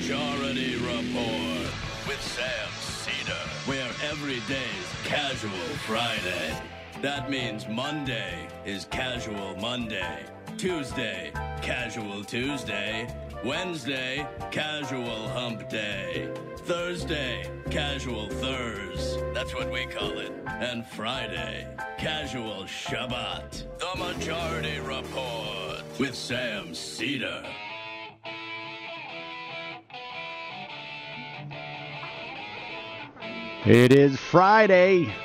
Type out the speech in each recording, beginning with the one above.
Majority Report with Sam Cedar, where every day's Casual Friday. That means Monday is Casual Monday, Tuesday, Casual Tuesday, Wednesday, Casual Hump Day, Thursday, Casual Thurs, that's what we call it, and Friday, Casual Shabbat. The Majority Report with Sam Cedar. It is Friday,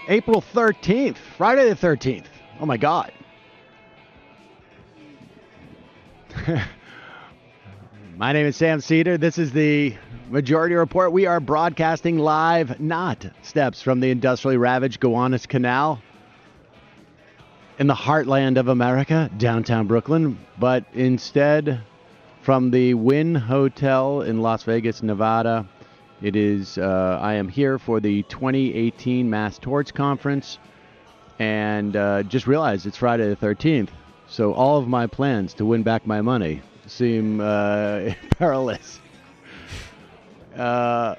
April 13th, Friday the 13th. Oh my God. My name is Sam Cedar. This is the Majority Report. We are broadcasting live, not steps from the industrially ravaged Gowanus Canal in the heartland of America, downtown Brooklyn, but instead from the Wynn Hotel in Las Vegas, Nevada. It is, I am here for the 2018 Mass Torts Conference, and just realized it's Friday the 13th, so all of my plans to win back my money seem perilous. On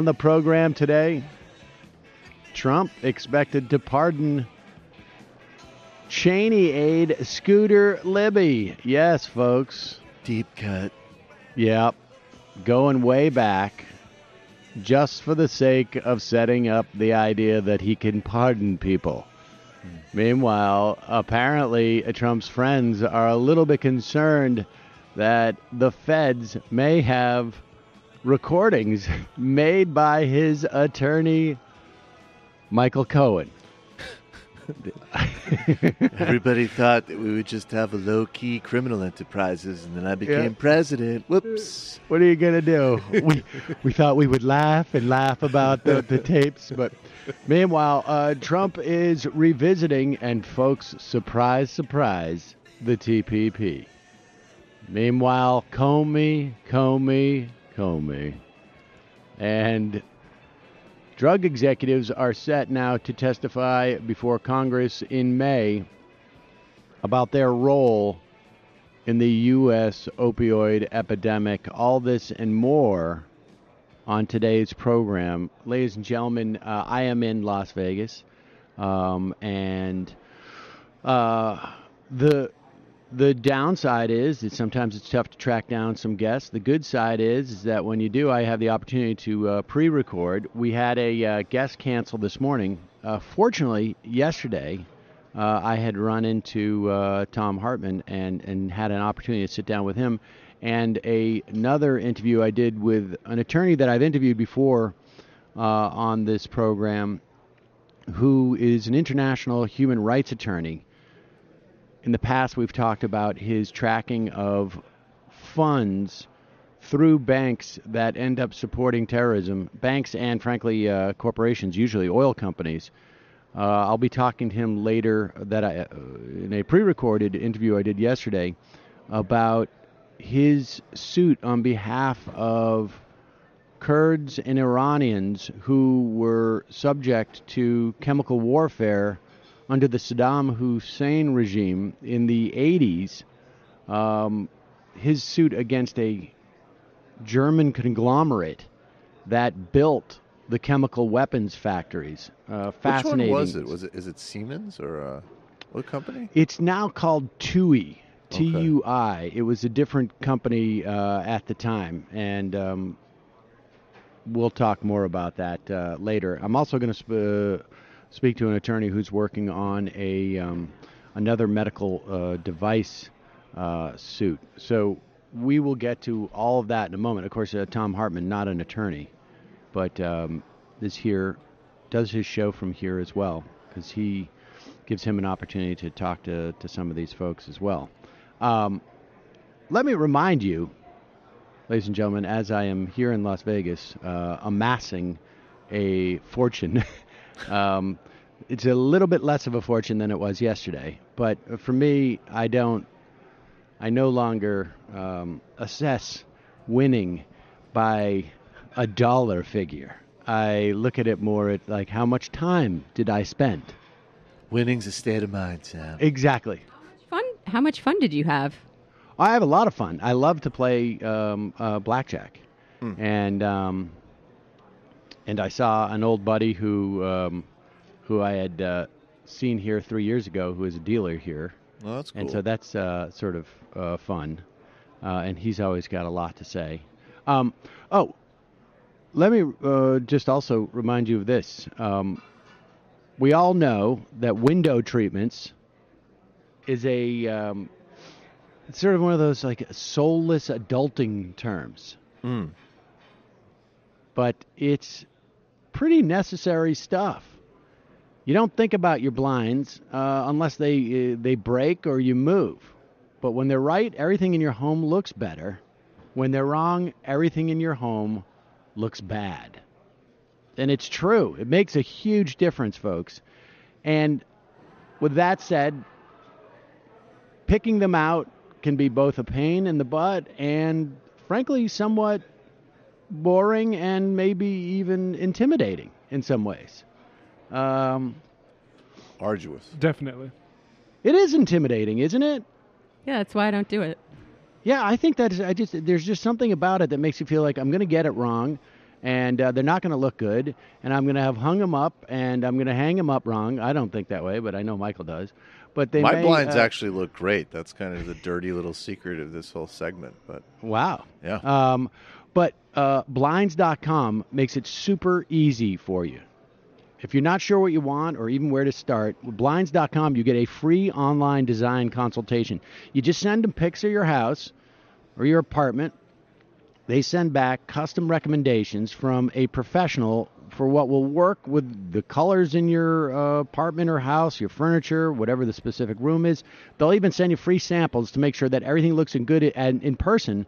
the program today, Trump expected to pardon Cheney aide Scooter Libby. Yes, folks. Deep cut. Yep. Going way back, just for the sake of setting up the idea that he can pardon people. Meanwhile, apparently Trump's friends are a little bit concerned that the feds may have recordings made by his attorney, Michael Cohen. Everybody thought that we would just have a low-key criminal enterprises, and then I became president. Whoops. What are you going to do? we thought we would laugh about the tapes, but meanwhile, Trump is revisiting, and folks, surprise, surprise, the TPP. Meanwhile, Comey. And drug executives are set now to testify before Congress in May about their role in the U.S. opioid epidemic. All this and more on today's program. Ladies and gentlemen, I am in Las Vegas, and the downside is that sometimes it's tough to track down some guests. The good side is that when you do, I have the opportunity to pre-record. We had a guest cancel this morning. Fortunately, yesterday, I had run into Thom Hartmann and had an opportunity to sit down with him. And another interview I did with an attorney that I've interviewed before on this program, who is an international human rights attorney. In the past, we've talked about his tracking of funds through banks that end up supporting terrorism, banks and, frankly, corporations, usually oil companies. I'll be talking to him later in a pre-recorded interview I did yesterday about his suit on behalf of Kurds and Iranians who were subject to chemical warfare under the Saddam Hussein regime in the 80s, his suit against a German conglomerate that built the chemical weapons factories. Fascinating. Which one was it? Is it Siemens or what company? It's now called TUI, T-U-I. It was a different company at the time, and we'll talk more about that later. I'm also going to speak to an attorney who's working on another medical device suit. So we will get to all of that in a moment. Of course, Thom Hartmann, not an attorney, but is here, does his show from here as well, because he gives him an opportunity to talk to some of these folks as well. Let me remind you, ladies and gentlemen, as I am here in Las Vegas, amassing a fortune. It's a little bit less of a fortune than it was yesterday, but for me, I no longer assess winning by a dollar figure. I look at it more at like how much time did I spend. Winning's a state of mind, Sam. Exactly. Fun? How much fun did you have? I have a lot of fun. I love to play blackjack, and I saw an old buddy who I had seen here 3 years ago, who is a dealer here. Oh, that's cool. And so that's sort of fun, and he's always got a lot to say. Let me just also remind you of this. We all know that window treatments is it's sort of one of those like soulless adulting terms. But it's pretty necessary stuff. You don't think about your blinds unless they break or you move. But when they're right, everything in your home looks better. When they're wrong, everything in your home looks bad. And it's true. It makes a huge difference, folks. And with that said, picking them out can be both a pain in the butt and, frankly, somewhat boring and maybe even intimidating in some ways. Arduous. Definitely. It is intimidating, isn't it? Yeah, that's why I don't do it. Yeah, I think that there's just something about it that makes you feel like I'm going to get it wrong, and they're not going to look good, and I'm going to have hung them up, and I'm going to hang them up wrong. I don't think that way, but I know Michael does. But my blinds actually look great. That's kind of the dirty little secret of this whole segment. But wow. Yeah. But blinds.com makes it super easy for you. If you're not sure what you want or even where to start, with blinds.com, you get a free online design consultation. You just send them pics of your house or your apartment. They send back custom recommendations from a professional for what will work with the colors in your apartment or house, your furniture, whatever the specific room is. They'll even send you free samples to make sure that everything looks good in person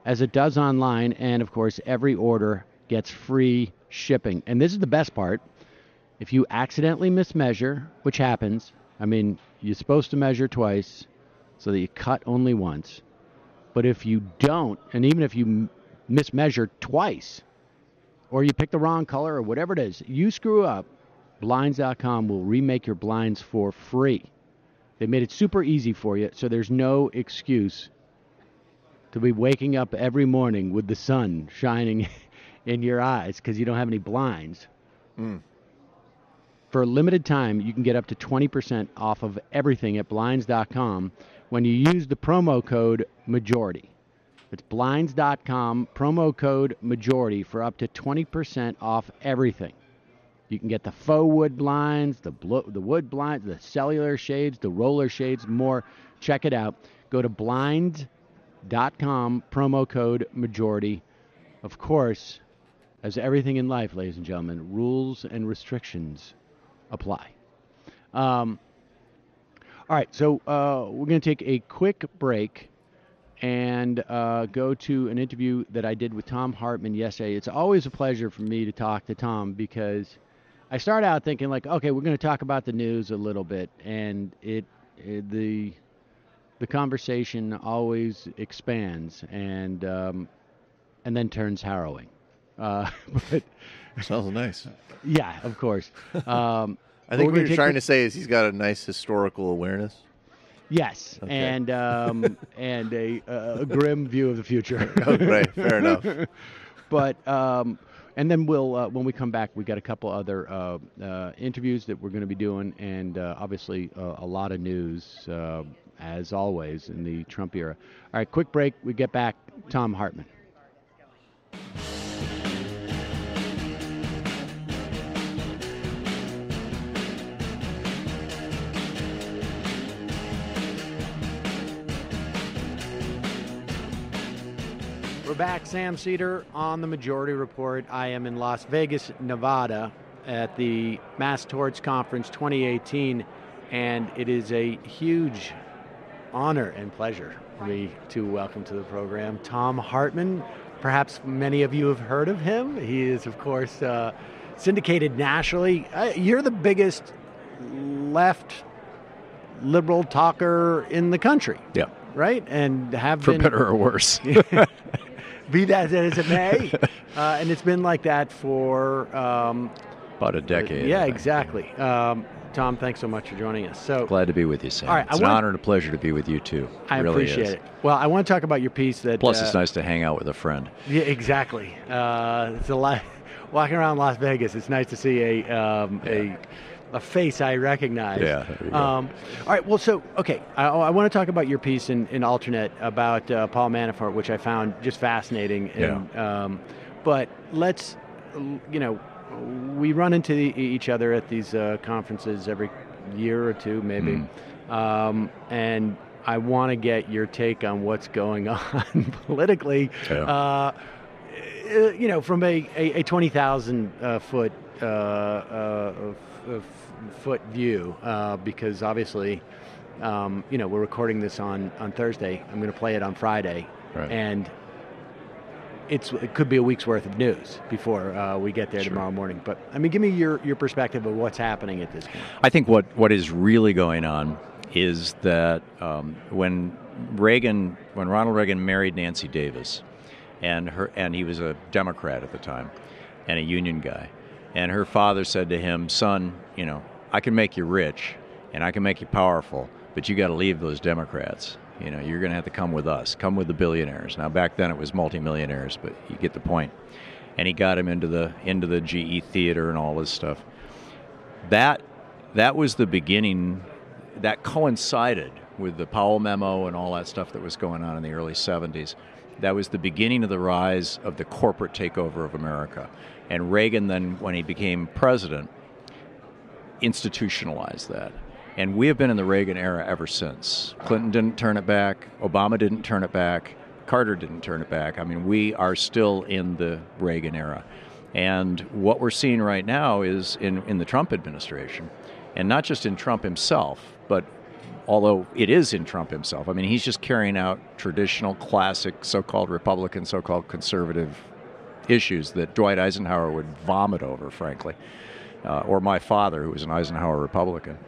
as it does online. And, of course, every order gets free shipping. And this is the best part. If you accidentally mismeasure, which happens, I mean, you're supposed to measure twice so that you cut only once. But if you don't, and even if you mismeasure twice, or you pick the wrong color or whatever it is, you screw up, blinds.com will remake your blinds for free. They made it super easy for you, so there's no excuse to be waking up every morning with the sun shining in your eyes because you don't have any blinds. For a limited time, you can get up to 20% off of everything at blinds.com when you use the promo code MAJORITY. It's blinds.com, promo code MAJORITY for up to 20% off everything. You can get the faux wood blinds, the wood blinds, the cellular shades, the roller shades, more. Check it out. Go to blinds.com, promo code MAJORITY. Of course, as everything in life, ladies and gentlemen, rules and restrictions apply. All right, so we're going to take a quick break and go to an interview that I did with Thom Hartmann yesterday. It's always a pleasure for me to talk to Thom because I start out thinking like, okay, we're going to talk about the news a little bit, and the conversation always expands and then turns harrowing. But sounds nice. Yeah, of course. I think what you're trying to say is he's got a nice historical awareness. Yes, okay. And a grim view of the future. Oh, great, fair enough. But and then we'll when we come back, we got a couple other interviews that we're going to be doing, and obviously a lot of news as always in the Trump era. All right, quick break. We get back. Thom Hartmann. We're back. Sam Cedar on the Majority Report. I am in Las Vegas, Nevada at the Mass Torts Conference 2018, and it is a huge honor and pleasure for me to welcome to the program Thom Hartmann. Perhaps many of you have heard of him. He is, of course, syndicated nationally. You're the biggest left liberal talker in the country. Yeah. Right? And have for been... better or worse. Be that as it may. And it's been like that for... about a decade. Yeah, exactly. Thom, thanks so much for joining us. So glad to be with you, Sam. All right, it's an honor and a pleasure to be with you too. I really appreciate is. it. Well, I want to talk about your piece. That plus it's nice to hang out with a friend. Yeah, exactly. It's a lot. Walking around Las Vegas, it's nice to see a face I recognize. Yeah. All right. Well, so okay, I want to talk about your piece in Alternate about Paul Manafort, which I found just fascinating. And, but let's, we run into each other at these conferences every year or two, maybe, and I want to get your take on what's going on politically. Yeah. From a 20,000 foot view, because obviously, we're recording this on Thursday. I'm going to play it on Friday, and it could be a week's worth of news before we get there tomorrow morning. But I mean, give me your perspective of what's happening at this point. I think what is really going on is that when Ronald Reagan married Nancy Davis, and he was a Democrat at the time, and a union guy, and her father said to him, "Son, I can make you rich, and I can make you powerful, but you got to leave those Democrats. You're going to have to come with us. Come with the billionaires." Now, back then it was multimillionaires, but you get the point. And he got him into the GE Theater and all this stuff. That was the beginning. That coincided with the Powell memo and all that stuff that was going on in the early 70s. That was the beginning of the rise of the corporate takeover of America. And Reagan then, when he became president, institutionalized that. And we have been in the Reagan era ever since. Clinton didn't turn it back. Obama didn't turn it back. Carter didn't turn it back. I mean, we are still in the Reagan era. And what we're seeing right now is in the Trump administration, and not just in Trump himself, but although it is in Trump himself. I mean, he's just carrying out traditional, classic, so-called Republican, so-called conservative issues that Dwight Eisenhower would vomit over, frankly, or my father, who was an Eisenhower Republican.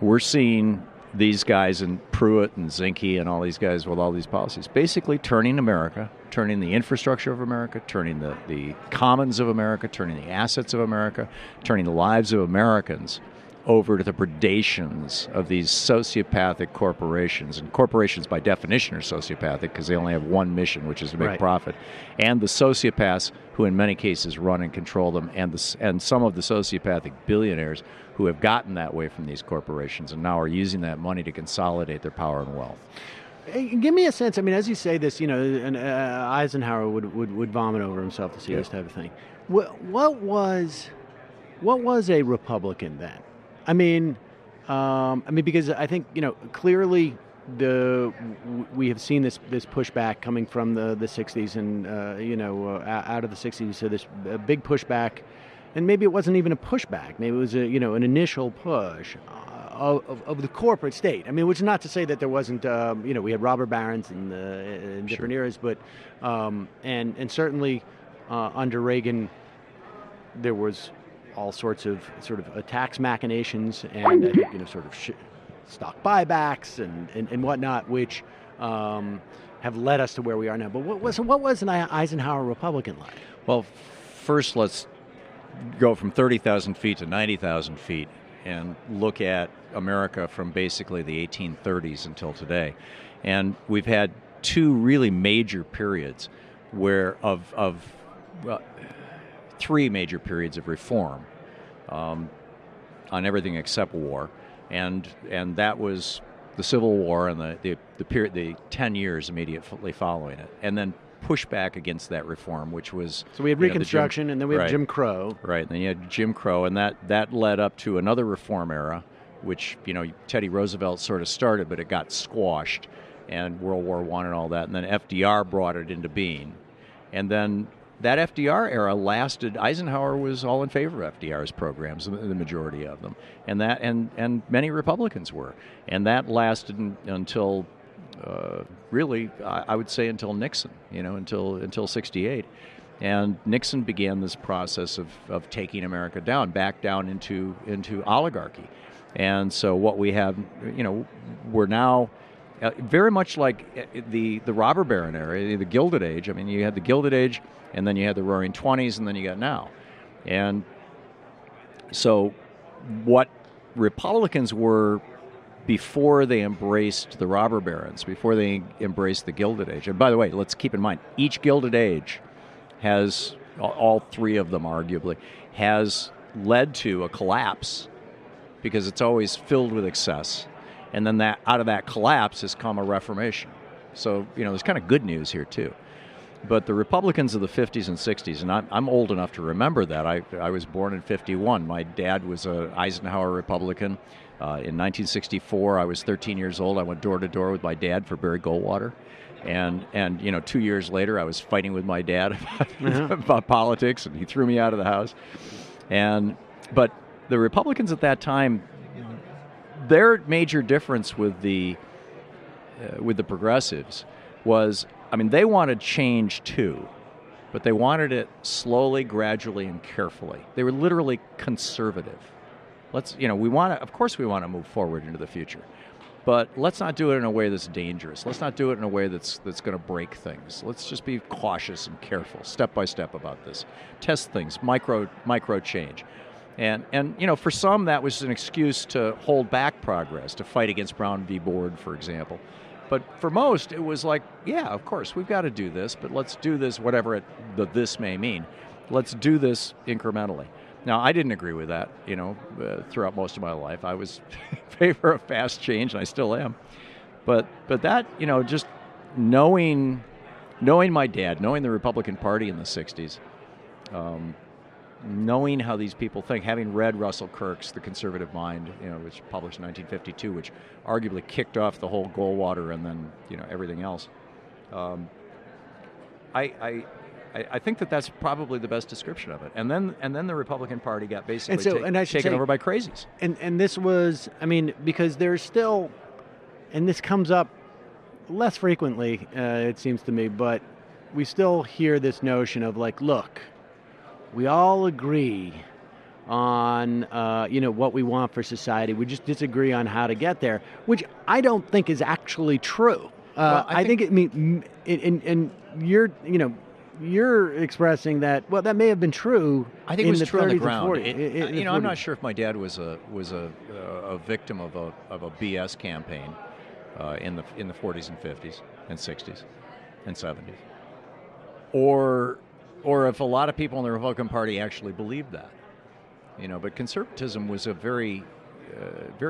We're seeing these guys in Pruitt and Zinke and all these guys with all these policies, basically turning America, turning the infrastructure of America, turning the commons of America, turning the assets of America, turning the lives of Americans over to the predations of these sociopathic corporations. And corporations, by definition, are sociopathic because they only have one mission, which is to make profit. And the sociopaths who in many cases run and control them, and some of the sociopathic billionaires who have gotten that way from these corporations and now are using that money to consolidate their power and wealth. Give me a sense. I mean, as you say this, Eisenhower would vomit over himself to see this type of thing. What was a Republican then? I mean, because I think clearly we have seen this pushback coming from the 60s and out of the 60s. So this big pushback, and maybe it wasn't even a pushback. Maybe it was an initial push of the corporate state. I mean, which is not to say that there wasn't we had robber barons in different eras, but and certainly under Reagan there was all sorts of sort of tax machinations and sort of stock buybacks and whatnot, which have led us to where we are now. But what was an Eisenhower Republican like? Well, first let's go from 30,000 feet to 90,000 feet and look at America from basically the 1830s until today. And we've had two really major periods three major periods of reform on everything except war, and that was the Civil War and the 10 years immediately following it, and then pushback against that reform, which was so we had Reconstruction and then we had Jim Crow, right? And then you had Jim Crow, and that led up to another reform era, which Teddy Roosevelt sort of started, but it got squashed, and World War I and all that, and then FDR brought it into being, and then that FDR era lasted. Eisenhower was all in favor of FDR's programs, the majority of them, and many Republicans were, and that lasted until really, I would say until Nixon, until 68, and Nixon began this process of taking America back down into oligarchy, and so what we have, we're now. Very much like the robber baron era, the Gilded Age. I mean, you had the Gilded Age, and then you had the Roaring '20s, and then you got now. And so what Republicans were before they embraced the robber barons, before they embraced the Gilded Age. And by the way, let's keep in mind, each Gilded Age has, all three of them arguably, has led to a collapse because it's always filled with excess. And then out of that collapse has come a reformation. So, there's kind of good news here too. But the Republicans of the 50s and 60s, and I'm old enough to remember that. I was born in 51. My dad was an Eisenhower Republican. In 1964, I was 13 years old. I went door to door with my dad for Barry Goldwater. And 2 years later, I was fighting with my dad about politics, and he threw me out of the house. But the Republicans at that time, their major difference with the progressives was, they wanted change too, but they wanted it slowly, gradually, and carefully. They were literally conservative. Of course we want to move forward into the future, but let's not do it in a way that's dangerous. Let's not do it in a way that's going to break things. Let's just be cautious and careful, step by step about this. Test things, micro change. And for some, that was an excuse to hold back progress, to fight against Brown v. Board, for example. But for most, it was like, yeah, of course, we've got to do this, but let's do this, whatever this may mean. Let's do this incrementally. Now, I didn't agree with that, throughout most of my life. I was in favor of fast change, and I still am. But that, just knowing my dad, knowing the Republican Party in the 60s, knowing how these people think, having read Russell Kirk's The Conservative Mind, which published in 1952, which arguably kicked off the whole Goldwater and then, everything else. I think that's probably the best description of it. And then the Republican Party got basically taken over by crazies. And this was, because there's still, and this comes up less frequently, it seems to me, but we still hear this notion of like, look, we all agree on, what we want for society. We just disagree on how to get there, which I don't think is actually true. I think and you're expressing that. Well, that may have been true. I think it was the true on the 30s ground. and 40s. I'm not sure if my dad was a victim of a BS campaign in the 40s and 50s and 60s and 70s, or if a lot of people in the Republican Party actually believed that. But conservatism was a very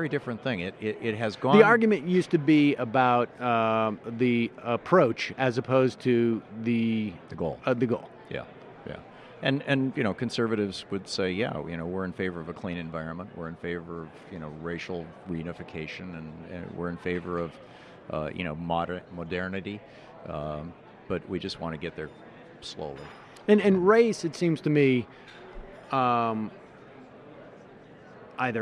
different thing. It has gone. The argument used to be about the approach as opposed to the goal. The goal. Yeah. And conservatives would say, we're in favor of a clean environment. We're in favor of racial reunification, and we're in favor of modernity. But we just want to get there slowly. And race, it seems to me, either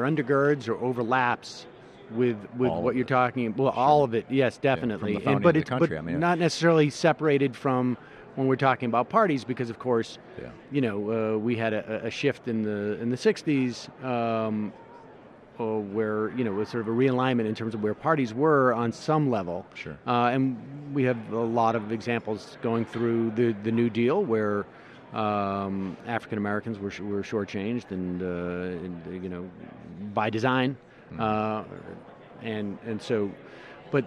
undergirds or overlaps with what you're talking about. Well, sure. All of it, yes, definitely. From the founding of the country, not necessarily separated from when we're talking about parties, because of course, we had a shift in the 60s where it was sort of a realignment in terms of where parties were on some level. Sure. And we have a lot of examples going through the New Deal where African Americans were shortchanged and by design, and so, but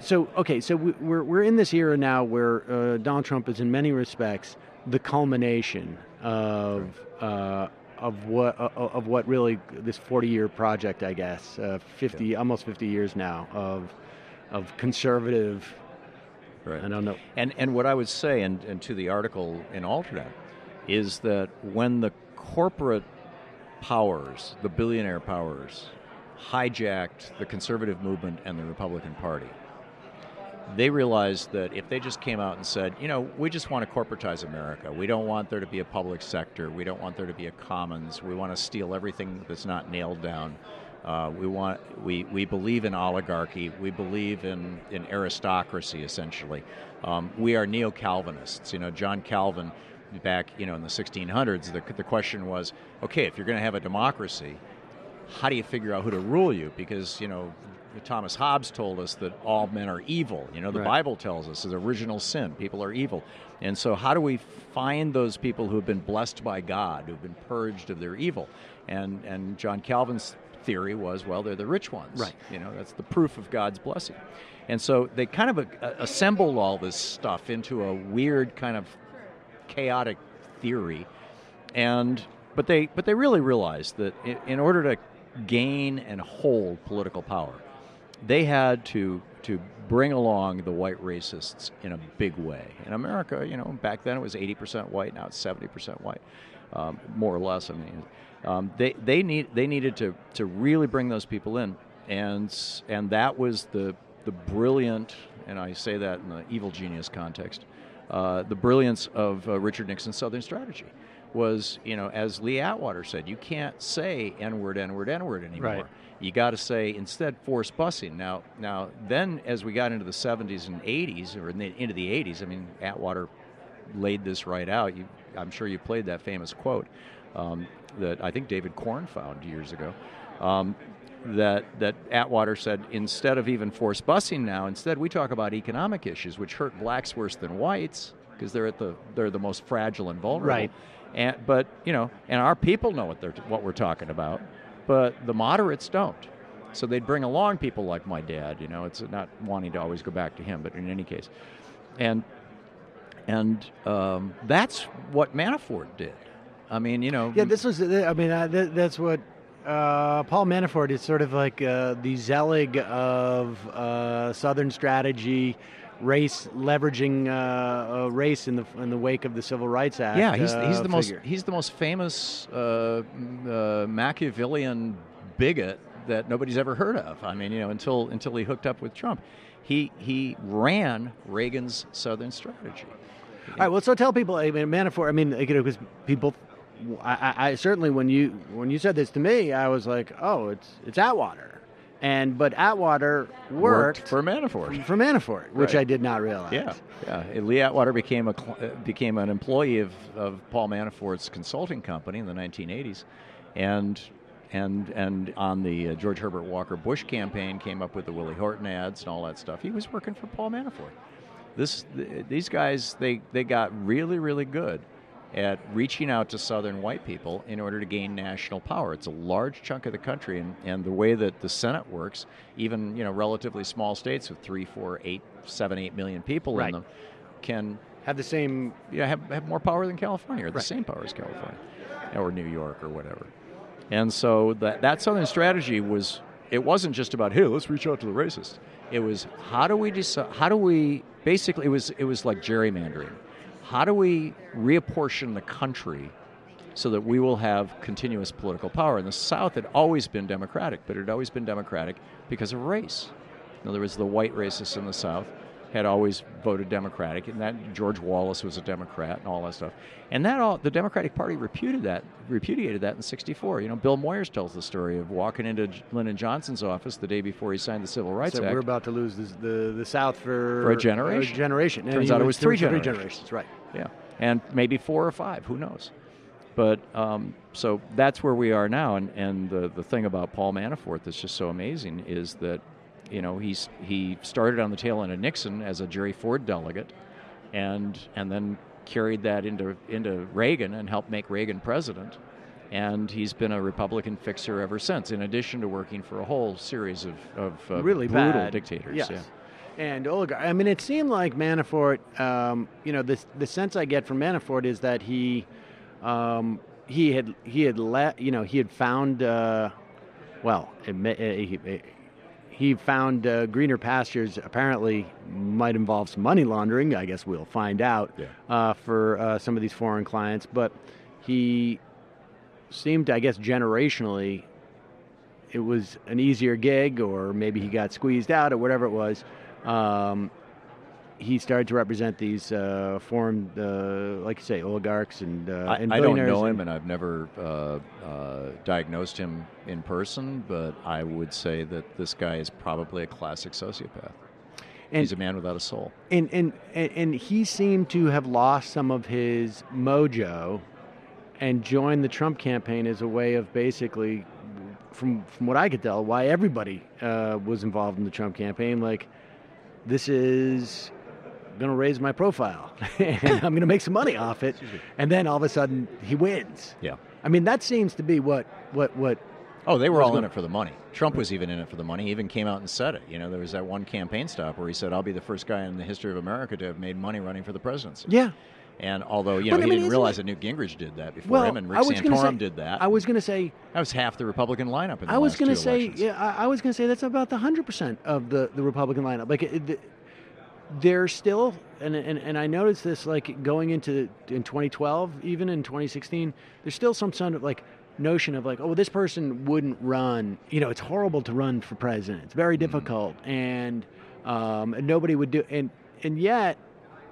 so okay, so we're in this era now where Donald Trump is in many respects the culmination of what really this 40-year project, I guess, almost 50 years now of conservative. Right. I don't know. And what I would say, and to the article in Alternate, is that when the corporate powers, the billionaire powers, hijacked the conservative movement and the Republican Party, they realized that if they just came out and said, we just want to corporatize America. We don't want there to be a public sector. We don't want there to be a commons. We want to steal everything that's not nailed down. We believe in oligarchy. We believe in aristocracy, essentially. We are neo-Calvinists. John Calvin, back in the 1600s, the question was, okay, if you're going to have a democracy, how do you figure out who to rule you? Because Thomas Hobbes told us that all men are evil. The Right. Bible tells us it's original sin. People are evil. And so how do we find those people who have been blessed by God, who have been purged of their evil? And John Calvin's theory was, well, they're the rich ones. Right. That's the proof of God's blessing. And so they kind of assembled all this stuff into a weird kind of chaotic theory. But they really realized that in order to gain and hold political power, they had to bring along the white racists in a big way. In America, back then it was 80% white, now it's 70% white, more or less. I mean, they needed to really bring those people in, and that was the brilliant, and I say that in the evil genius context, the brilliance of Richard Nixon's Southern strategy. Was, as Lee Atwater said, you can't say N-word, N-word, N-word anymore. Right. You got to say instead forced busing. Now, then as we got into the 70s and 80s, or into the 80s, I mean, Atwater laid this right out. I'm sure you played that famous quote that I think David Korn found years ago. That Atwater said, instead of even forced busing now, instead we talk about economic issues, which hurt blacks worse than whites because they're the most fragile and vulnerable. Right. But our people know what we're talking about, but the moderates don't. So they'd bring along people like my dad. It's not wanting to always go back to him, but in any case, and that's what Manafort did. I mean, Yeah, this was. I mean, that's what Paul Manafort is sort of like the Zelig of Southern strategy. Race leveraging race in the wake of the Civil Rights Act. Yeah, he's the most famous Machiavellian bigot that nobody's ever heard of. I mean, until he hooked up with Trump, he ran Reagan's Southern strategy. All right. Well, so tell people. I mean, Manafort. I mean, because people. I certainly when you said this to me, I was like, oh, it's Atwater. But Atwater worked for Manafort. For Manafort, which Right. I did not realize. Yeah. Lee Atwater became an employee of Paul Manafort's consulting company in the 1980s, and on the George Herbert Walker Bush campaign came up with the Willie Horton ads and all that stuff. He was working for Paul Manafort. These guys they got really, really good at reaching out to Southern white people in order to gain national power. It's a large chunk of the country, and the way that the Senate works, even relatively small states with 3, 4, 8, 7, 8 million people Right. in them, can Have the same. have more power than California, or the Right. same power as California, or New York, or whatever. And so that Southern strategy wasn't just about, hey, let's reach out to the racists. It was how do we basically it was like gerrymandering. How do we reapportion the country so that we will have continuous political power? And the South had always been Democratic, but it had always been Democratic because of race. In other words, the white racists in the South had always voted Democratic, and that George Wallace was a Democrat and all that stuff. And the Democratic Party repudiated that in '64. Bill Moyers tells the story of walking into Lyndon Johnson's office the day before he signed the Civil Rights Act. We're about to lose the South for a generation. And Turns out it was three generations. generations. Right. Yeah, and maybe 4 or 5, who knows? But so that's where we are now, and the thing about Paul Manafort that's just so amazing is that he started on the tail end of Nixon as a Jerry Ford delegate, and then carried that into Reagan and helped make Reagan president, and he's been a Republican fixer ever since. In addition to working for a whole series of really brutal bad dictators. Yes. Yeah. And oligarch. I mean, it seemed like Manafort. The sense I get from Manafort is that he had found. He found greener pastures. Apparently, might involve some money laundering. I guess we'll find out for some of these foreign clients. But he seemed, I guess, generationally, it was an easier gig, or maybe he got squeezed out, or whatever it was. He started to represent these foreign, like you say, oligarchs and I don't know him, and I've never diagnosed him in person, but I would say that this guy is probably a classic sociopath. He's a man without a soul. And he seemed to have lost some of his mojo and joined the Trump campaign as a way of basically from what I could tell, why everybody was involved in the Trump campaign. Like, this is going to raise my profile, and I'm going to make some money off it. And then all of a sudden, he wins. Yeah. I mean, that seems to be what. Oh, they were all in it for the money. Trump was even in it for the money. He even came out and said it. You know, there was that one campaign stop where he said, "I'll be the first guy in the history of America to have made money running for the presidency." Yeah. And although, he didn't realize that Newt Gingrich did that before him, and Rick Santorum did that. I was going to say that was half the Republican lineup in the I was going to say, I was going to say that's about the 100% of the Republican lineup. Like, they're still, and I noticed this, like, going in 2012, even in 2016, there's still some sort of, like, notion of, like, oh, this person wouldn't run. You know, it's horrible to run for president. It's very difficult, and nobody would do. And yet,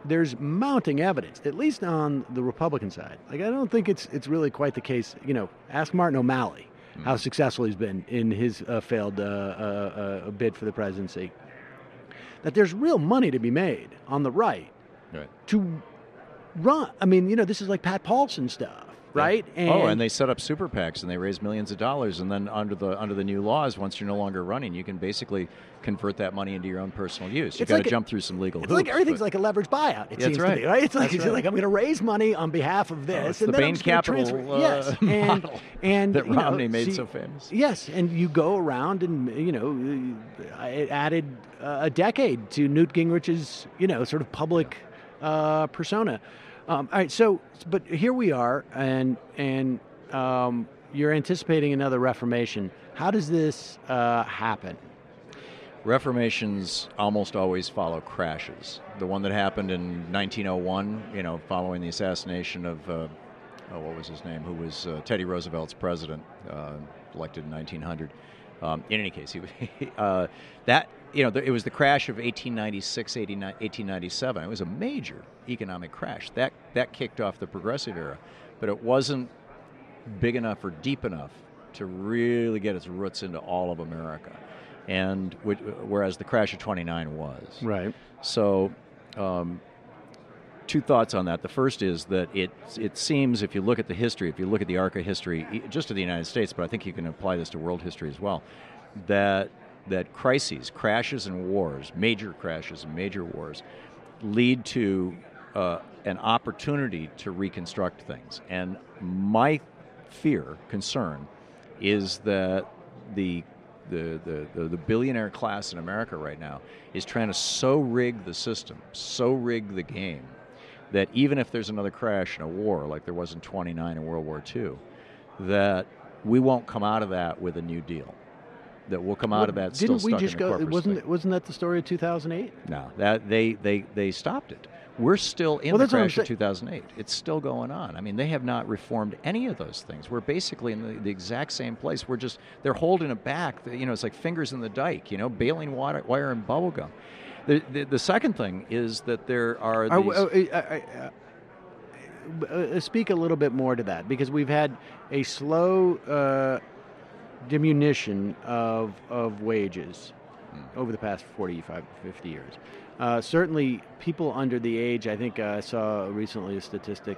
there's mounting evidence, at least on the Republican side. Like, I don't think it's really quite the case. You know, ask Martin O'Malley how successful he's been in his failed bid for the presidency. That there's real money to be made on the right to run. I mean, this is like Pat Paulson stuff, right? And they set up super PACs and they raise millions of dollars, and then under the new laws, once you're no longer running, you can basically convert that money into your own personal use. You've got to jump through some legal hoops. Like everything's like a leveraged buyout. It seems to be, right? It's like I'm going to raise money on behalf of this, and the then Bain Capital model and that Romney made so famous. Yes, and you go around and it added a decade to Newt Gingrich's sort of public persona. All right, but here we are, and you're anticipating another reformation. How does this happen? Reformations almost always follow crashes. The one that happened in 1901, following the assassination of, what was his name, who was Teddy Roosevelt's president, elected in 1900. In any case, it was the crash of 1896, 1897. It was a major economic crash. That kicked off the progressive era, but it wasn't big enough or deep enough to really get its roots into all of America. And whereas the crash of 29 was. Right. So, two thoughts on that. The first is that it seems, if you look at the history, if you look at the arc of history, just of the United States, but I think you can apply this to world history as well, that crises, crashes and wars, major crashes and major wars, lead to an opportunity to reconstruct things. And my concern, is that the billionaire class in America right now is trying to so rig the system, so rig the game, that even if there's another crash in a war like there was in 29 in World War II, that we won't come out of that with a new deal. That we'll come out of that still stuck in the corporate state. Wasn't that the story of 2008? No, that they stopped it. We're still in the crash of 2008. It's still going on. I mean, they have not reformed any of those things. We're basically in the exact same place. They're holding it back. It's like fingers in the dike, baling wire and bubble gum. The second thing is that there are these... speak a little bit more to that, because we've had a slow diminution of wages over the past 45, 50 years. Certainly, people under the age, I think I saw recently a statistic,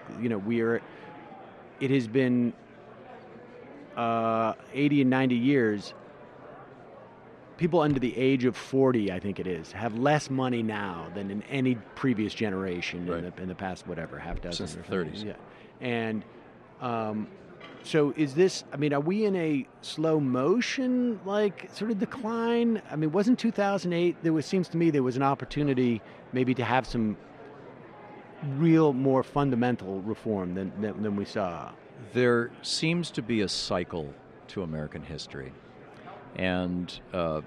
it has been 80 and 90 years, people under the age of 40, I think it is, have less money now than in any previous generation in the past, half dozen. Since the 30s. Yeah. And so is this, are we in a slow motion, sort of decline? Wasn't 2008, seems to me there was an opportunity maybe to have some real more fundamental reform than we saw? There seems to be a cycle to American history. And a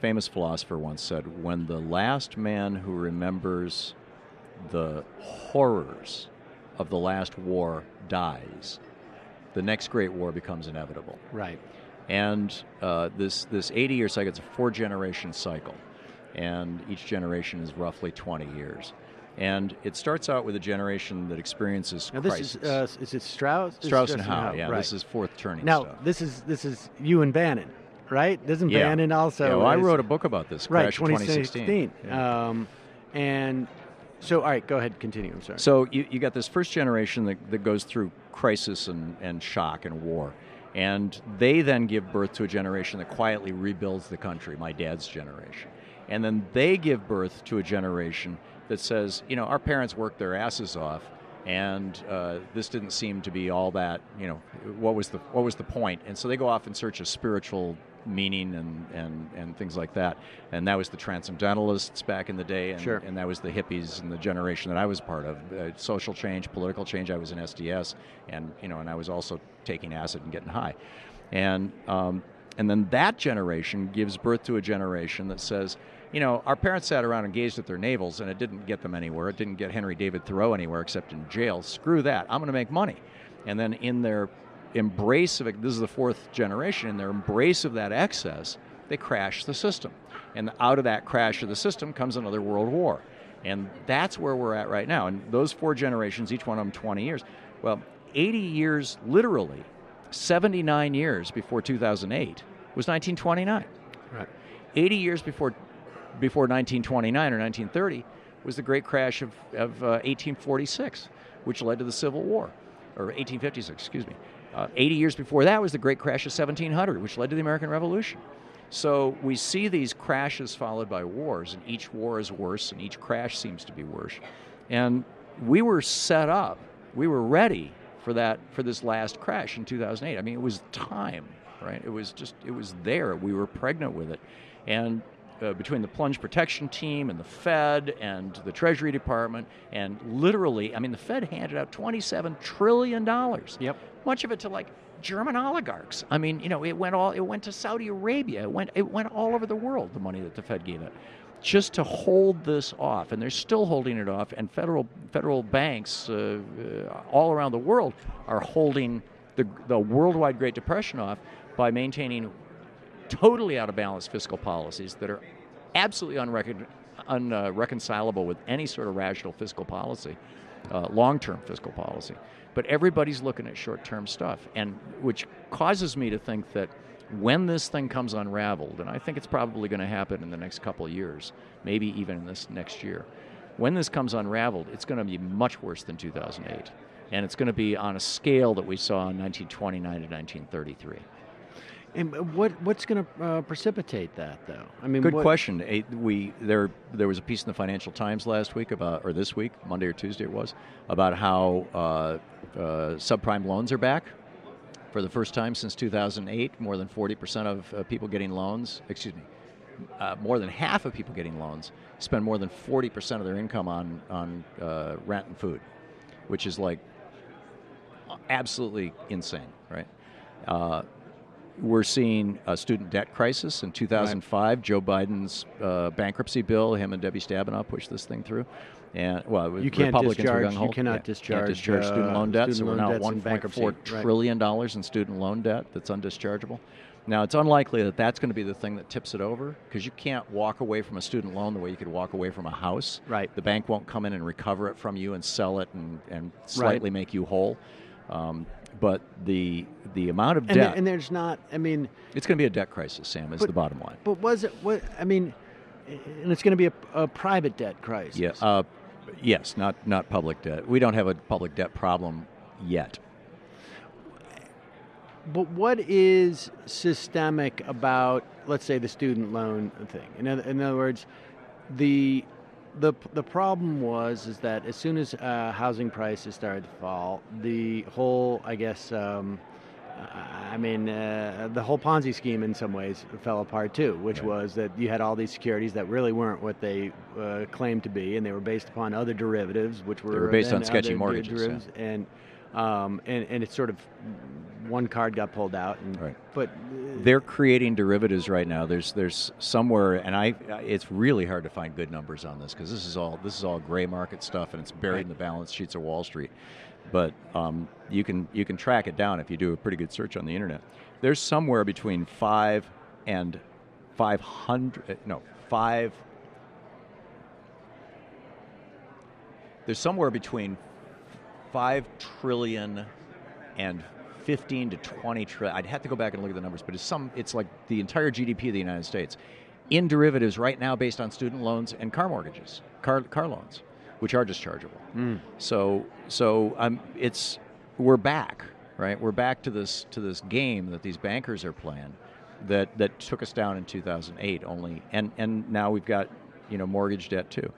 famous philosopher once said, when the last man who remembers the horrors of the last war dies, the next great war becomes inevitable. Right. And this 80-year cycle, it's a 4-generation cycle. And each generation is roughly 20 years. And it starts out with a generation that experiences crisis. Is it Strauss? Strauss and Howe, yeah. Right. This is fourth turning stuff. Now, this is you and Bannon, right? Doesn't Bannon also... Yeah, well, I wrote a book about this, Crash 2016. Yeah. And so, all right, go ahead, continue, I'm sorry. So you got this first generation that goes through crisis and shock and war. And they then give birth to a generation that quietly rebuilds the country, my dad's generation. And then they give birth to a generation that says, our parents worked their asses off, and this didn't seem to be all that, what was the point? And so they go off in search of spiritual meaning and things like that. And that was the transcendentalists back in the day, and, Sure. and that was the hippies and the generation that I was part of. Social change, political change. I was in SDS, and I was also taking acid and getting high. And then that generation gives birth to a generation that says, our parents sat around and gazed at their navels, and it didn't get them anywhere. It didn't get Henry David Thoreau anywhere except in jail. Screw that. I'm going to make money. And then in their embrace of it, this is the fourth generation, in their embrace of that excess, they crash the system. And out of that crash of the system comes another world war. And that's where we're at right now. And those four generations, each one of them 20 years. Well, 80 years, literally, 79 years before 2008 was 1929. Right. 80 years before 1929 or 1930 was the great crash of 1846, which led to the Civil War, or 1856, excuse me. 80 years before that was the great crash of 1700, which led to the American Revolution. So we see these crashes followed by wars, and each war is worse, and each crash seems to be worse. And we were set up, we were ready for this last crash in 2008. I mean, it was time, right? It was there. We were pregnant with it. And between the plunge protection team and the Fed and the Treasury Department, and literally, the Fed handed out $27 trillion. Yep. Much of it to German oligarchs. It went to Saudi Arabia. It went all over the world, the money that the Fed gave it, just to hold this off. And they're still holding it off. And federal banks all around the world are holding the worldwide Great Depression off by maintaining totally out of balance fiscal policies that are absolutely unreconcilable with any sort of rational fiscal policy, long-term fiscal policy. But everybody's looking at short-term stuff, and which causes me to think that when this thing comes unraveled, and I think it's probably going to happen in the next couple of years, maybe even in this next year, when this comes unraveled, it's going to be much worse than 2008. And it's going to be on a scale that we saw in 1929 to 1933. And what's going to precipitate that, though? Good question. There was a piece in the Financial Times last week or this week, Monday or Tuesday it was, about how subprime loans are back for the first time since 2008. More than 40% of people getting loans, more than half of people getting loans spend more than 40% of their income on rent and food, which is absolutely insane, right? We're seeing a student debt crisis. In 2005, right. Joe Biden's bankruptcy bill, him and Debbie Stabenow pushed this thing through. And you can't Republicans were you cannot discharge student loan debt. So we're now at $1.4 trillion in student loan debt that's undischargeable. Now, it's unlikely that that's going to be the thing that tips it over, because you can't walk away from a student loan the way you could walk away from a house. Right. The bank won't come in and recover it from you and sell it and slightly make you whole. But the amount of debt, and there's not. it's going to be a debt crisis, Sam. Is the bottom line. But was it? And it's going to be a private debt crisis. Yeah. Yes. Not public debt. We don't have a public debt problem yet. But what is systemic about, let's say, the student loan thing? In other words, the problem was that as soon as housing prices started to fall, the whole, the whole Ponzi scheme in some ways fell apart too, which was that you had all these securities that really weren't what they claimed to be, and they were based upon other derivatives, which were based on sketchy mortgages. And it's sort of one card got pulled out, but they're creating derivatives right now. There's somewhere, and it's really hard to find good numbers on this, because this is all gray market stuff, and it's buried in the balance sheets of Wall Street. But you can track it down if you do a pretty good search on the internet. There's somewhere between 5 and 500. No, 5. There's somewhere between 5 trillion and 15 to 20 trillion. I'd have to go back and look at the numbers, but it's like the entire GDP of the United States in derivatives right now based on student loans and car mortgages, car loans, which are dischargeable. So we're back. right? We're back to this game that these bankers are playing that took us down in 2008 only, and now we've got mortgage debt too.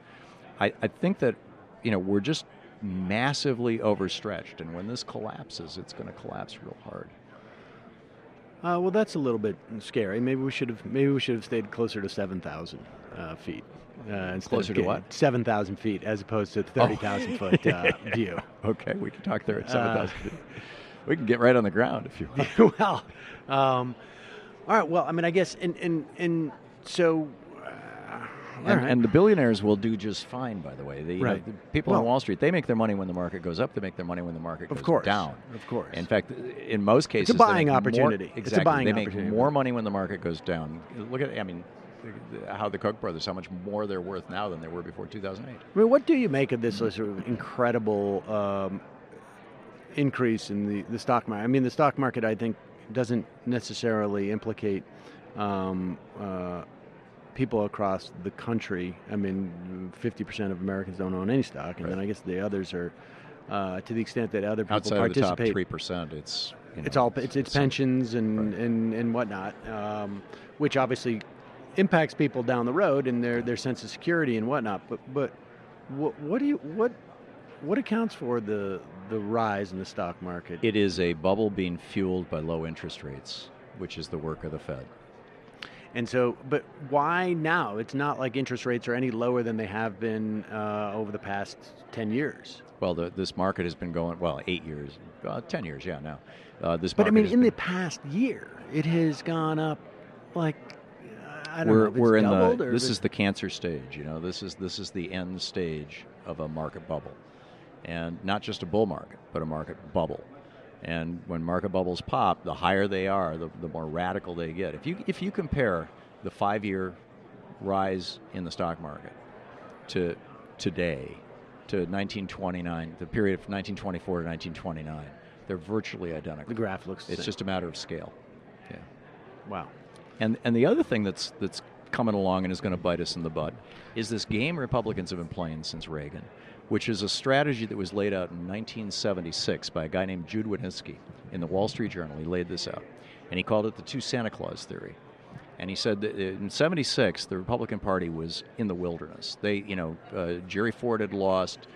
I think that we're just massively overstretched, and when this collapses, it's going to collapse real hard. Well, that's a little bit scary. Maybe we should have stayed closer to 7,000 feet. Closer to what? 7,000 feet, as opposed to 30,000 foot view. Okay, we can talk there at 7,000 feet. We can get right on the ground if you want. Well, all right. Well, I mean, I guess, and so. And the billionaires will do just fine, by the way. The people on Wall Street, they make their money when the market goes up. They make their money when the market goes down. Of course. In fact, in most cases, it's a buying opportunity. Exactly. It's a buying they opportunity. make more money when the market goes down. Look at, how the Koch brothers, how much more they're worth now than they were before 2008. I mean, what do you make of this sort of incredible increase in the stock market? I mean, the stock market, I think, doesn't necessarily implicate people across the country. I mean, 50% of Americans don't own any stock, and then I guess the others are, to the extent that other people outside participate. Of the top 3%, it's it's pensions and whatnot, which obviously impacts people down the road and their sense of security and whatnot. But what accounts for the rise in the stock market? It is a bubble being fueled by low interest rates, which is the work of the Fed. And so, but why now? It's not like interest rates are any lower than they have been over the past 10 years. Well, this market has been going, 8 years, 10 years, now. But I mean, in the past year, it has gone up like, I don't know if it's doubled or... This is the cancer stage, this is the end stage of a market bubble. And not just a bull market, but a market bubble. And when market bubbles pop, the higher they are, the more radical they get. If you compare the 5-year rise in the stock market to today, to 1929, the period of 1924 to 1929, they're virtually identical. The graph looks the same. It's just a matter of scale. Yeah. Wow. And the other thing that's coming along and is going to bite us in the butt is this game Republicans have been playing since Reagan, which is a strategy that was laid out in 1976 by a guy named Jude Wanniski in the Wall Street Journal. He laid this out, and he called it the two Santa Claus theory. And he said that in 76, the Republican Party was in the wilderness. They, Jerry Ford had lost.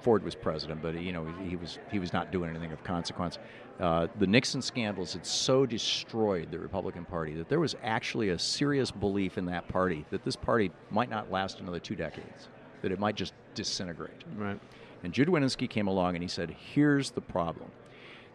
Ford was president, but he was not doing anything of consequence. The Nixon scandals had so destroyed the Republican Party that there was actually a serious belief in that party that this party might not last another 2 decades, that it might just disintegrate. Right. And Jude Wanniski came along and he said, here's the problem.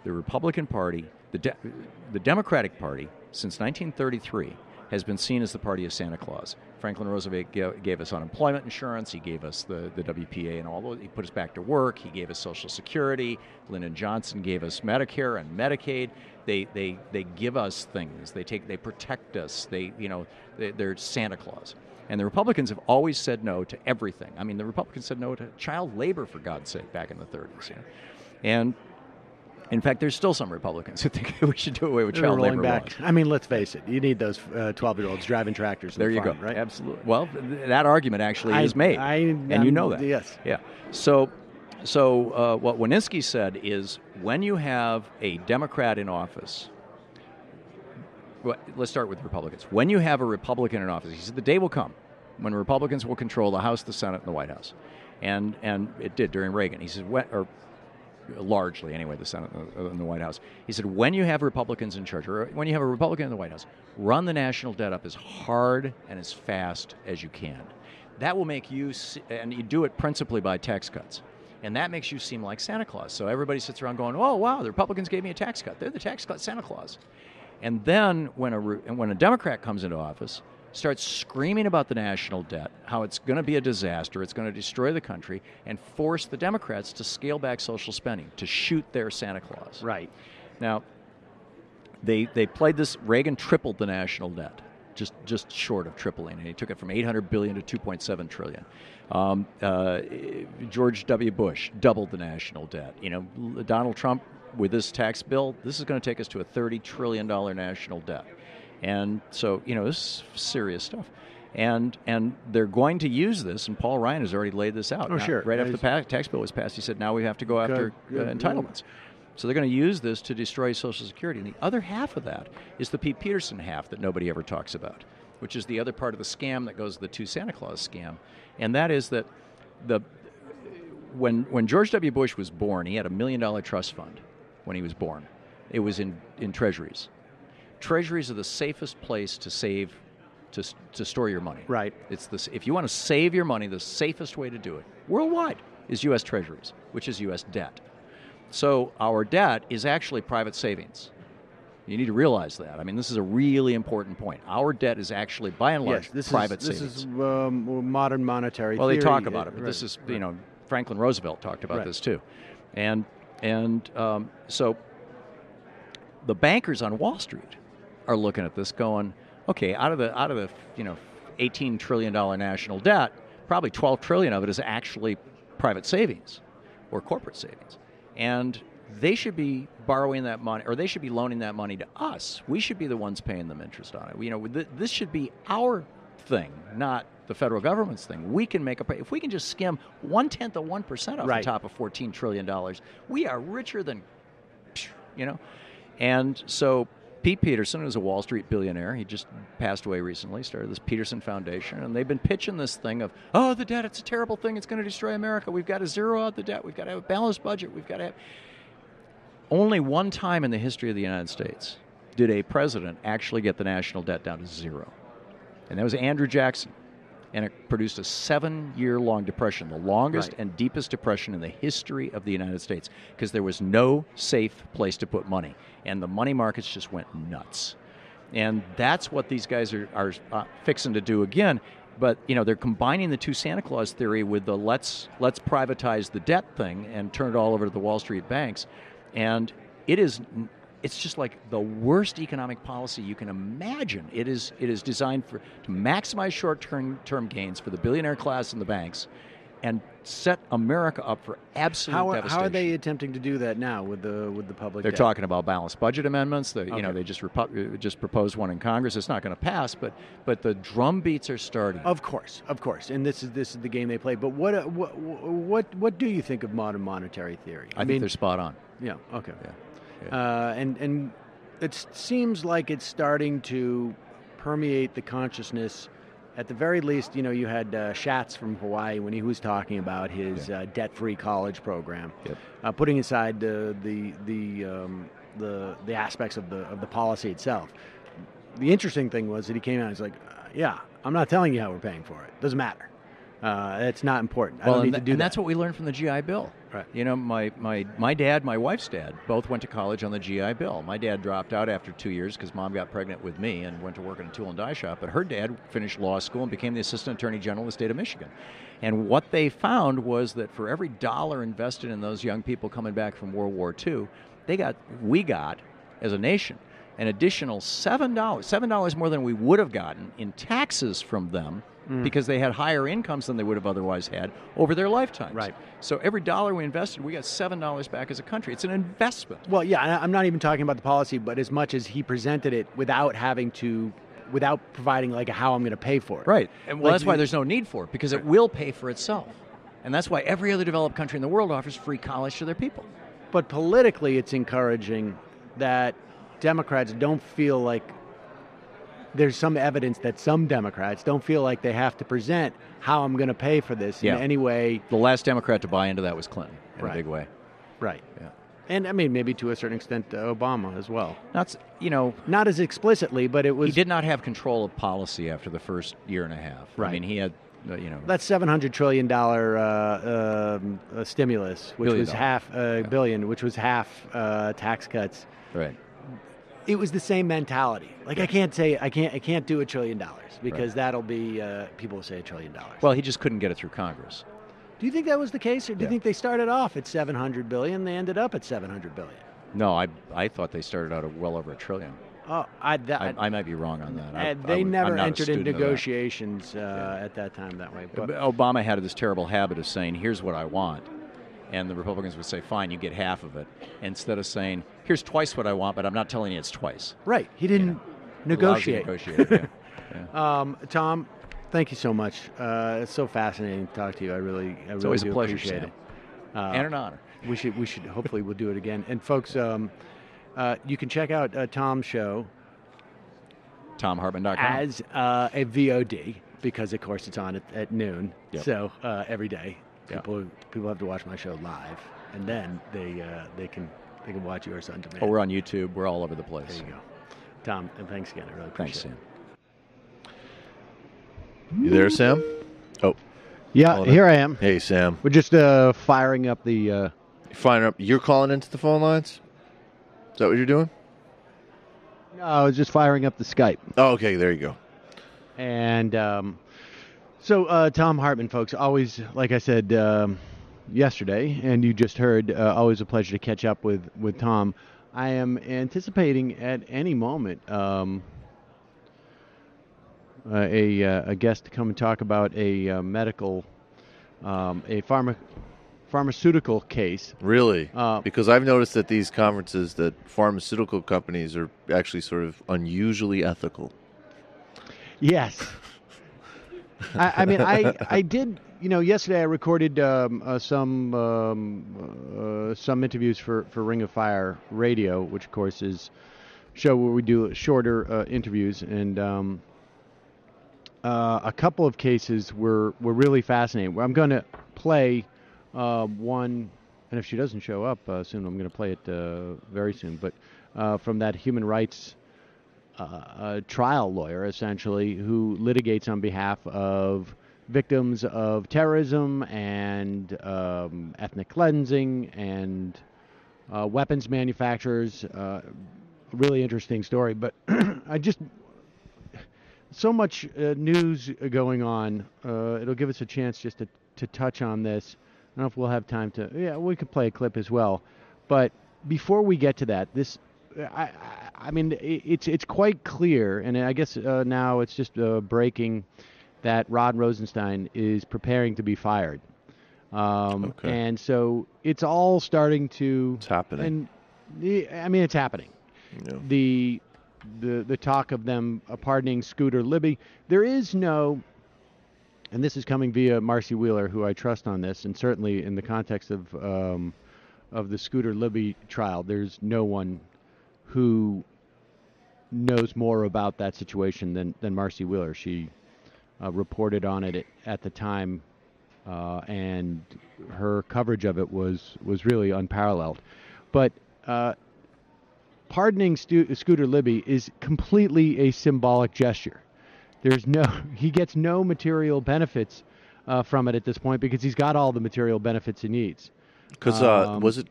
The Republican Party, the Democratic Party, since 1933, has been seen as the party of Santa Claus. Franklin Roosevelt gave us unemployment insurance. He gave us the WPA and all those. He put us back to work. He gave us Social Security. Lyndon Johnson gave us Medicare and Medicaid. They give us things. They protect us. They're Santa Claus. And the Republicans have always said no to everything. I mean, the Republicans said no to child labor, for God's sake, back in the 30s. And in fact, there's still some Republicans who think we should do away with child labor laws. I mean, let's face it. You need those 12-year-olds driving tractors in the farm, right? Absolutely. Well, that argument actually is made, and you know that. Yes. Yeah. So what Wanniski said is, when you have a Democrat in office, let's start with Republicans. When you have a Republican in office, he said the day will come when Republicans will control the House, the Senate, and the White House, and it did during Reagan. He said, largely anyway, the Senate and the White House. He said, when you have Republicans in charge, or when you have a Republican in the White House, run the national debt up as hard and as fast as you can. That will make you, and you do it principally by tax cuts, and that makes you seem like Santa Claus. So everybody sits around going, oh, wow, the Republicans gave me a tax cut. They're the tax cut Santa Claus. And then when a Democrat comes into office, starts screaming about the national debt, how it's going to be a disaster, it's going to destroy the country, and force the Democrats to scale back social spending, to shoot their Santa Claus. Right. Now, they played this. Reagan tripled the national debt, just short of tripling, and he took it from $800 billion to $2.7 trillion. George W. Bush doubled the national debt. Donald Trump, with this tax bill, this is going to take us to a $30 trillion national debt. And so, this is serious stuff. And they're going to use this, and Paul Ryan has already laid this out. Oh, sure. Right after the tax bill was passed, he said, now we have to go after entitlements. So they're going to use this to destroy Social Security. And the other half of that is the Pete Peterson half that nobody ever talks about, which is the other part of the scam that goes to the two Santa Claus scam. And that is that when George W. Bush was born, he had $1 million trust fund when he was born. It was in treasuries. Treasuries are the safest place to save, to store your money. Right. If you want to save your money, the safest way to do it worldwide is U.S. Treasuries, which is U.S. debt. So our debt is actually private savings. You need to realize that. I mean, this is a really important point. Our debt is actually, by and large, private savings. This is modern monetary theory. Well, they talk about it, but this is, Franklin Roosevelt talked about this too. And so the bankers on Wall Street are looking at this going, okay, out of the $18 trillion national debt, probably 12 trillion of it is actually private savings or corporate savings. And they should be borrowing that money, or they should be loaning that money to us. We should be the ones paying them interest on it. This should be our thing, not the federal government's thing. We can make if we can just skim 1/10 of 1% off the top of $14 trillion, we are richer than, And so Pete Peterson is a Wall Street billionaire. He just passed away recently, started this Peterson Foundation, and they've been pitching this thing of, the debt, it's a terrible thing, it's going to destroy America, we've got to zero out the debt, we've got to have a balanced budget, we've got to have... Only one time in the history of the United States did a president actually get the national debt down to zero, and that was Andrew Jackson, and it produced a 7-year-long depression, the longest and deepest depression in the history of the United States, because there was no safe place to put money, and the money markets just went nuts. And that's what these guys are fixing to do again. But they're combining the two Santa Claus theory with the let's privatize the debt thing and turn it all over to the Wall Street banks, and it's just like the worst economic policy you can imagine. It is designed to maximize short-term gains for the billionaire class and the banks, and set America up for absolute devastation. How are they attempting to do that now with the public They're debt? Talking about balanced budget amendments. They just proposed one in Congress. It's not going to pass, but the drum beats are starting. Of course, and this is the game they play. But what do you think of modern monetary theory? I think they're spot on. Yeah. Okay. Yeah. And it seems like it's starting to permeate the consciousness. At the very least, you had Schatz from Hawaii when he was talking about his debt-free college program, putting aside the aspects of the policy itself. The interesting thing was that he came out and was like, I'm not telling you how we're paying for it. Doesn't matter. It's not important. I don't need to do that. And that's what we learned from the GI Bill. Right. My dad, my wife's dad, both went to college on the GI Bill. My dad dropped out after 2 years because Mom got pregnant with me and went to work in a tool and die shop. But her dad finished law school and became the Assistant Attorney General of the state of Michigan. And what they found was that for every dollar invested in those young people coming back from World War II, we got, as a nation, an additional $7 more than we would have gotten in taxes from them, because they had higher incomes than they would have otherwise had over their lifetimes. Right. So every dollar we invested, we got $7 back as a country. It's an investment. Well, I'm not even talking about the policy, but as much as he presented it without providing like a how I'm going to pay for it. Right. And that's why there's no need for it, because it will pay for itself. And that's why every other developed country in the world offers free college to their people. But politically, it's encouraging that Democrats don't feel like there's some evidence that some Democrats don't feel like they have to present how I'm going to pay for this in any way. The last Democrat to buy into that was Clinton in a big way. Right. Yeah. And I mean, maybe to a certain extent, Obama as well. Not as explicitly, but it was. He did not have control of policy after the first year and a half. Right. I mean, he had, That $700 trillion stimulus, which was half billion, which was half tax cuts. Right. It was the same mentality. Like I can't do $1 trillion because that'll be people will say $1 trillion. Well, he just couldn't get it through Congress. Do you think that was the case, or do you think they started off at $700 billion, they ended up at $700 billion? No, I thought they started out at well over $1 trillion. Oh, I might be wrong on that. They never entered into negotiations at that time that way. But Obama had this terrible habit of saying, "Here's what I want." And the Republicans would say, fine, you get half of it. Instead of saying, here's twice what I want, but I'm not telling you it's twice. Right. He didn't negotiate. Thom, thank you so much. It's so fascinating to talk to you. I really always do a pleasure, appreciate Sam. And an honor. We should hopefully we'll do it again. And folks, you can check out Tom's show, ThomHartmann.com. as a VOD because of course it's on at noon. Yep. So every day Yep. people have to watch my show live, and then they can watch yours on demand. Oh, we're on YouTube. We're all over the place. There you go, Tom. And thanks again. I really appreciate Thanks, it. Sam. You there, Sam? Oh, Yeah, hold on. here I am. Hey, Sam. We're just firing up the. Fine up. You're calling into the phone lines? Is that what you're doing? No, I was just firing up the Skype. Oh, okay. There you go. And so Thom Hartmann, folks, always, like I said yesterday, and you just heard, always a pleasure to catch up with Tom. I am anticipating at any moment a guest to come and talk about a medical, pharmaceutical case. Really? Because I've noticed at these conferences that pharmaceutical companies are actually sort of unusually ethical. Yes. I mean, I did, yesterday I recorded some interviews for Ring of Fire Radio, which of course is a show where we do shorter interviews, and a couple of cases were really fascinating. I'm going to play one, and if she doesn't show up soon, I'm going to play it very soon, but from that human rights trial lawyer, essentially, who litigates on behalf of victims of terrorism and ethnic cleansing and weapons manufacturers. Really interesting story, but so much news going on. It'll give us a chance just to touch on this. I don't know if we'll have time to. Yeah, we could play a clip as well. But before we get to that, I mean, it's quite clear, and I guess now it's just breaking that Rod Rosenstein is preparing to be fired. Okay. And so it's all starting to. It's happening. And it's happening. Yeah. The talk of them pardoning Scooter Libby. There is no, and this is coming via Marcy Wheeler, who I trust on this, and certainly in the context of the Scooter Libby trial, there's no one who knows more about that situation than Marcy Wheeler. She reported on it at the time, and her coverage of it was really unparalleled. But pardoning Scooter Libby is completely a symbolic gesture. He gets no material benefits from it at this point because he's got all the material benefits he needs. Because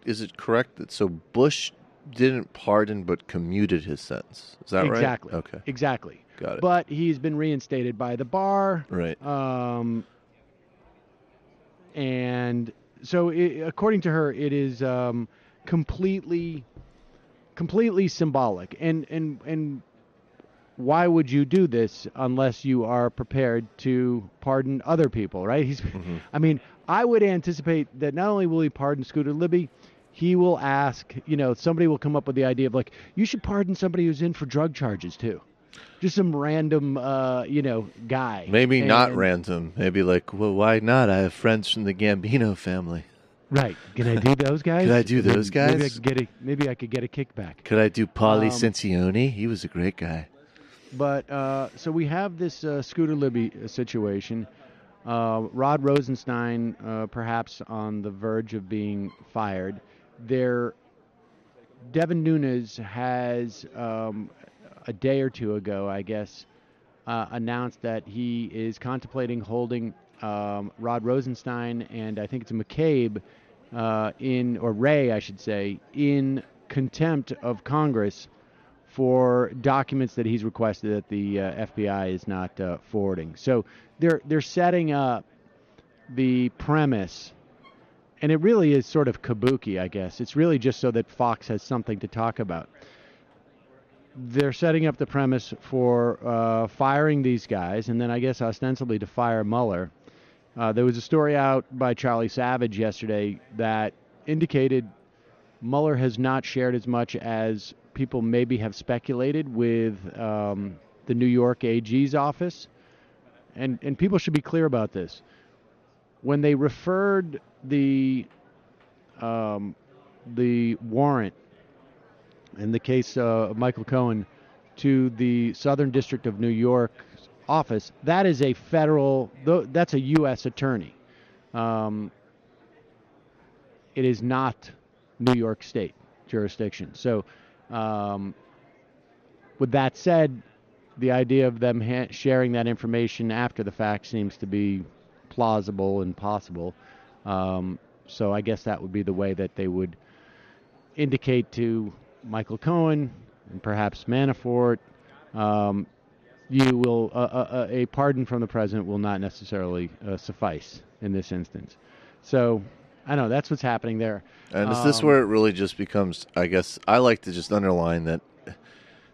is it correct that Bush didn't pardon but commuted his sentence? Is that right? Exactly. Okay. Exactly. Got it. But he's been reinstated by the bar. Right. And so, according to her, it is completely symbolic. And why would you do this unless you are prepared to pardon other people, right? I mean, I would anticipate that not only will he pardon Scooter Libby, he will ask, somebody will come up with the idea of like, you should pardon somebody who's in for drug charges too. Just some random, guy. Maybe not random. Maybe like, well, why not? I have friends from the Gambino family. Right. Can I do those guys? Could I do those guys? Maybe I could get a kickback. Could I do Paulie Cencioni? He was a great guy. But so we have this Scooter Libby situation. Rod Rosenstein perhaps on the verge of being fired. Devin Nunes has a day or two ago, I guess, announced that he is contemplating holding Rod Rosenstein and I think it's McCabe Ray, I should say, in contempt of Congress for documents that he's requested that the FBI is not forwarding. So they're setting up the premise, and it really is sort of kabuki, I guess. It's really just so that Fox has something to talk about. They're setting up the premise for firing these guys, and then I guess ostensibly to fire Mueller. There was a story out by Charlie Savage yesterday that indicated Mueller has not shared as much as people maybe have speculated with the New York AG's office. And people should be clear about this. When they referred the the warrant in the case of Michael Cohen to the Southern District of New York office, that is a federal, that's a U.S. attorney. It is not New York State jurisdiction. So, with that said, the idea of them sharing that information after the fact seems to be plausible and possible. So I guess that would be the way that they would indicate to Michael Cohen and perhaps Manafort, you will a pardon from the president will not necessarily suffice in this instance. So I know that's what's happening there. And is this where it really just becomes, I guess, I like to just underline that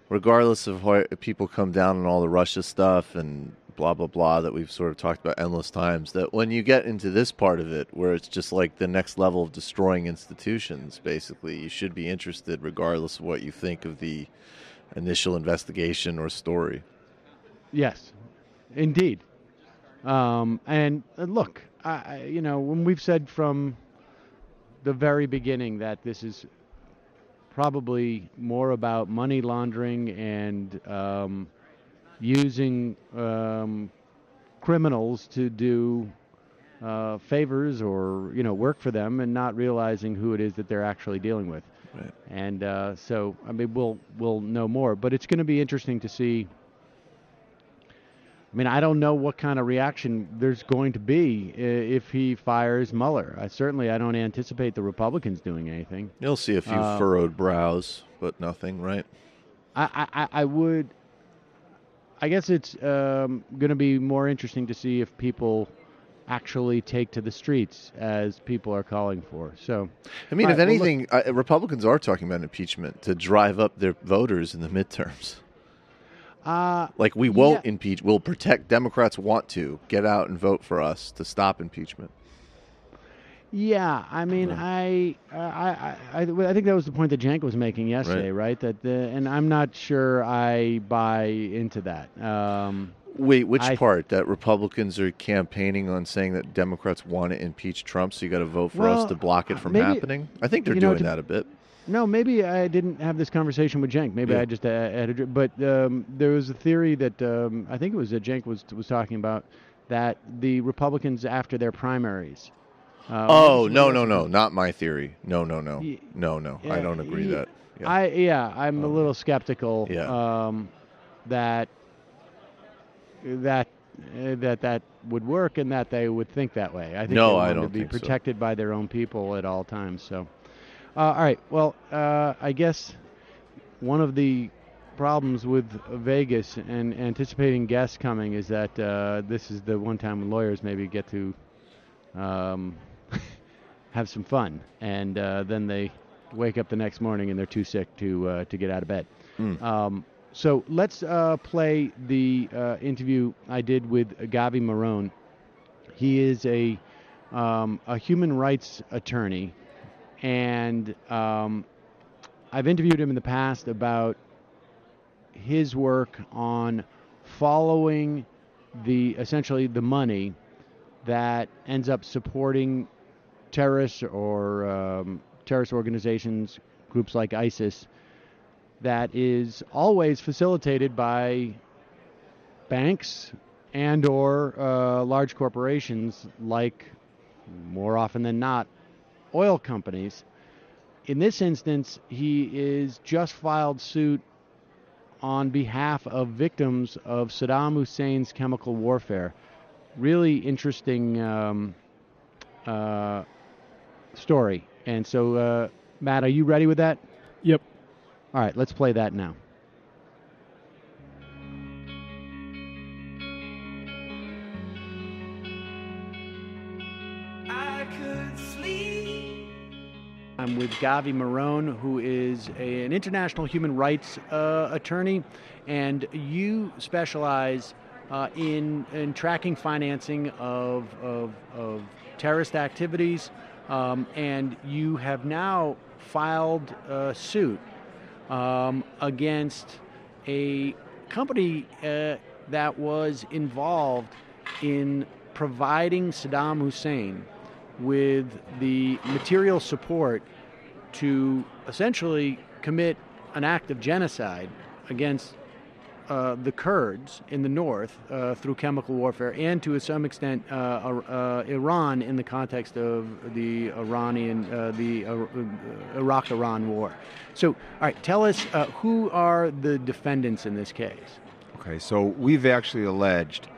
regardless of what people come down on all the Russia stuff and blah, blah, blah that we've sort of talked about endless times, that when you get into this part of it where it's just like the next level of destroying institutions, basically, you should be interested regardless of what you think of the initial investigation or story. Yes, indeed. And look, when we've said from the very beginning that this is probably more about money laundering and using criminals to do favors or work for them, and not realizing who it is that they're actually dealing with. Right. And so I mean we'll know more, but it's going to be interesting to see. I mean, I don't know what kind of reaction there's going to be if he fires Mueller. I don't anticipate the Republicans doing anything. You'll see a few furrowed brows, but nothing, right? I guess it's going to be more interesting to see if people actually take to the streets as people are calling for. So, I mean, if anything, Republicans are talking about impeachment to drive up their voters in the midterms. Like we won't impeach. We'll protect. Democrats want to get out and vote for us to stop impeachment. Yeah, I mean, I think that was the point that Cenk was making yesterday, right? And I'm not sure I buy into that. Wait, which part? That Republicans are campaigning on saying that Democrats want to impeach Trump, so you got to vote for us to block it from happening? I think they're doing that a bit. No, maybe I didn't have this conversation with Cenk. Maybe I just had a... But there was a theory that I think it was that Cenk was talking about, that the Republicans, after their primaries... no, not my theory. No. I don't agree that. Yeah. I'm a little skeptical that would work and that they would think that way. I think they want to be protected by their own people at all times. So, all right. Well, I guess one of the problems with Vegas and anticipating guests coming is that this is the one time when lawyers maybe get to have some fun, and then they wake up the next morning and they're too sick to get out of bed. So let's play the interview I did with Gavi Mairone. He is a human rights attorney, and I've interviewed him in the past about his work on following essentially the money that ends up supporting terrorists or terrorist organizations, groups like ISIS, that is always facilitated by banks and or large corporations, like, more often than not, oil companies. In this instance, he is just filed suit on behalf of victims of Saddam Hussein's chemical warfare. Really interesting story. And so, Matt, are you ready with that? Yep. All right, let's play that now. I'm with Gavi Mairone, who is an international human rights attorney, and you specialize in tracking financing of terrorist activities, and you have now filed a suit against a company that was involved in providing Saddam Hussein with the material support to essentially commit an act of genocide against the Kurds in the north through chemical warfare, and to some extent Iran in the context of the Iraq-Iran war. So, all right, tell us who are the defendants in this case? Okay, so we've actually alleged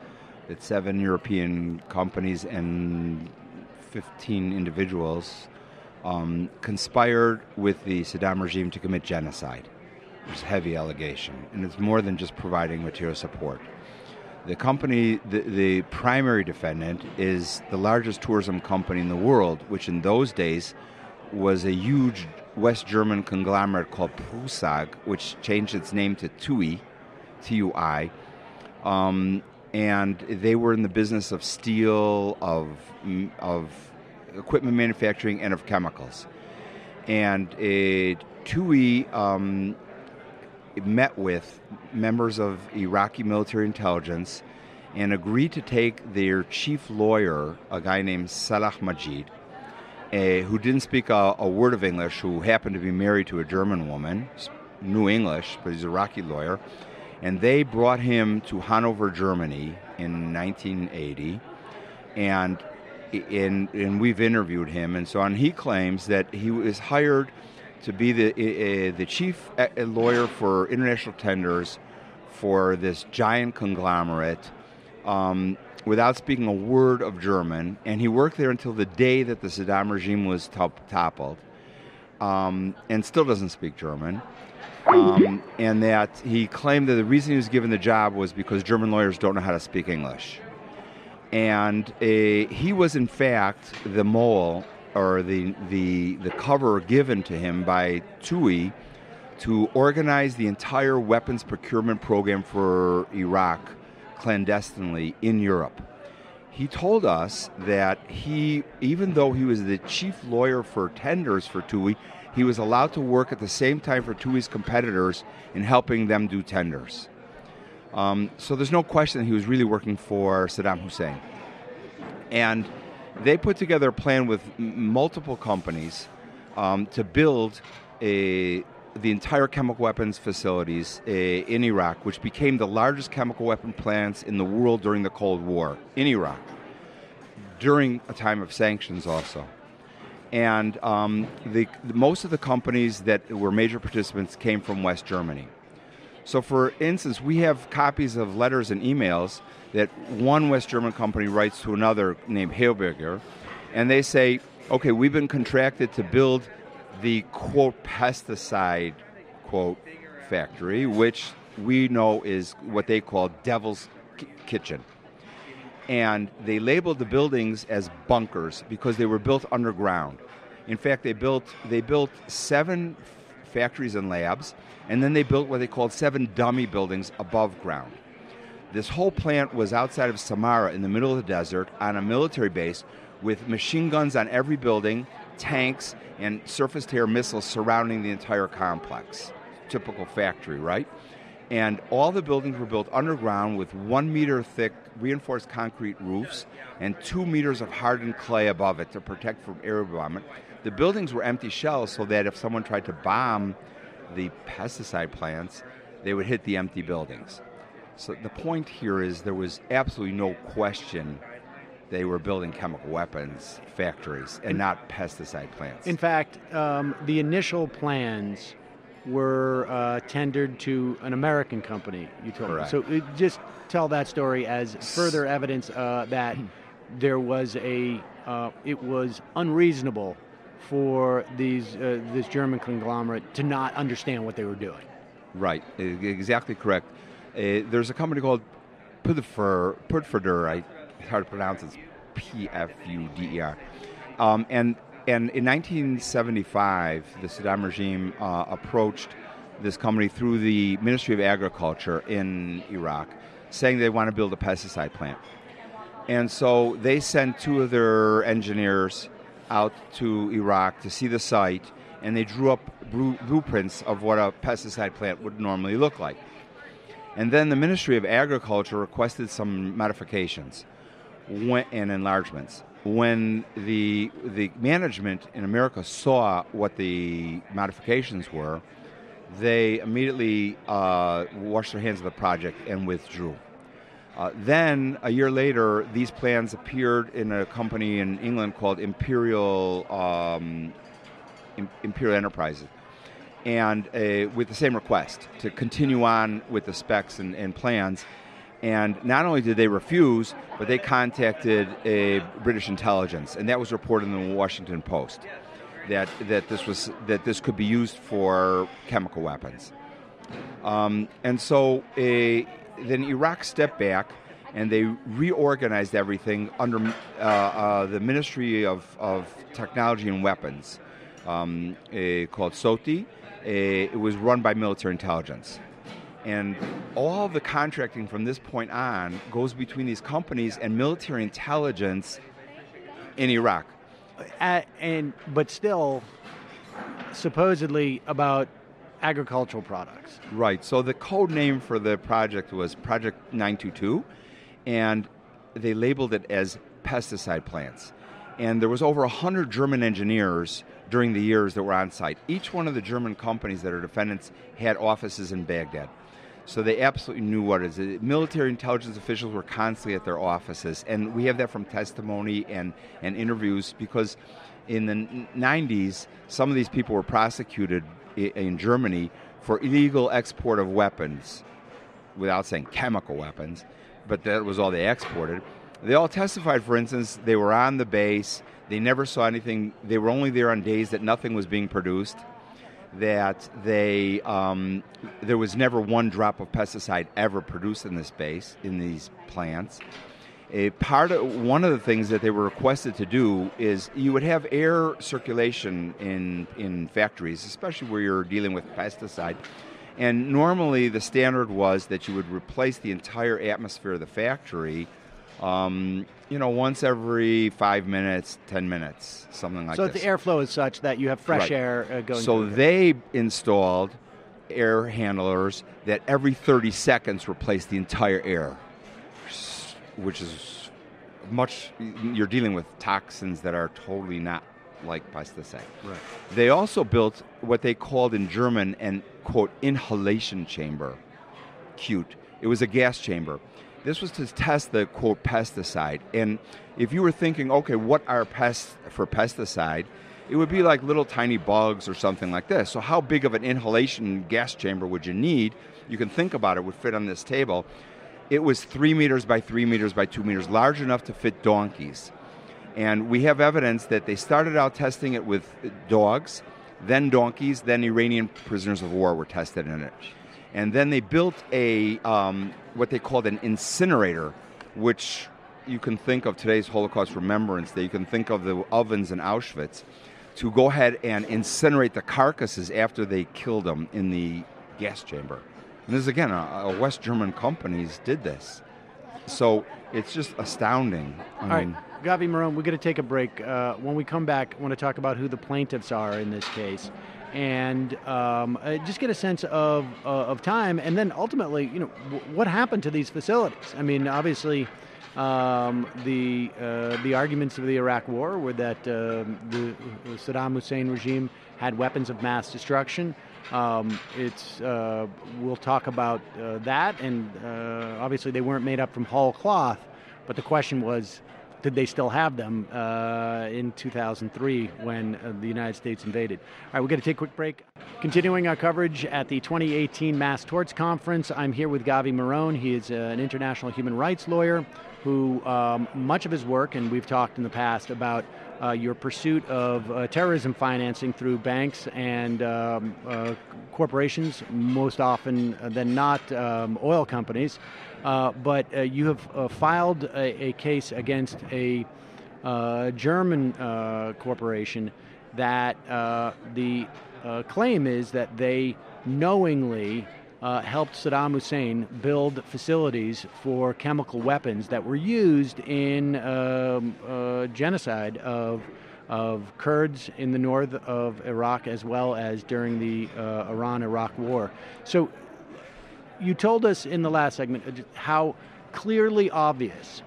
that 7 European companies and 15 individuals conspired with the Saddam regime to commit genocide. It's a heavy allegation, and it's more than just providing material support. The company, the primary defendant, is the largest tourism company in the world, which in those days was a huge West German conglomerate called Prusag, which changed its name to TUI, T-U-I, and they were in the business of steel, of equipment manufacturing, and of chemicals. And TUI met with members of Iraqi military intelligence and agreed to take their chief lawyer, a guy named Salah Majid, who didn't speak a word of English, who happened to be married to a German woman, knew English, but he's an Iraqi lawyer, and they brought him to Hanover, Germany in 1980, and we've interviewed him and so on. He claims that he was hired to be the chief lawyer for international tenders for this giant conglomerate without speaking a word of German, and he worked there until the day that the Saddam regime was toppled, and still doesn't speak German, and that he claimed that the reason he was given the job was because German lawyers don't know how to speak English. And he was, in fact, the mole, or the cover given to him by TUI to organize the entire weapons procurement program for Iraq clandestinely in Europe. He told us that even though he was the chief lawyer for tenders for TUI, he was allowed to work at the same time for TUI's competitors in helping them do tenders. So there's no question that he was really working for Saddam Hussein. And they put together a plan with multiple companies to build the entire chemical weapons facilities in Iraq, which became the largest chemical weapon plants in the world during the Cold War in Iraq, during a time of sanctions also. And most of the companies that were major participants came from West Germany. So, for instance, we have copies of letters and emails that one West German company writes to another named Heilberger, and they say, okay, we've been contracted to build the, quote, pesticide, quote, factory, which we know is what they call Devil's Kitchen. And they labeled the buildings as bunkers because they were built underground. In fact, they built 7 factories and labs, and then they built what they called 7 dummy buildings above ground. This whole plant was outside of Samarra in the middle of the desert on a military base with machine guns on every building, tanks, and surface-to-air missiles surrounding the entire complex. Typical factory, right? And all the buildings were built underground with 1 meter thick reinforced concrete roofs and 2 meters of hardened clay above it to protect from air bombardment. The buildings were empty shells so that if someone tried to bomb the pesticide plants, they would hit the empty buildings. So the point here is there was absolutely no question they were building chemical weapons factories and not pesticide plants. In fact, the initial plans were tendered to an American company, you told me. So just tell that story as further evidence that there was it was unreasonable for this German conglomerate to not understand what they were doing. Right, exactly correct. There's a company called Profiteers, it's hard to pronounce, it's P-F-U-D-E-R. And in 1975, the Saddam regime approached this company through the Ministry of Agriculture in Iraq, saying they want to build a pesticide plant. And so they sent 2 of their engineers out to Iraq to see the site, and they drew up blueprints of what a pesticide plant would normally look like. And then the Ministry of Agriculture requested some modifications and enlargements. when the management in America saw what the modifications were, they immediately washed their hands of the project and withdrew. Then, a year later, these plans appeared in a company in England called Imperial Enterprises, and with the same request to continue on with the specs and plans. And not only did they refuse, but they contacted British intelligence, and that was reported in the Washington Post that this could be used for chemical weapons. And so then Iraq stepped back, and they reorganized everything under the Ministry of Technology and Weapons, called SOTI. It was run by military intelligence. And all the contracting from this point on goes between these companies and military intelligence in Iraq. But still, supposedly about agricultural products. Right. So the code name for the project was Project 922, and they labeled it as pesticide plants. And there was over 100 German engineers during the years that were on site. Each one of the German companies that are defendants had offices in Baghdad. So they absolutely knew what it is. Military intelligence officials were constantly at their offices. And we have that from testimony and interviews, because in the 90s, some of these people were prosecuted in Germany for illegal export of weapons, without saying chemical weapons, but that was all they exported. They all testified, for instance, they were on the base, they never saw anything, they were only there on days that nothing was being produced, that there was never one drop of pesticide ever produced in this base, in these plants. One of the things that they were requested to do is you would have air circulation in factories, especially where you're dealing with pesticide. And normally the standard was that you would replace the entire atmosphere of the factory once every 5 minutes, 10 minutes, something like this. So the airflow is such that you have fresh air going through. So they installed air handlers that every 30 seconds replace the entire air, which is you're dealing with toxins that are totally not like pesticide. Right. They also built what they called in German an, quote, inhalation chamber, cute. It was a gas chamber. This was to test the, quote, pesticide. And if you were thinking, okay, what are pests for pesticide? It would be like little tiny bugs or something like this. So how big of an inhalation gas chamber would you need? You can think about it, would fit on this table. It was 3 meters by 3 meters by 2 meters, large enough to fit donkeys. And we have evidence that they started out testing it with dogs, then donkeys, then Iranian prisoners of war were tested in it. And then they built what they called an incinerator, which you can think of today's Holocaust Remembrance Day. You can think of the ovens in Auschwitz to go ahead and incinerate the carcasses after they killed them in the gas chamber. And this, again, West German companies did this. So it's just astounding. All right, Gavi Mairone, we're going to take a break. When we come back, I want to talk about who the plaintiffs are in this case, and just get a sense of time, and then ultimately, what happened to these facilities. I mean, obviously, the arguments of the Iraq War were that the Saddam Hussein regime had weapons of mass destruction. We'll talk about that, and obviously they weren't made up from whole cloth, but the question was, did they still have them in 2003 when the United States invaded? All right, we're going to take a quick break. Continuing our coverage at the 2018 Mass Torts Conference, I'm here with Gavi Mairone. He is an international human rights lawyer who much of his work, and we've talked in the past about your pursuit of terrorism financing through banks and corporations, most often than not oil companies. But you have filed a case against a German corporation that the claim is that they knowingly helped Saddam Hussein build facilities for chemical weapons that were used in genocide of Kurds in the north of Iraq, as well as during the Iran-Iraq War. So you told us in the last segment how clearly obvious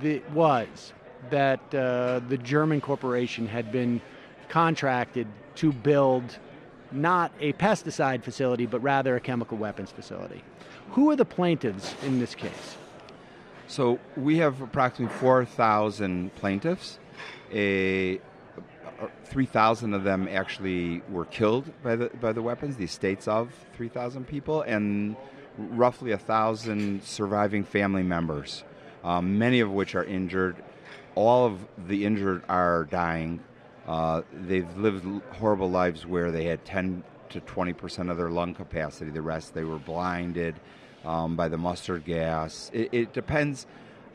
it was that the German corporation had been contracted to build not a pesticide facility, but rather a chemical weapons facility. Who are the plaintiffs in this case? So we have approximately 4,000 plaintiffs. 3,000 of them actually were killed by the weapons, the estates of 3,000 people, and roughly 1,000 surviving family members, many of which are injured. All of the injured are dying. They've lived horrible lives where they had 10 to 20% of their lung capacity. The rest, they were blinded by the mustard gas. It depends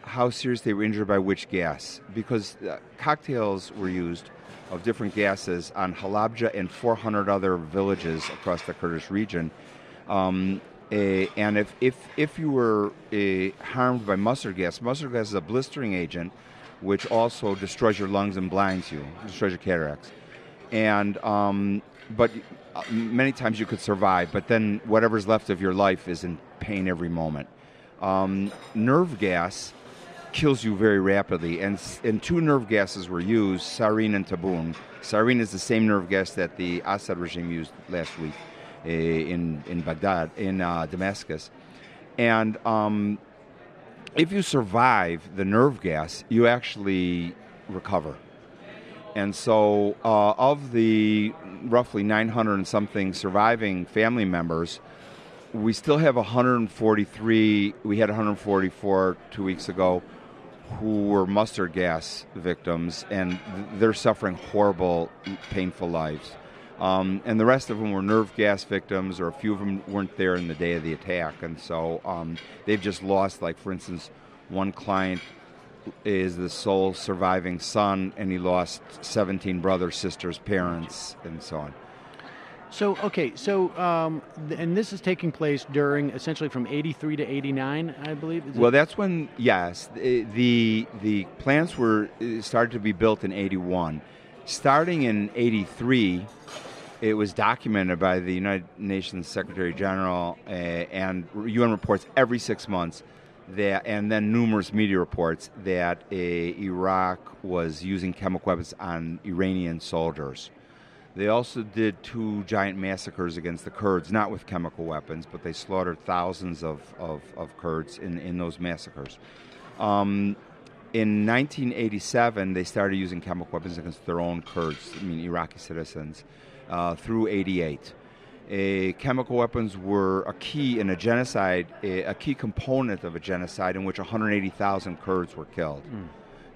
how serious they were injured by which gas, because cocktails were used of different gases on Halabja and 400 other villages across the Kurdish region. And if you were harmed by mustard gas is a blistering agent which also destroys your lungs and blinds you, destroys your cataracts. And but many times you could survive, but then whatever's left of your life is in pain every moment. Nerve gas kills you very rapidly, and two nerve gases were used, sarin and tabun. Sarin is the same nerve gas that the Assad regime used last week in Baghdad, in Damascus. And if you survive the nerve gas, you actually recover. And so of the roughly 900 and something surviving family members, we still have 143. We had 144 2 weeks ago who were mustard gas victims, and they're suffering horrible, painful lives. And the rest of them were nerve gas victims, or a few of them weren't there in the day of the attack. And so they've just lost, like, for instance, one client is the sole surviving son, and he lost 17 brothers, sisters, parents, and so on. So, okay, and this is taking place during, essentially, from 83 to 89, I believe? That's when, yes, the plants were started to be built in 81. Starting in 83, it was documented by the United Nations Secretary General and UN reports every 6 months, and then numerous media reports that Iraq was using chemical weapons on Iranian soldiers. They also did 2 giant massacres against the Kurds, not with chemical weapons, but they slaughtered thousands of Kurds in those massacres. In 1987, they started using chemical weapons against their own Kurds, Iraqi citizens, through 88. Chemical weapons were a key in a genocide, a key component of a genocide in which 180,000 Kurds were killed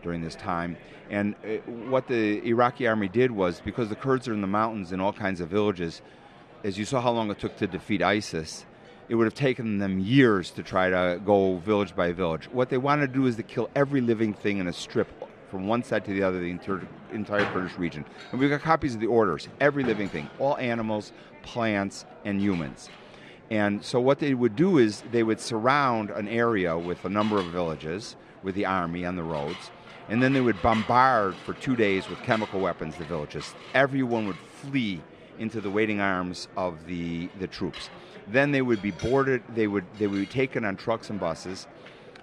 during this time. And what the Iraqi army did was, because the Kurds are in the mountains in all kinds of villages, as you saw how long it took to defeat ISIS, it would have taken them years to try to go village by village. What they wanted to do is to kill every living thing in a strip from one side to the other, the entire Kurdish region. And we've got copies of the orders, every living thing, all animals, plants, and humans. And so what they would do is they would surround an area with a number of villages with the army on the roads, and then they would bombard for 2 days with chemical weapons the villages. Everyone would flee into the waiting arms of the troops. Then they would be boarded, they would be taken on trucks and buses,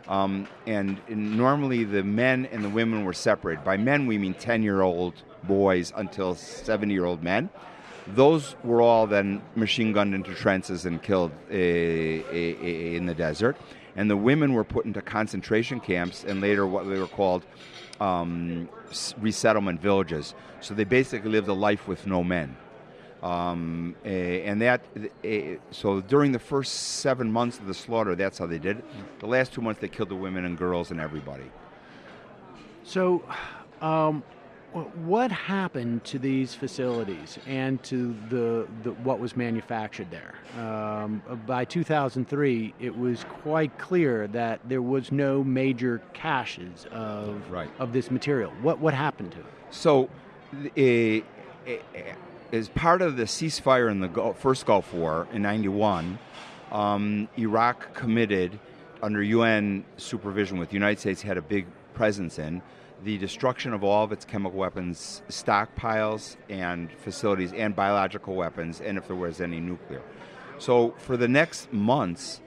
and normally the men and the women were separated. By men, we mean 10-year-old boys until 70-year-old men. Those were all then machine gunned into trenches and killed in the desert. And the women were put into concentration camps and later what they were called resettlement villages. So they basically lived a life with no men. So during the first 7 months of the slaughter, that's how they did it. The last 2 months, they killed the women and girls and everybody. So what happened to these facilities and to the what was manufactured there? By 2003, it was quite clear that there was no major caches of this material. What happened to it? So, as part of the ceasefire in the first Gulf War in '91, Iraq committed, under UN supervision, with the United States had a big presence in, the destruction of all of its chemical weapons stockpiles and facilities and biological weapons, and if there was any nuclear. So for the next months,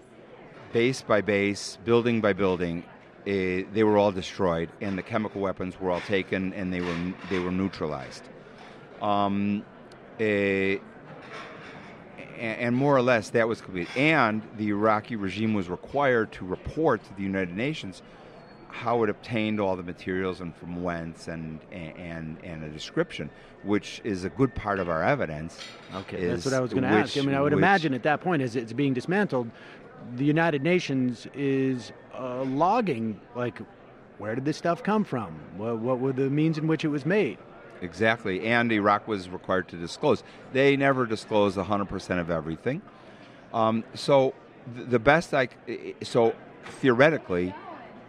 base by base, building by building, they were all destroyed, and the chemical weapons were all taken, and they were neutralized. And more or less, that was complete. And the Iraqi regime was required to report to the United Nations how it obtained all the materials and from whence, and a description, which is a good part of our evidence. Okay, that's what I was going to ask. I mean, I would imagine at that point, as it's being dismantled, the United Nations is logging, like, where did this stuff come from? What were the means in which it was made? Exactly, and Iraq was required to disclose. They never disclosed 100% of everything. So theoretically,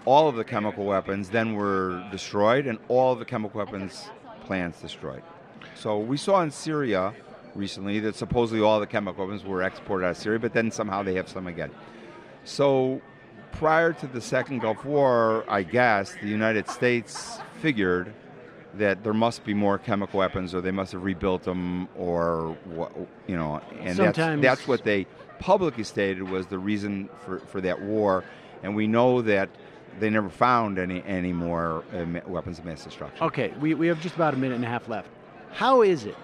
all of the chemical weapons then were destroyed, and all of the chemical weapons plants destroyed. So we saw in Syria recently that supposedly all the chemical weapons were exported out of Syria, but then somehow they have some again. So prior to the Second Gulf War, I guess, the United States figured that there must be more chemical weapons, or they must have rebuilt them, or and that's what they publicly stated was the reason for that war. And we know that they never found any more weapons of mass destruction. Okay, we have just about a minute and a half left. How is it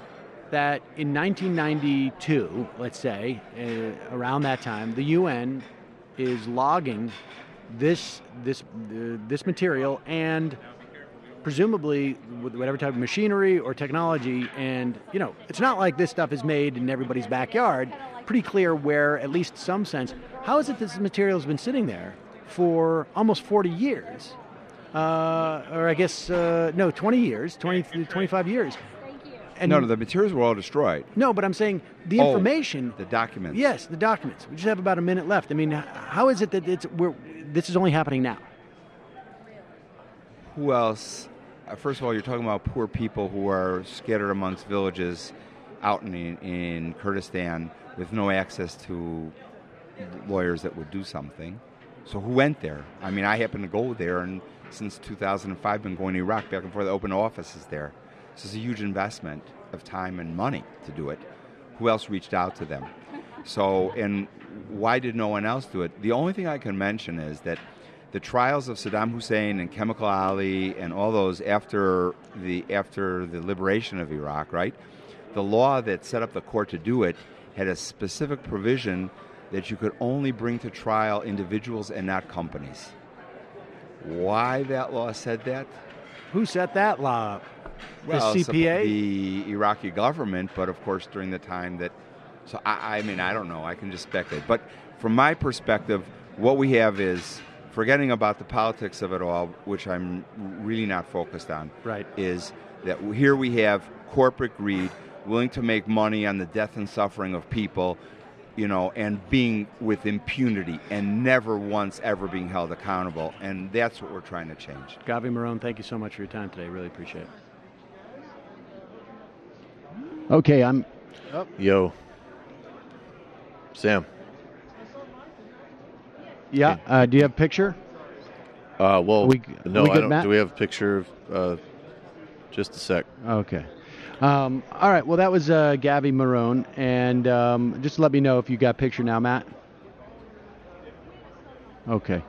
that in 1992, let's say, around that time, the UN is logging this material and presumably with whatever type of machinery or technology, and it's not like this stuff is made in everybody's backyard. Pretty clear where, at least some sense. How is it this material has been sitting there for almost 40 years? Or I guess, 20 years, 25 years. And no, the materials were all destroyed. No, but I'm saying the information. The documents. Yes, the documents. We just have about a minute left. I mean, how is it that this is only happening now? Who else? First of all, you're talking about poor people who are scattered amongst villages out in Kurdistan with no access to lawyers that would do something. So who went there? I mean, I happen to go there, and since 2005, been going to Iraq back and forth, open offices there. This is a huge investment of time and money to do it. Who else reached out to them? So, and why did no one else do it? The only thing I can mention is that the trials of Saddam Hussein and Chemical Ali and all those after the liberation of Iraq, right? The law that set up the court to do it had a specific provision that you could only bring to trial individuals and not companies. Why that law said that? Who set that law up? Well, the CPA? The Iraqi government, but of course during the time that... So, I mean, I don't know. I can just speculate. But from my perspective, what we have is, forgetting about the politics of it all, which I'm really not focused on, right, is that here we have corporate greed, willing to make money on the death and suffering of people, and being with impunity and never once ever being held accountable. And that's what we're trying to change. Gavi Mairone, thank you so much for your time today. Really appreciate it. Okay, I'm... Oh. Yo. Sam. Yeah, do you have a picture? No, I don't. Matt? Do we have a picture of... just a sec. Okay. All right, well, that was Gavi Mairone, and just let me know if you got a picture now, Matt. Okay.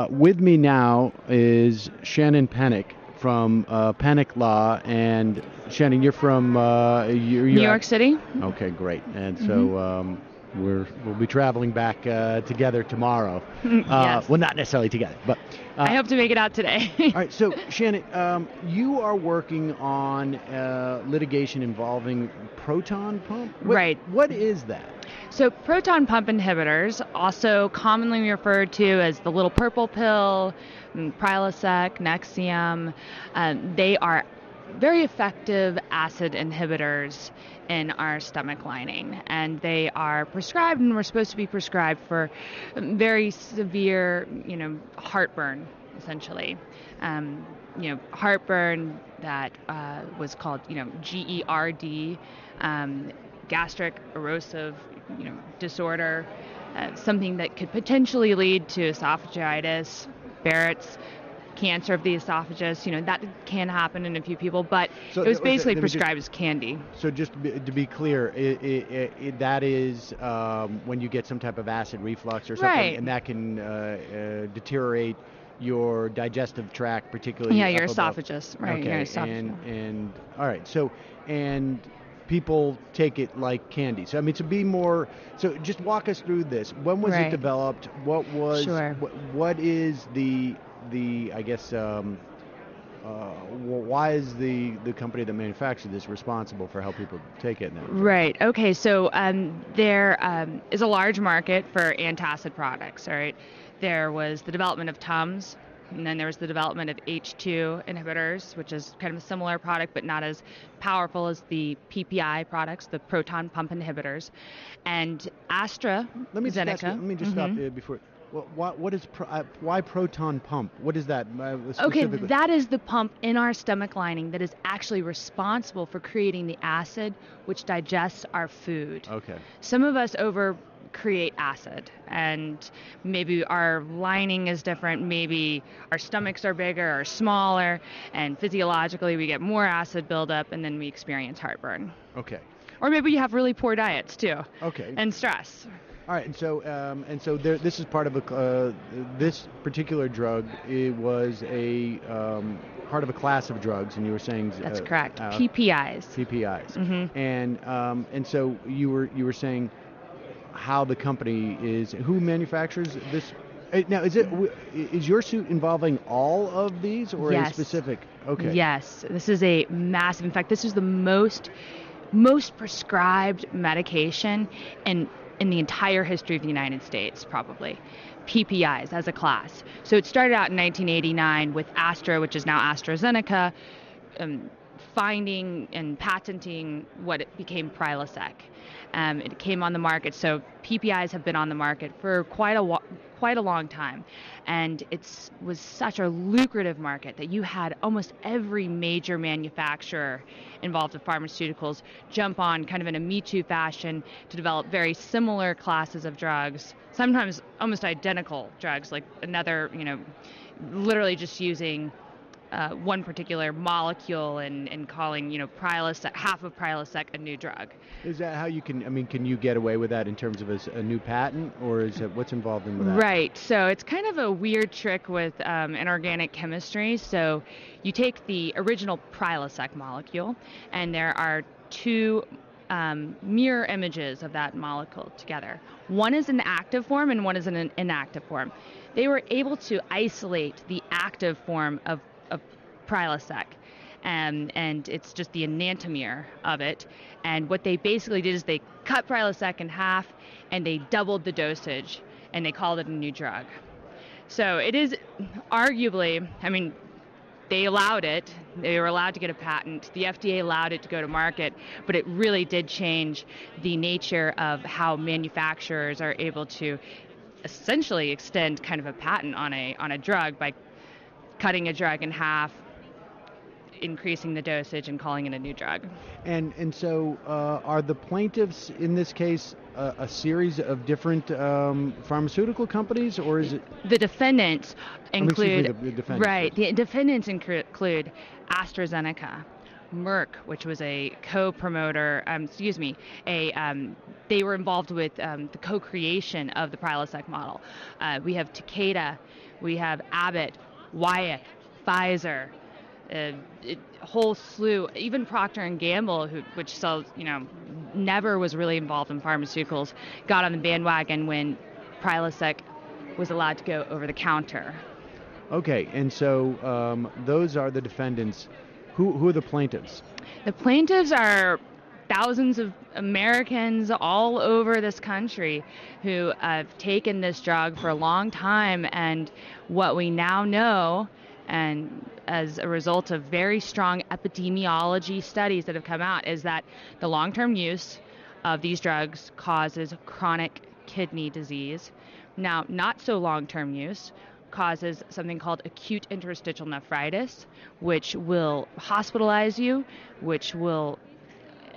With me now is Shannon Pennock from Pennock Law, and Shannon, you're from... New York City. Okay, great. And so we'll be traveling back together tomorrow. Yes. Well, not necessarily together, but... I hope to make it out today. All right, so Shannon, you are working on litigation involving proton pump? Right. What is that? So proton pump inhibitors, also commonly referred to as the little purple pill, Prilosec, Nexium, they are very effective acid inhibitors in our stomach lining, and they are prescribed, and we're supposed to be prescribed for very severe, heartburn, essentially. Heartburn that was called, GERD, gastric erosive, disorder, something that could potentially lead to esophagitis, Barrett's, cancer of the esophagus, that can happen in a few people, but it was basically prescribed as candy. So just to be clear, that is when you get some type of acid reflux or something, right, and that can deteriorate your digestive tract, particularly. Yeah, your up above. esophagus, right? Okay, Your esophagus. and all right. So and people take it like candy. So I mean, to be more. So just walk us through this. When was it Right. developed? What was? Sure. What is the I guess. Why is the company that manufactured this responsible for how people take it now? Right. Okay. So there is a large market for antacid products. All right. There was the development of Tums, and then there was the development of H2 inhibitors, which is kind of a similar product, but not as powerful as the PPI products, the proton pump inhibitors, and AstraZeneca. Let me just stop before. What is why proton pump? What is that Okay, specifically? that is the pump in our stomach lining that is actually responsible for creating the acid which digests our food. Okay. Some of us create acid, and maybe our lining is different, maybe our stomachs are bigger or smaller, and physiologically we get more acid buildup and then we experience heartburn. Okay. Or maybe you have really poor diets too. Okay. And stress. All right, and so this is part of this particular drug. It was a part of a class of drugs, and you were saying That's correct. PPIs. PPIs. And so you were saying how the company is, who manufactures this. Now, is your suit involving all of these or Yes. a specific? Okay. Yes, this is a massive. In fact, this is the most prescribed medication in the entire history of the United States, probably, PPIs as a class. So it started out in 1989 with Astra, which is now AstraZeneca, finding and patenting what it became Prilosec. It came on the market, so PPIs have been on the market for quite a long time, and it was such a lucrative market that you had almost every major manufacturer involved with pharmaceuticals jump on kind of in a Me Too fashion to develop very similar classes of drugs, sometimes almost identical drugs, like another, literally just using one particular molecule and calling, Prilosec, half of Prilosec a new drug. Is that how you can you get away with that in terms of a new patent, or is it what's involved in that? Right. So it's kind of a weird trick with inorganic chemistry. So you take the original Prilosec molecule, and there are two mirror images of that molecule together. One is an active form and one is an inactive form. They were able to isolate the active form of Prilosec, and it's just the enantiomer of it. And what they basically did is they cut Prilosec in half and they doubled the dosage, and they called it a new drug. So it is arguably, they allowed it. They were allowed to get a patent. The FDA allowed it to go to market, but it really did change the nature of how manufacturers are able to essentially extend kind of a patent on a drug by cutting a drug in half, increasing the dosage, and calling it a new drug. And so are the plaintiffs in this case a series of different pharmaceutical companies, or is it the defendants include the defendants, right? The defendants include AstraZeneca, Merck, which was a co-promoter. They were involved with the co-creation of the Prilosec model. We have Takeda, we have Abbott, Wyeth, Pfizer, a whole slew, even Procter & Gamble, which sells, never was really involved in pharmaceuticals, got on the bandwagon when Prilosec was allowed to go over the counter. Okay, and so those are the defendants. Who are the plaintiffs? The plaintiffs are thousands of Americans all over this country who have taken this drug for a long time, and what we now know, and as a result of very strong epidemiology studies that have come out, is that the long-term use of these drugs causes chronic kidney disease. Now, not so long-term use causes something called acute interstitial nephritis, which will hospitalize you, which will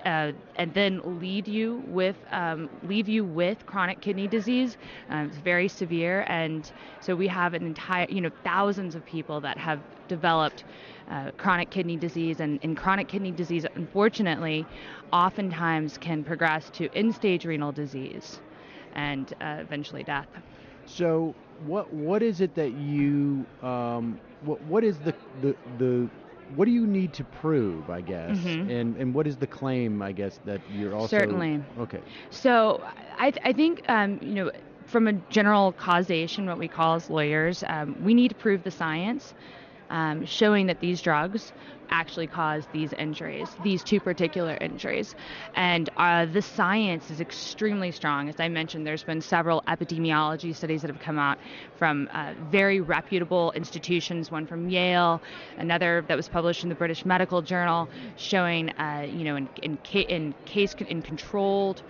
and then leave you with chronic kidney disease. It's very severe, and so we have an entire, thousands of people that have developed chronic kidney disease, and chronic kidney disease, unfortunately, oftentimes can progress to end-stage renal disease and eventually death. So what is it that you what is the what do you need to prove, I guess, and what is the claim, I guess, that you're also Certainly. Okay. So I think from a general causation, what we call as lawyers, we need to prove the science, showing that these drugs actually cause these injuries, these two particular injuries. And the science is extremely strong. As I mentioned, there's been several epidemiology studies that have come out from very reputable institutions, one from Yale, another that was published in the British Medical Journal, showing, in controlled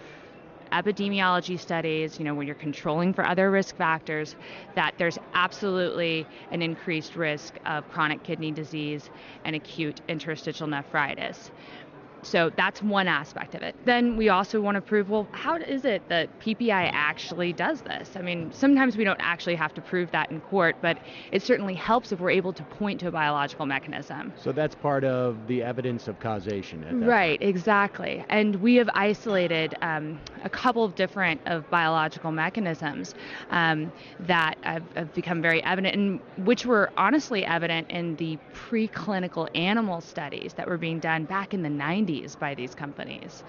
epidemiology studies, when you're controlling for other risk factors, that there's absolutely an increased risk of chronic kidney disease and acute interstitial nephritis. So that's one aspect of it. Then we also want to prove, well, how is it that PPI actually does this? I mean, sometimes we don't actually have to prove that in court, but it certainly helps if we're able to point to a biological mechanism. So that's part of the evidence of causation at that Right, point. exactly. And we have isolated a couple of different of biological mechanisms that have become very evident, and which were honestly evident in the preclinical animal studies that were being done back in the 90s by these companies.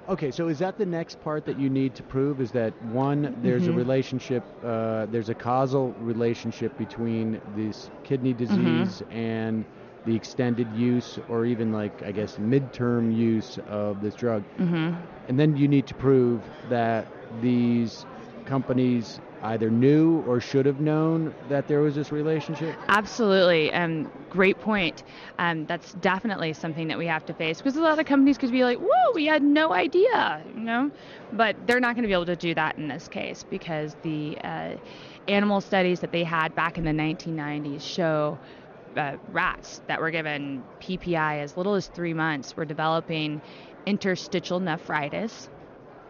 Okay, so is that the next part that you need to prove? Is that one, there's a relationship, there's a causal relationship between this kidney disease and the extended use, or even like, I guess, midterm use of this drug. And then you need to prove that these companies either knew or should have known that there was this relationship? Absolutely. Great point. That's definitely something that we have to face, because a lot of companies could be like, whoa, we had no idea, but they're not going to be able to do that in this case, because the animal studies that they had back in the 1990s show rats that were given PPI as little as 3 months were developing interstitial nephritis,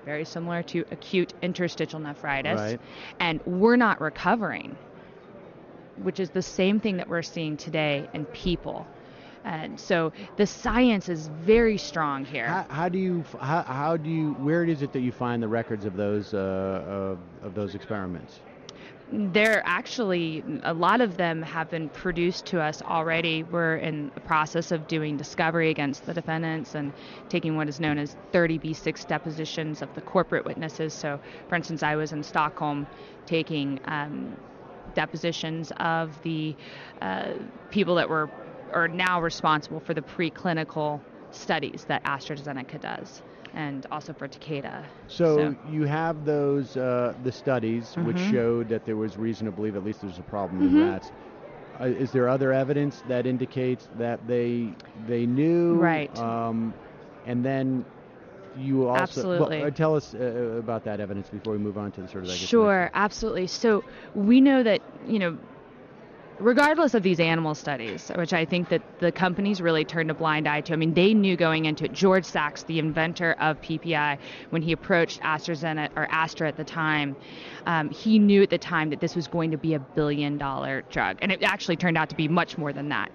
very similar to acute interstitial nephritis, Right. and we're not recovering, which is the same thing that we're seeing today in people. And so the science is very strong here. How do you where is it that you find the records of those experiments? They're actually, a lot of them have been produced to us already. We're in the process of doing discovery against the defendants and taking what is known as 30B6 depositions of the corporate witnesses. So, for instance, I was in Stockholm taking depositions of the people that are now responsible for the preclinical studies that AstraZeneca does, and also for Takeda. So you have those the studies which showed that there was reason to believe at least there's a problem in rats. Is there other evidence that indicates that they knew? Right. And then you also Absolutely. Tell us about that evidence before we move on to the sort of Sure, absolutely. So we know that regardless of these animal studies, which I think that the companies really turned a blind eye to. I mean, they knew going into it. George Sachs, the inventor of PPI, when he approached AstraZeneca, or Astra at the time, he knew at the time that this was going to be $1 billion drug. And it actually turned out to be much more than that.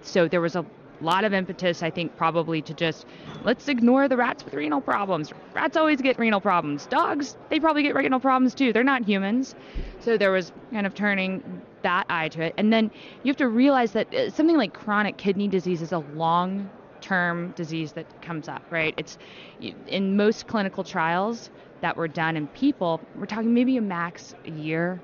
So there was a lot of impetus, I think, probably to just, let's ignore the rats with renal problems. Rats always get renal problems. Dogs, they probably get renal problems too. They're not humans. So there was kind of turning that eye to it. And then you have to realize that something like chronic kidney disease is a long-term disease that comes up, right? It's in most clinical trials that were done in people, we're talking maybe a max a year.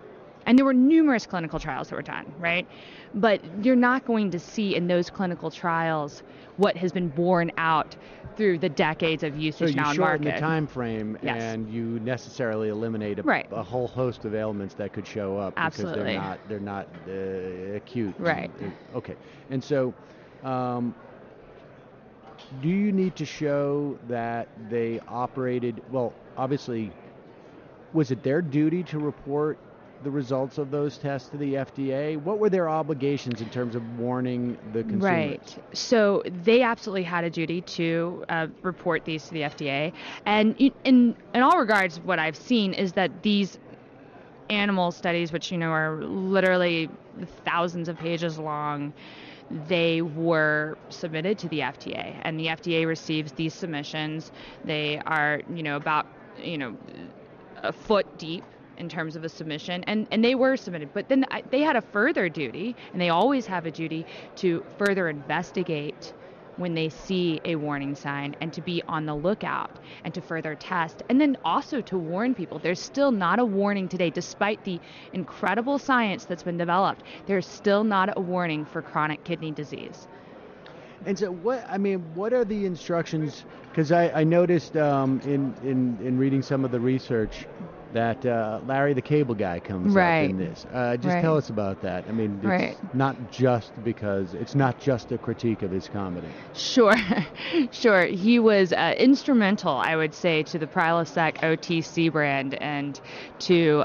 And there were numerous clinical trials that were done, right? But you're not going to see in those clinical trials what has been borne out through the decades of usage now in market. So you shorten the time frame, Yes. and you necessarily eliminate a whole host of ailments that could show up. Absolutely. Because they're not acute. Right. Okay. And so do you need to show that they operated, well, obviously, was it their duty to report the results of those tests to the FDA? What were their obligations in terms of warning the consumers? Right. So they absolutely had a duty to report these to the FDA. And in all regards, what I've seen is that these animal studies, which are literally thousands of pages long, they were submitted to the FDA, and the FDA receives these submissions. They are, about, a foot deep in terms of a submission, and they were submitted. But then they had a further duty, and they always have a duty to further investigate when they see a warning sign and to be on the lookout and to further test, and then also to warn people. There's still not a warning today, despite the incredible science that's been developed. There's still not a warning for chronic kidney disease. And so, what are the instructions? Because I noticed in reading some of the research that Larry the Cable Guy comes up in this. Just tell us about that. I mean, it's not just because it's not just a critique of his comedy. Sure. He was instrumental, I would say, to the Prilosec OTC brand and to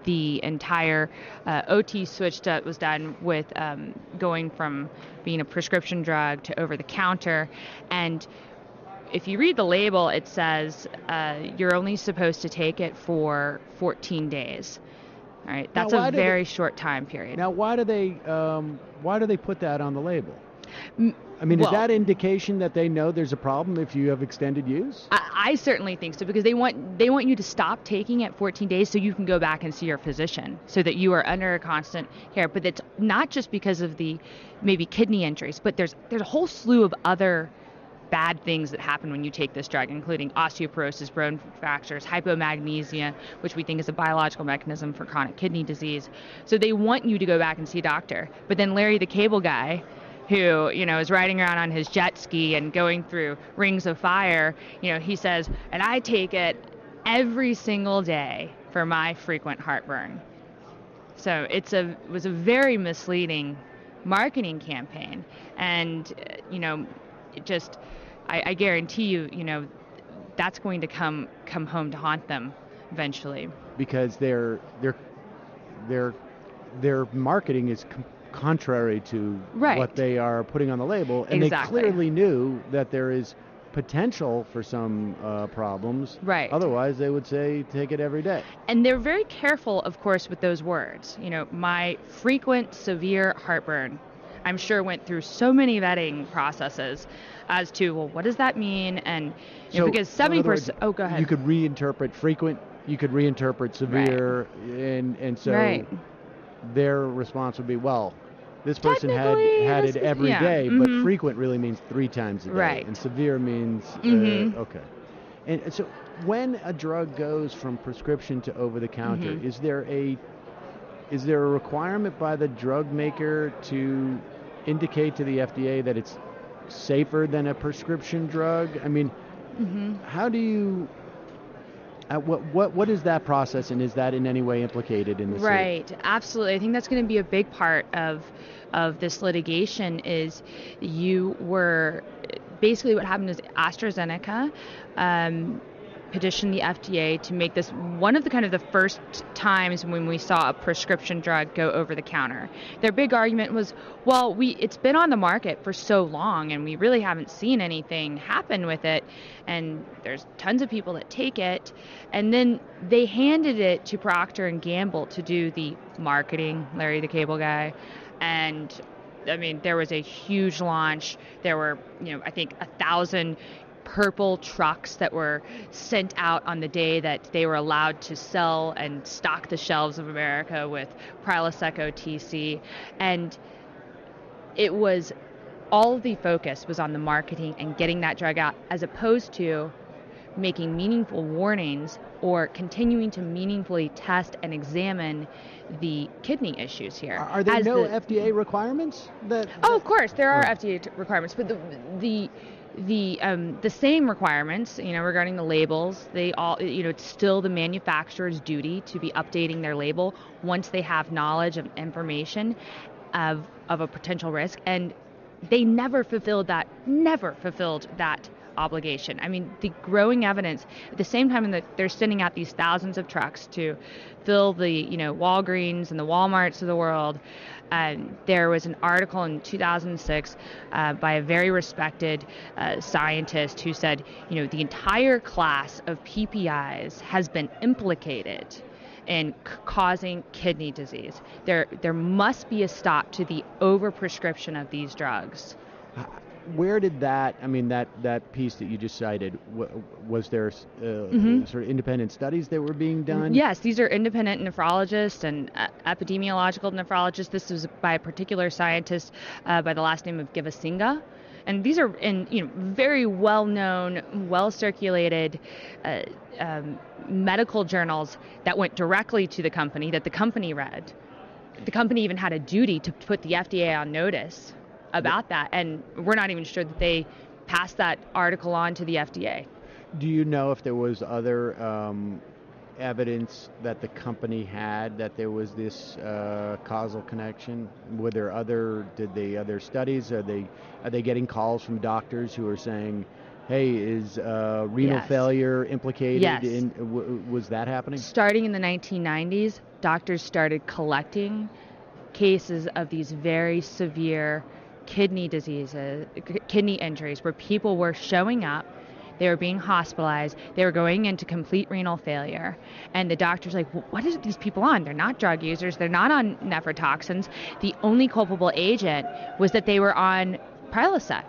the entire OT switch that was done with going from being a prescription drug to over-the-counter. And if you read the label, it says you're only supposed to take it for 14 days. All right, that's a very short time period. Now, why do they put that on the label? I mean, is that indication that they know there's a problem if you have extended use? I certainly think so, because they want you to stop taking it 14 days so you can go back and see your physician, so that you are under a constant care. But it's not just because of the maybe kidney injuries, but there's a whole slew of other bad things that happen when you take this drug, including osteoporosis, bone fractures, hypomagnesia, which we think is a biological mechanism for chronic kidney disease. So they want you to go back and see a doctor. But then Larry the Cable Guy, who, is riding around on his jet ski and going through rings of fire, he says, and I take it every single day for my frequent heartburn. So it was a very misleading marketing campaign. And, I guarantee you, that's going to come home to haunt them eventually. Because their marketing is contrary to what they are putting on the label, and they clearly knew that there is potential for some problems. Right. Otherwise, they would say take it every day. And they're very careful, of course, with those words. My frequent severe heartburn, I'm sure went through so many vetting processes as to, well, what does that mean? And because 70%, oh, go ahead. You could reinterpret frequent, you could reinterpret severe, and so their response would be, well, this person had it every day, but frequent really means 3 times a day, and severe means okay. And so when a drug goes from prescription to over-the-counter, is there a requirement by the drug maker to indicate to the FDA that it's safer than a prescription drug? I mean, how do you? What is that process, and is that in any way implicated in the suit? Right, absolutely. I think that's going to be a big part of this litigation. Is you were basically what happened is AstraZeneca petitioned the FDA to make this one of the first times when we saw a prescription drug go over the counter. Their big argument was, well, it's been on the market for so long and we really haven't seen anything happen with it, and there's tons of people that take it. And then they handed it to Procter & Gamble to do the marketing, Larry the Cable Guy, and I mean, there was a huge launch. There were, I think 1,000 purple trucks that were sent out on the day that they were allowed to sell and stock the shelves of America with Prilosec OTC. And it was, all of the focus was on the marketing and getting that drug out, as opposed to making meaningful warnings or continuing to meaningfully test and examine the kidney issues here. Are there FDA requirements? Oh, of course, there are FDA requirements, but the same requirements, regarding the labels, they all, it's still the manufacturer's duty to be updating their label once they have knowledge of information of a potential risk, and they never fulfilled that obligation. I mean, the growing evidence, at the same time that they're sending out these thousands of trucks to fill the, Walgreens and the Walmarts of the world, there was an article in 2006 by a very respected scientist who said, the entire class of PPIs has been implicated in causing kidney disease. There must be a stop to the overprescription of these drugs. where did that? I mean, that piece that you just cited, was there sort of independent studies that were being done? Yes, these are independent nephrologists and epidemiological nephrologists. This was by a particular scientist by the last name of Givasinga. And these are in very well-known, well-circulated medical journals that went directly to the company, that the company read. The company even had a duty to put the FDA on notice about that, and we're not even sure that they passed that article on to the FDA. Do you know if there was other evidence that the company had that there was this causal connection? Were there other studies? Are they getting calls from doctors who are saying, hey, is renal failure implicated? Yes. Was that happening? Starting in the 1990s, doctors started collecting cases of these very severe kidney diseases, kidney injuries, where people were showing up, they were being hospitalized, they were going into complete renal failure, and the doctor's like, well, what is these people on? They're not drug users, they're not on nephrotoxins. The only culpable agent was that they were on Prilosec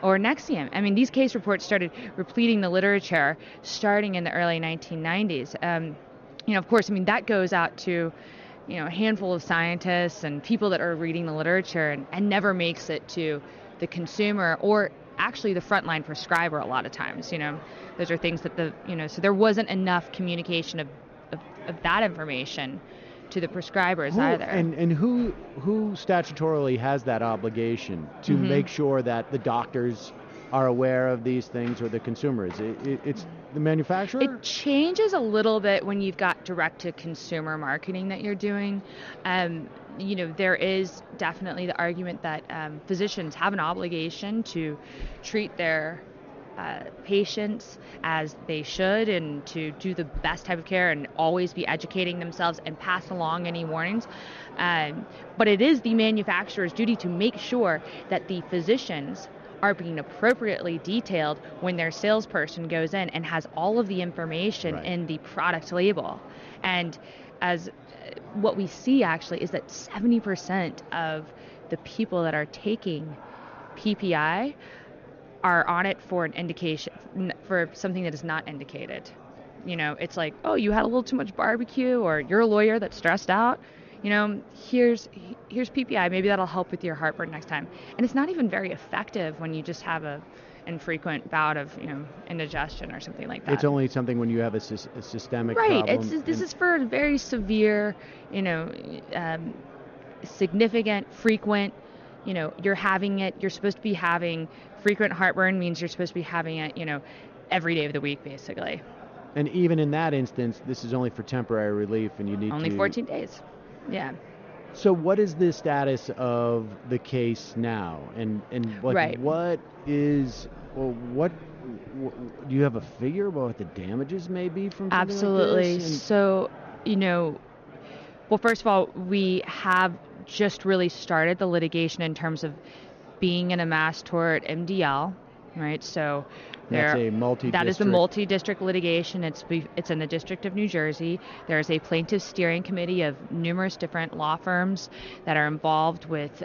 or Nexium. I mean, these case reports started repleting the literature starting in the early 1990s. Of course, I mean, that goes out to a handful of scientists and people that are reading the literature and never makes it to the consumer or actually the frontline prescriber a lot of times. Those are things that so there wasn't enough communication of that information to the prescribers either. And who statutorily has that obligation to make sure that the doctors are aware of these things, or the consumers? It's the manufacturer? It changes a little bit when you've got direct-to-consumer marketing that you're doing. There is definitely the argument that physicians have an obligation to treat their patients as they should and to do the best type of care and always be educating themselves and pass along any warnings. But it is the manufacturer's duty to make sure that the physicians are being appropriately detailed when their salesperson goes in and has all of the information in the product label. And as what we see actually is that 70% of the people that are taking PPI are on it for an indication, for something that is not indicated. It's like, oh, you had a little too much barbecue, or you're a lawyer that's stressed out. Here's PPI. Maybe that'll help with your heartburn next time. And it's not even very effective when you just have a infrequent bout of indigestion or something like that. It's only something when you have a systemic problem. Right. This is for very severe, significant, frequent. You're having it. You're supposed to be having frequent heartburn. Means you're supposed to be having it. Every day of the week, basically. And even in that instance, this is only for temporary relief, and you need only 14 days. Yeah. So what is the status of the case now? And what is, what do you have a figure about what the damages may be from something Absolutely. like this? So, well, first of all, we have just really started the litigation in terms of being in a mass tort MDL, right? So that is a multi-district litigation. It's in the District of New Jersey. There's a plaintiffs steering committee of numerous different law firms that are involved with,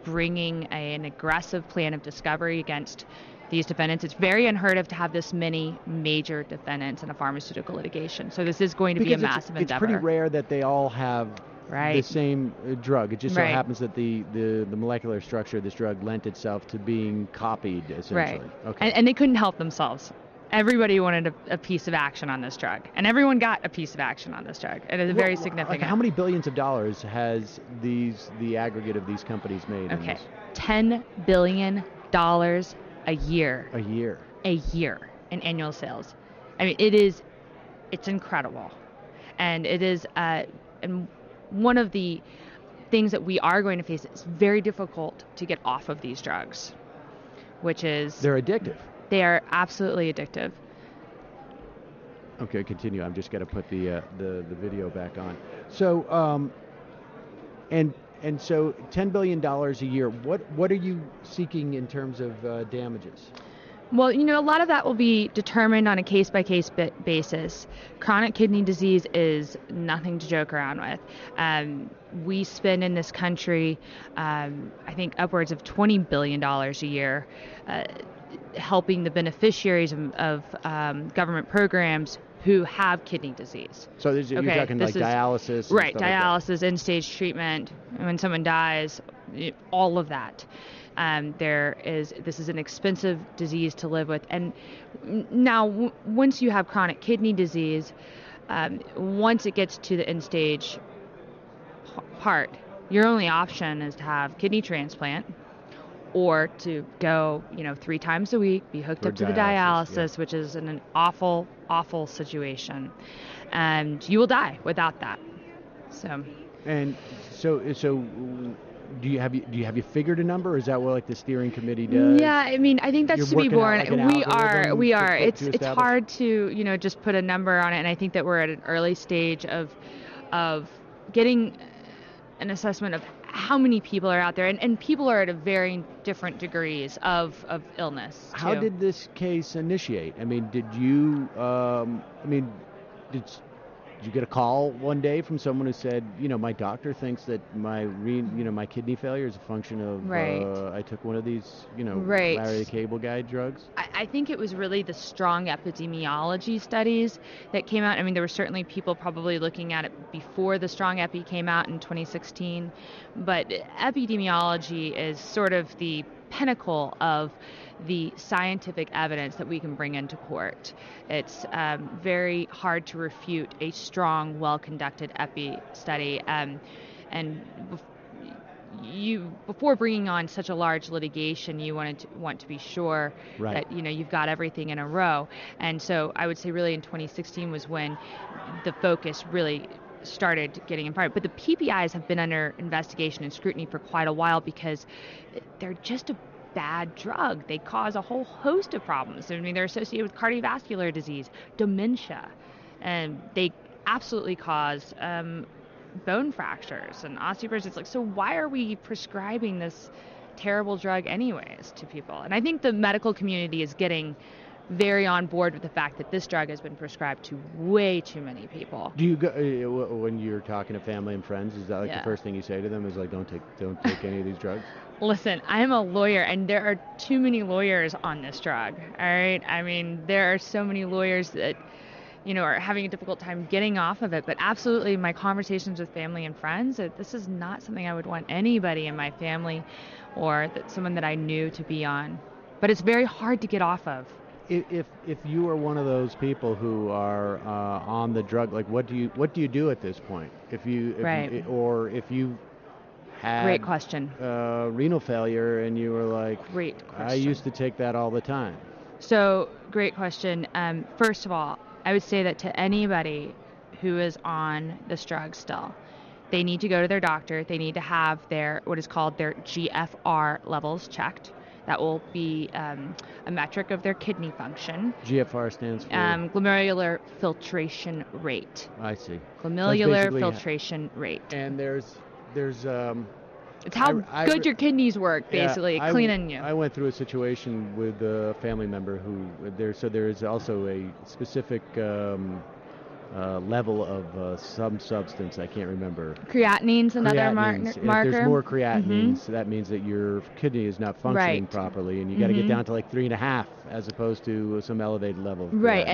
bringing an aggressive plan of discovery against these defendants. It's very unheard of to have this many major defendants in a pharmaceutical litigation. So this is going to be a massive endeavor. It's pretty rare that they all have the same drug. It just so happens that the molecular structure of this drug lent itself to being copied, essentially. Right. Okay. And they couldn't help themselves. Everybody wanted a piece of action on this drug, and everyone got a piece of action on this drug. It is very significant. Like how many billions of dollars has the aggregate of these companies made? Okay, $10 billion a year. A year. A year in annual sales. I mean, it's incredible, and it is and one of the things that we are going to face. It's very difficult to get off of these drugs, which is they're addictive. They are absolutely addictive. Okay, continue. I'm just going to put the video back on. So, and so $10 billion a year. What are you seeking in terms of damages? Well, a lot of that will be determined on a case-by-case basis. Chronic kidney disease is nothing to joke around with. We spend in this country, I think, upwards of $20 billion a year helping the beneficiaries of government programs who have kidney disease. So you're talking like dialysis? Right, dialysis, end-stage treatment, when someone dies, all of that. This is an expensive disease to live with. And now, once you have chronic kidney disease, once it gets to the end-stage part, your only option is to have kidney transplant or to go, 3 times a week, be hooked up to the dialysis, which is an awful, awful situation. And you will die without that. So do you have figured a number, or is that what like the steering committee does? Yeah, I think that's to be born. Like we are. It's hard to just put a number on it, and I think that we're at an early stage of getting an assessment of how many people are out there, and people are at a varying different degrees of illness. How did this case initiate? Did you did you get a call one day from someone who said, my doctor thinks that my my kidney failure is a function of I took one of these, Larry the Cable Guy drugs? I think it was really the strong epidemiology studies that came out. There were certainly people probably looking at it before the strong epi came out in 2016, but epidemiology is sort of the pinnacle of the scientific evidence that we can bring into court. It's very hard to refute a strong, well-conducted epi study. And before bringing on such a large litigation, you want to be sure that you've got everything in a row. And so I would say really in 2016 was when the focus really started getting in front. But the PPIs have been under investigation and scrutiny for quite a while because they're just a bad drug. They cause a whole host of problems. They're associated with cardiovascular disease, dementia, and they absolutely cause bone fractures and osteoporosis. So why are we prescribing this terrible drug anyways to people? And I think the medical community is getting very on board with the fact that this drug has been prescribed to way too many people. Do you go when you're talking to family and friends? Is that like the first thing you say to them? Is like, don't take any of these drugs? Listen, I'm a lawyer, and there are too many lawyers on this drug. All right, there are so many lawyers that are having a difficult time getting off of it. But absolutely, my conversations with family and friends, this is not something I would want anybody in my family or someone that I knew to be on. But it's very hard to get off of. If you are one of those people who are on the drug, like what do you do at this point? If you had great question. Renal failure and you were like, great question. I used to take that all the time. So great question. First of all, I would say that to anybody who is on this drug still, they need to go to their doctor. They need to have what is called their GFR levels checked. That will be a metric of their kidney function. GFR stands for? Glomerular filtration rate. I see. Glomerular filtration rate. And there's it's how good your kidneys work, basically, cleaning you. I went through a situation with a family member there is also a specific level of some substance, I can't remember. Creatinine's another marker. If there's more creatinines, that means that your kidney is not functioning properly, and you got to get down to like 3.5 as opposed to some elevated level. Right,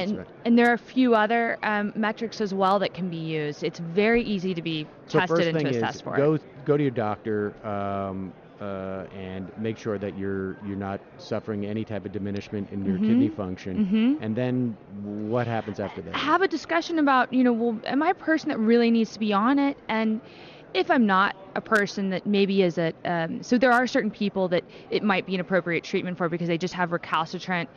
and there are a few other metrics as well that can be used. It's very easy to be tested and to assess for. Go to your doctor and make sure that you're not suffering any type of diminishment in your kidney function. And then what happens after that? Have a discussion about, am I a person that really needs to be on it? And if I'm not a person that maybe is so there are certain people that it might be an appropriate treatment for because they just have recalcitrant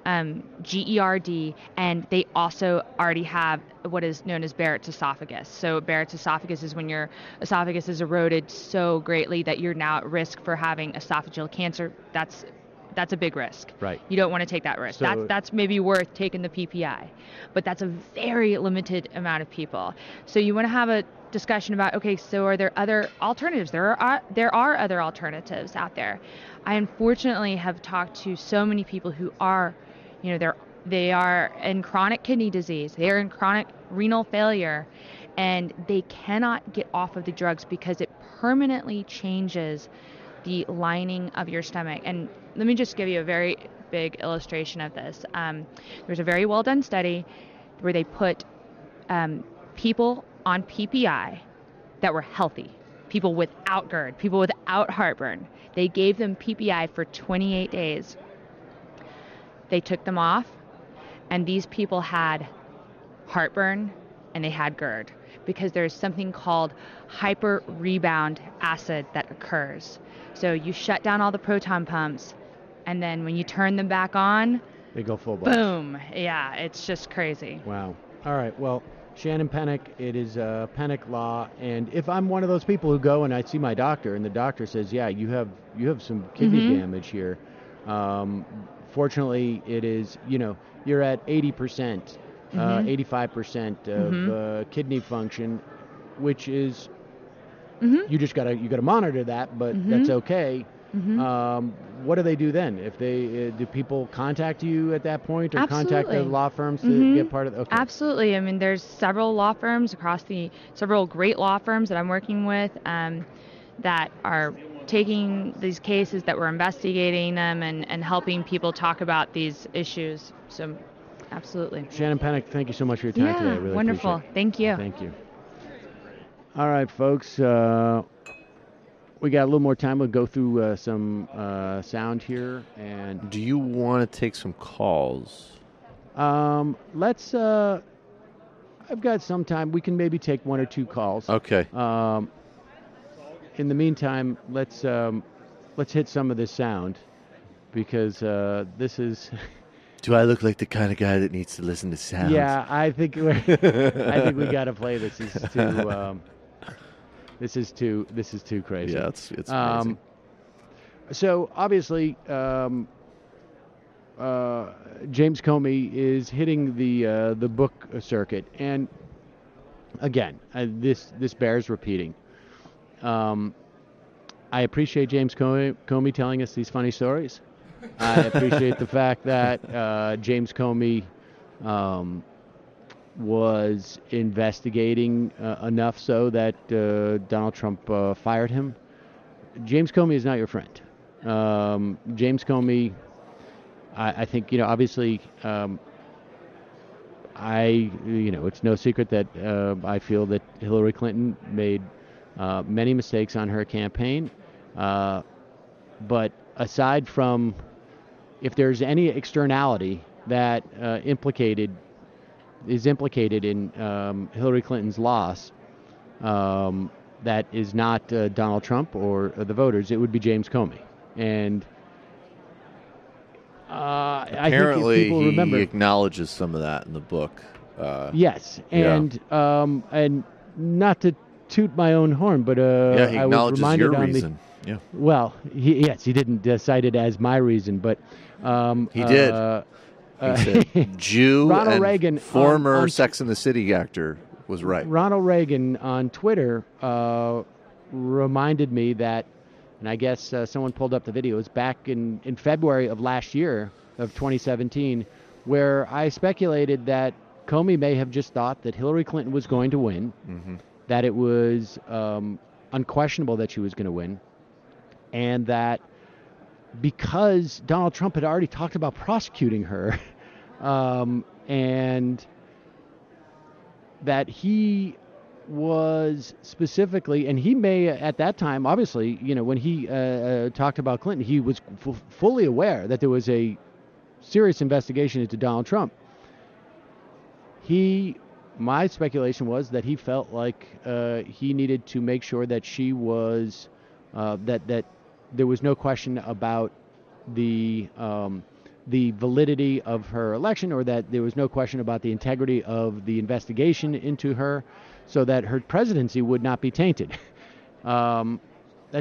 GERD, and they also already have what is known as Barrett's esophagus. So Barrett's esophagus is when your esophagus is eroded so greatly that you're now at risk for having esophageal cancer. That's a big risk. Right. You don't want to take that risk. So that's maybe worth taking the PPI, but that's a very limited amount of people. So you want to have a discussion about, okay, so are there other alternatives? There are other alternatives out there. I unfortunately have talked to so many people who are, they are in chronic kidney disease, they are in chronic renal failure, and they cannot get off of the drugs because it permanently changes the lining of your stomach. And let me just give you a very big illustration of this. There's a very well done study where they put people on PPI that were healthy, people without GERD, people without heartburn. They gave them PPI for 28 days. They took them off, and these people had heartburn and they had GERD because there's something called hyper-rebound acid that occurs. So you shut down all the proton pumps, and then when you turn them back on, they go full blast. Boom. Yeah, it's just crazy. Wow. All right. Well, Shannon Pennock, it is Pennock Law, and if I'm one of those people who go and I see my doctor, and the doctor says, yeah, you have some kidney damage here. Fortunately, it is, you're at 80%, 85% of kidney function, which is you gotta monitor that, but that's okay. What do they do then? If they do people contact you at that point, or Absolutely. contact the law firms to get part of? Okay. Absolutely. I mean, there's several law firms several great law firms that I'm working with that are taking these cases, that we're investigating them and helping people talk about these issues. So, absolutely. Shannon Pennock, thank you so much for your time today. I really wonderful. appreciate it. Thank you. Thank you. All right, folks. We got a little more time. We'll go through some sound here. And do you want to take some calls? Let's. I've got some time. We can maybe take one or two calls. Okay. In the meantime, let's hit some of this sound, because this is. Do I look like the kind of guy that needs to listen to sounds? Yeah, I think we got to play this. This is too crazy. Yeah, it's amazing. So obviously, James Comey is hitting the book circuit, and again, this bears repeating. I appreciate James Comey telling us these funny stories. I appreciate the fact that James Comey was investigating enough so that Donald Trump fired him. James Comey is not your friend. James Comey, I think, obviously, it's no secret that I feel that Hillary Clinton made many mistakes on her campaign. But aside from, if there's any externality that is implicated in Hillary Clinton's loss, that is not Donald Trump or the voters, it would be James Comey. And apparently, I think people remember, he acknowledges some of that in the book. Yes, and not to toot my own horn, but he I was acknowledges reminded your on reason. Yeah. Well, he didn't cite it as my reason, but he did. He said Jew Ronald and Reagan, former Sex and the City actor, was right. Ronald Reagan on Twitter reminded me that, and I guess someone pulled up the video, it was back in February of last year, of 2017, where I speculated that Comey may have just thought that Hillary Clinton was going to win, that it was unquestionable that she was going to win, and that because Donald Trump had already talked about prosecuting her, and that he was specifically, and he may at that time, obviously, when he talked about Clinton, he was fully aware that there was a serious investigation into Donald Trump. My speculation was that he felt like he needed to make sure that she was, that there was no question about the validity of her election, or that there was no question about the integrity of the investigation into her, so that her presidency would not be tainted. That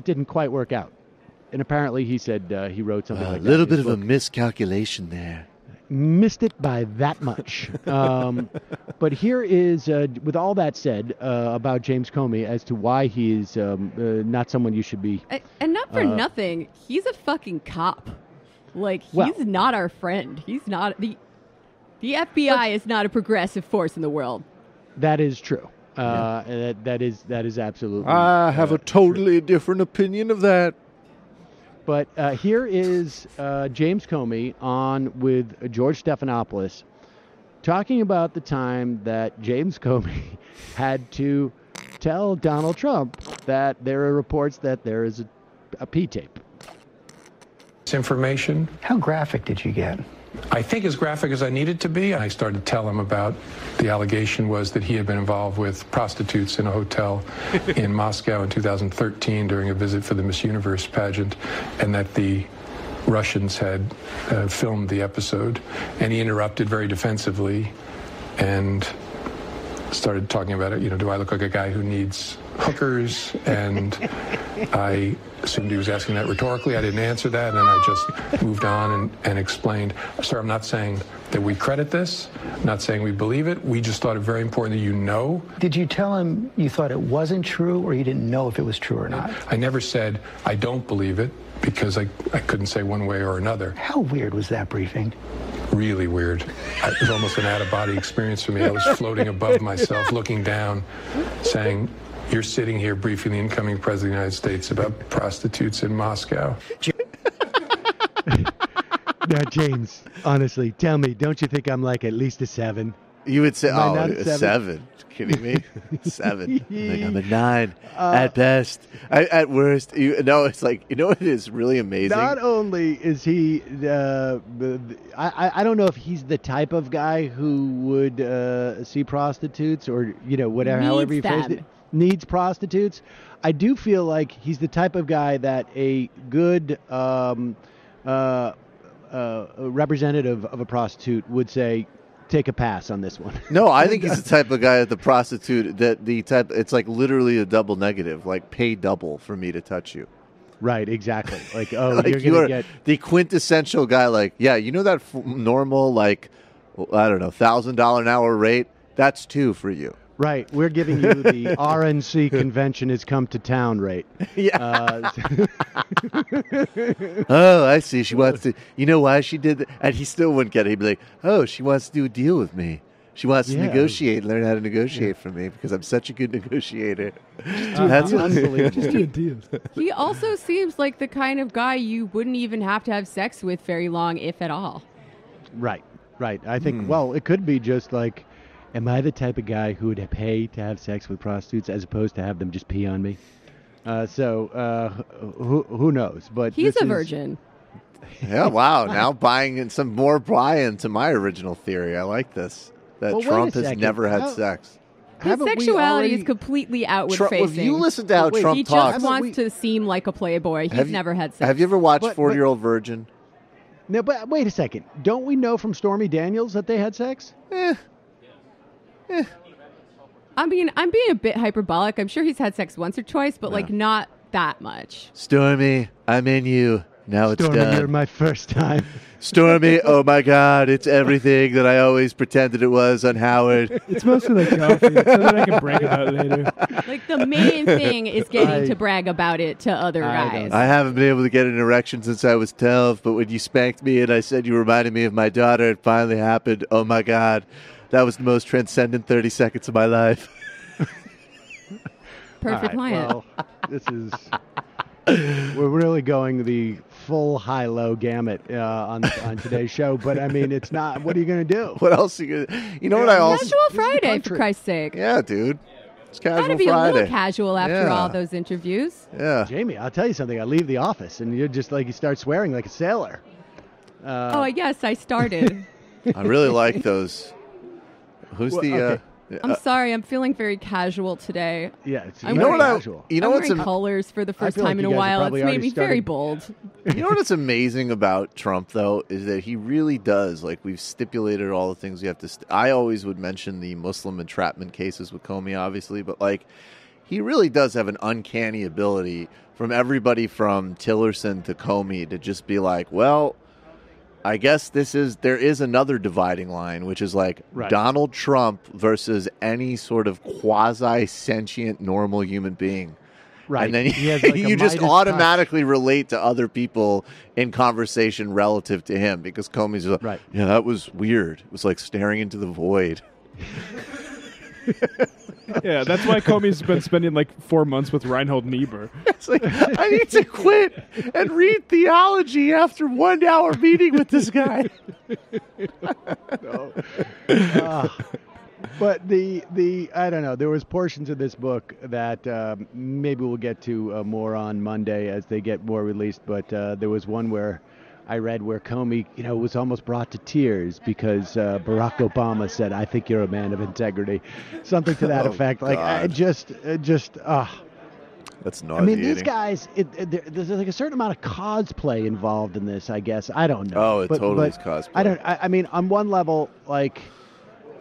didn't quite work out. And apparently he said he wrote something like that. A little bit of a miscalculation there. Missed it by that much. But here is, with all that said about James Comey as to why he is not someone you should be. And not for nothing, he's a fucking cop. Like, he's not our friend. He's not the FBI is not a progressive force in the world. That is true. That is absolutely. I have a totally different opinion of that. But here is James Comey on with George Stephanopoulos talking about the time that James Comey had to tell Donald Trump that there are reports that there is a P-tape. Information. How graphic did you get? I think as graphic as I needed to be. I started to tell him about the allegation was that he had been involved with prostitutes in a hotel in Moscow in 2013 during a visit for the Miss Universe pageant, and that the Russians had filmed the episode. And he interrupted very defensively and started talking about it. You know, do I look like a guy who needs hookers? And I assumed he was asking that rhetorically. I didn't answer that, and I just moved on and explained, sir, I'm not saying that we credit this, I'm not saying we believe it. We just thought it very important that you know. Did you tell him you thought it wasn't true, or you didn't know if it was true or not? I never said I don't believe it, because I couldn't say one way or another. How weird was that briefing? Really weird. It was almost an out-of-body experience for me. I was floating above myself, looking down, saying, you're sitting here briefing the incoming president of the United States about prostitutes in Moscow. Now, James, honestly, tell me, don't you think I'm like at least a 7? You would say, a 7. Kidding me? 7. Like, I'm a 9 at best. At worst, it's like, you know what is really amazing? Not only is he, I don't know if he's the type of guy who would see prostitutes or, whatever, however you phrased it, needs prostitutes. I do feel like he's the type of guy that a good representative of a prostitute would say, take a pass on this one. No, I think he's the type of guy the prostitute it's like literally a double negative, like pay double for me to touch you. Right, exactly. Like, like you're going to get the quintessential guy. Like, yeah, you know that normal, like, I don't know, $1,000 an hour rate. That's 2 for you. Right, we're giving you the RNC convention has come to town rate. Yeah. Oh, I see. She wants to. You know why she did that? And he still wouldn't get it. He'd be like, oh, she wants to do a deal with me. She wants to negotiate, learn how to negotiate for me because I'm such a good negotiator. That's unbelievable. Just do a deal. He also seems like the kind of guy you wouldn't even have to have sex with very long, if at all. Right. I think, well, it could be just like, am I the type of guy who would pay to have sex with prostitutes as opposed to have them just pee on me? Who knows? But he's a virgin. Yeah, wow. Now buying some more buy-in to my original theory. I like this. That Trump has never had sex. His sexuality is completely outward-facing. If you listen to how Trump talks... He just wants to seem like a playboy. He's never had sex. Have you ever watched 40-Year-Old Virgin? No, but wait a second. Don't we know from Stormy Daniels that they had sex? I mean, I'm being a bit hyperbolic. I'm sure he's had sex once or twice, but like not that much. Stormy, I'm in you. Now it's Stormy, done. You're my first time. Stormy, oh my God, it's everything that I always pretended it was on Howard. It's mostly like coffee, so that I can brag about it later. Like the main thing is getting to brag about it to other guys. I haven't been able to get an erection since I was 12, but when you spanked me and I said you reminded me of my daughter, it finally happened. Oh my God, that was the most transcendent 30 seconds of my life. Perfect client. Well, this is... We're really going the full high-low gamut on today's show, but I mean, it's not. What are you going to do? What else are you going to... You know what I also... Casual Friday, for Christ's sake. Yeah, dude. It's casual Gotta be Friday. a little casual after all those interviews. Yeah. Jamie, I'll tell you something. I leave the office, and you're just like, you start swearing like a sailor. Yes, I started. I really like those. Who's okay. I'm sorry, I'm feeling very casual today. Yeah, it's I'm very casual. You know I'm what's wearing colors for the first feel time like in you a guys have while. It's probably made already me very started- bold. You know what's amazing about Trump, though, is that he really does, like, we've stipulated all the things we have to... I always would mention the Muslim entrapment cases with Comey, obviously, but, like, he really does have an uncanny ability from everybody from Tillerson to Comey to just be like, well, I guess there is another dividing line, which is like Donald Trump versus any sort of quasi-sentient normal human being. Right. And then He has like a you just Midas automatically relate to other people in conversation relative to him because Comey's like, yeah, that was weird. It was like staring into the void. Yeah, that's why Comey's been spending like 4 months with Reinhold Niebuhr. It's like, I need to quit and read theology after 1 hour meeting with this guy. But the I don't know. There was portions of this book that maybe we'll get to more on Monday as they get more released. But there was one where I read where Comey, was almost brought to tears because Barack Obama said, "I think you're a man of integrity," something to that effect. Like, that's nauseating. I mean, these guys, there's like a certain amount of cosplay involved in this. I guess I don't know. Oh, it totally is cosplay. I mean, on one level, like,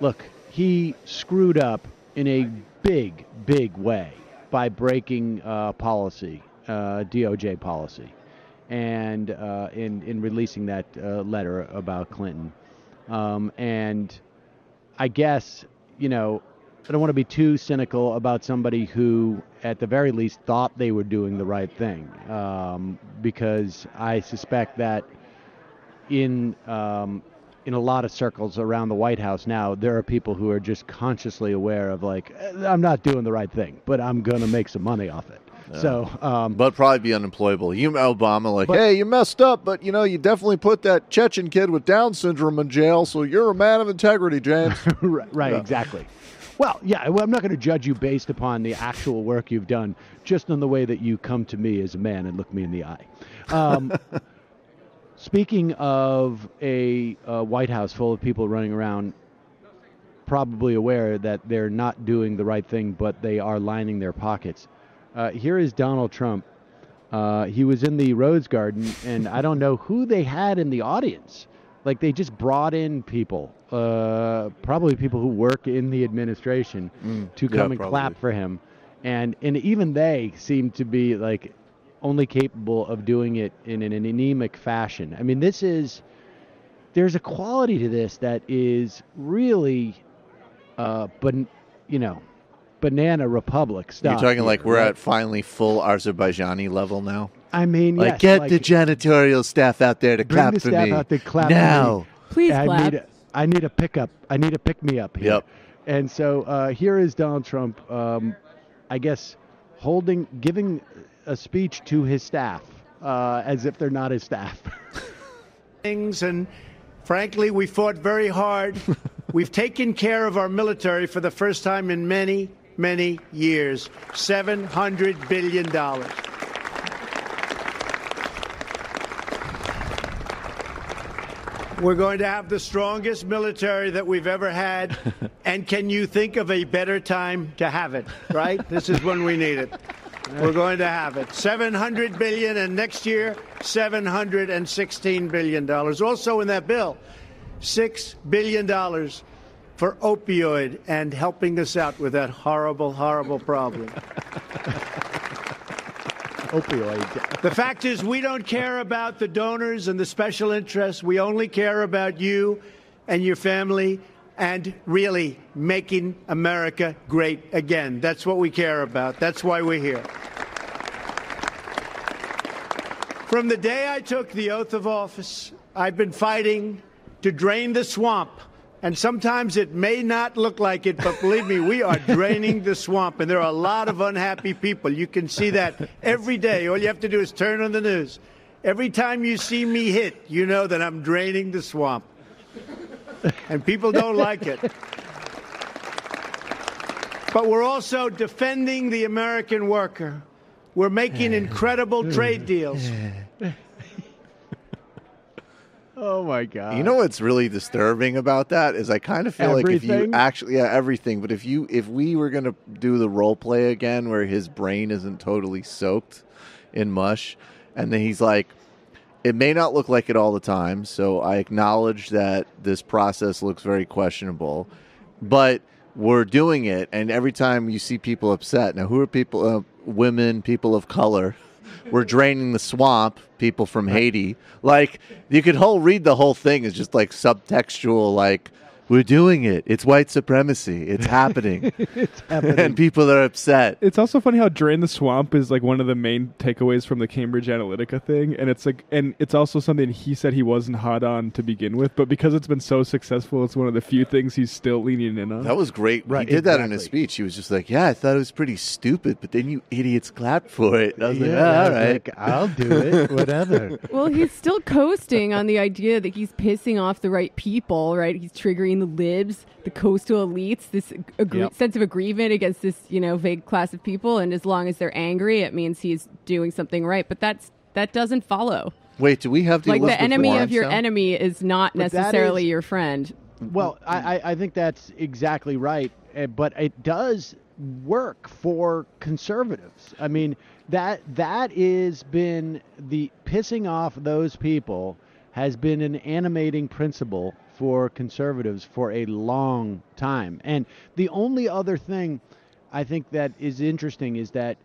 look, he screwed up in a big, big way by breaking policy, DOJ policy. And in releasing that letter about Clinton. And I guess, I don't want to be too cynical about somebody who, at the very least, thought they were doing the right thing. Because I suspect that in a lot of circles around the White House now, there are people who are just consciously aware of, like, I'm not doing the right thing, but I'm going to make some money off it. Yeah. So, but probably be unemployable. You, Obama, hey, you messed up, but you definitely put that Chechen kid with Down syndrome in jail, so you're a man of integrity, James. Right, exactly. Well, yeah, I'm not going to judge you based upon the actual work you've done, just on the way that you come to me as a man and look me in the eye. Speaking of a White House full of people running around, probably aware that they're not doing the right thing, but they are lining their pockets. Here is Donald Trump. He was in the Rose Garden, and I don't know who they had in the audience. Like, they just brought in people, probably people who work in the administration, to come and clap for him. And even they seem to be, like, only capable of doing it in an anemic fashion. I mean, there's a quality to this that is really, Banana Republic stuff. You're talking like we're at finally full Azerbaijani level now? I mean, like, get the janitorial staff out there to clap for me. Bring the staff out to clap now. For me. Please clap. I need a pickup. I need a pick-me-up here. Yep. And so here is Donald Trump, I guess, giving a speech to his staff as if they're not his staff. And frankly, we fought very hard. We've taken care of our military for the first time in many, many years. $700 billion. We're going to have the strongest military that we've ever had. And can you think of a better time to have it, right? This is when we need it. We're going to have it. $700 billion, and next year, $716 billion. Also in that bill, $6 billion for opioid and helping us out with that horrible, horrible problem. Opioid. The fact is, we don't care about the donors and the special interests. We only care about you and your family and really making America great again. That's what we care about. That's why we're here. From the day I took the oath of office, I've been fighting to drain the swamp. And sometimes it may not look like it, but believe me, we are draining the swamp. And there are a lot of unhappy people. You can see that every day. All you have to do is turn on the news. Every time you see me hit, you know that I'm draining the swamp. And people don't like it. But we're also defending the American worker. We're making incredible trade deals. Oh, my God. You know what's really disturbing about that is I kind of feel like if you actually, everything, but if we were going to do the role play again where his brain isn't totally soaked in mush, and then he's like, it may not look like it all the time, so I acknowledge that this process looks very questionable, but we're doing it, and every time you see people upset, now who are people, women, people of color, we're draining the swamp, people from Haiti. Like, you could read the whole thing as just like subtextual, like, we're doing it. It's white supremacy. It's happening. It's happening. And people are upset. It's also funny how drain the swamp is like one of the main takeaways from the Cambridge Analytica thing, and it's also something he said he wasn't hot on to begin with, but because it's been so successful, it's one of the few things he's still leaning in on. That was great. Right, he did that in his speech. He was just like, "Yeah, I thought it was pretty stupid, but then you idiots clapped for it." And I was like, "All right, like, I'll do it, whatever." Well, he's still coasting on the idea that he's pissing off the right people, right? He's triggering the libs, the coastal elites, this sense of aggrievement against this, vague class of people. And as long as they're angry, it means he's doing something right. But that doesn't follow. Wait, do we have the Elizabeth the enemy Warren of your sound? enemy is not necessarily your friend. Well, I think that's exactly right. But it does work for conservatives. I mean, that has been the pissing off those people has been an animating principle for conservatives for a long time. And the only other thing I think that is interesting is that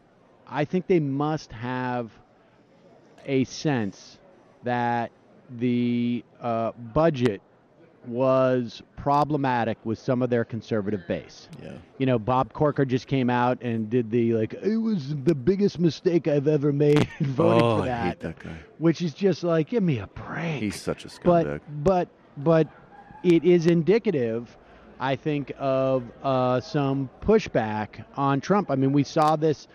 I think they must have a sense that the budget was problematic with some of their conservative base. Yeah. Bob Corker just came out and did it was the biggest mistake I've ever made voting for that. I hate that guy. Which is just like, give me a break. He's such a scumbag. But it is indicative, I think, of some pushback on Trump. I mean, we saw this,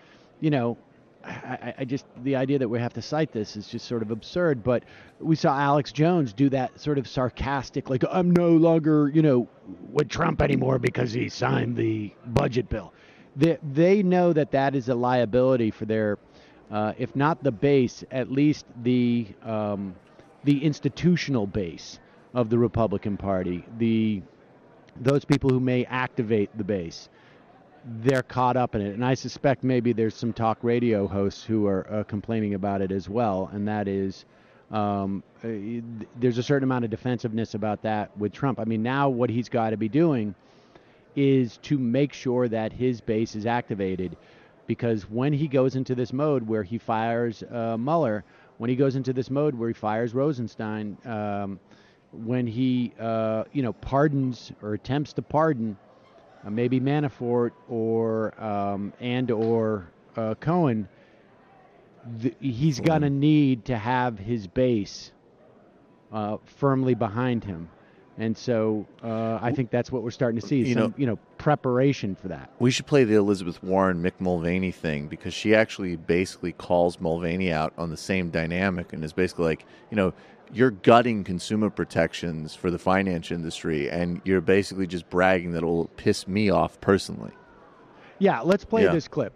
I just, the idea that we have to cite this is just sort of absurd, but we saw Alex Jones do that sort of sarcastic, like, I'm no longer, with Trump anymore because he signed the budget bill. They know that is a liability for their, if not the base, at least the institutional base of the Republican Party, those people who may activate the base. They're caught up in it, and I suspect maybe there's some talk radio hosts who are complaining about it as well, and that is there's a certain amount of defensiveness about that with Trump. I mean, now what he's got to be doing is to make sure that his base is activated, because when he goes into this mode where he fires Mueller, when he goes into this mode where he fires Rosenstein, when he pardons or attempts to pardon maybe Manafort or Cohen, he's going to need to have his base firmly behind him. And so I think that's what we're starting to see, some preparation for that. We should play the Elizabeth Warren, Mick Mulvaney thing, because she actually basically calls Mulvaney out on the same dynamic and is basically like, you're gutting consumer protections for the finance industry, and you're basically just bragging that it'll piss me off personally. Yeah, let's play this clip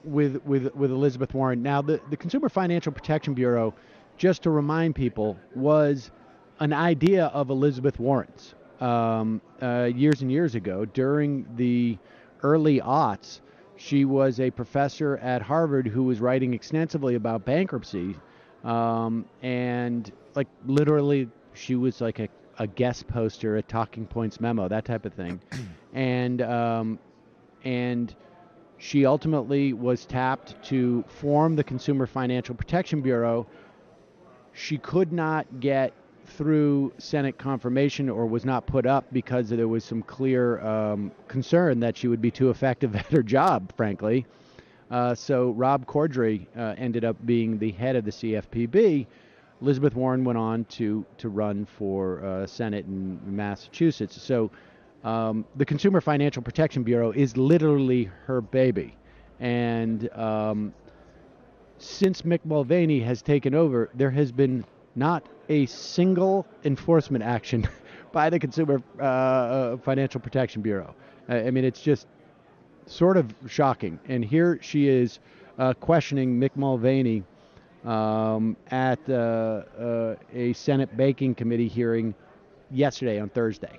with Elizabeth Warren. Now, the Consumer Financial Protection Bureau, just to remind people, was an idea of Elizabeth Warren's years and years ago. During the early aughts, she was a professor at Harvard who was writing extensively about bankruptcy. And like literally she was like a guest poster, a talking points memo, that type of thing. And she ultimately was tapped to form the Consumer Financial Protection Bureau. She could not get through Senate confirmation, or was not put up because there was some clear concern that she would be too effective at her job, frankly. So Rob Corddry ended up being the head of the CFPB. Elizabeth Warren went on to run for Senate in Massachusetts. So the Consumer Financial Protection Bureau is literally her baby. And since Mick Mulvaney has taken over, there has been not a single enforcement action by the Consumer Financial Protection Bureau. I mean, it's just sort of shocking. And here she is questioning Mick Mulvaney at a Senate Banking Committee hearing yesterday on Thursday.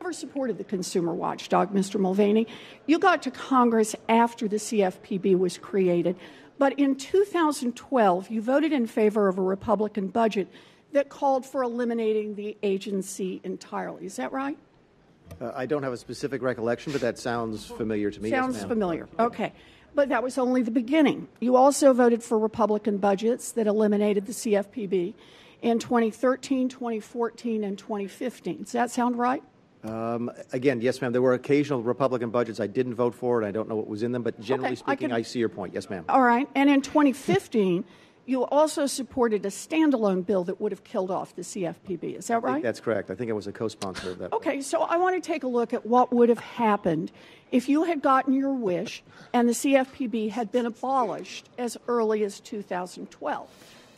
Never supported the consumer watchdog, Mr. Mulvaney. You got to Congress after the CFPB was created, but in 2012 you voted in favor of a Republican budget that called for eliminating the agency entirely. Is that right? I don't have a specific recollection, but that sounds familiar to me. Sounds yes, ma'am. familiar. Okay. But that was only the beginning. You also voted for Republican budgets that eliminated the CFPB in 2013, 2014, and 2015. Does that sound right? Again, yes, ma'am. There were occasional Republican budgets I didn't vote for, and I don't know what was in them. But generally Okay, speaking, I see your point. Yes, ma'am. All right. And in 2015, you also supported a standalone bill that would have killed off the CFPB. Is that I think right? that's correct. I think I was a co-sponsor of that. Okay, so I want to take a look at what would have happened if you had gotten your wish and the CFPB had been abolished as early as 2012.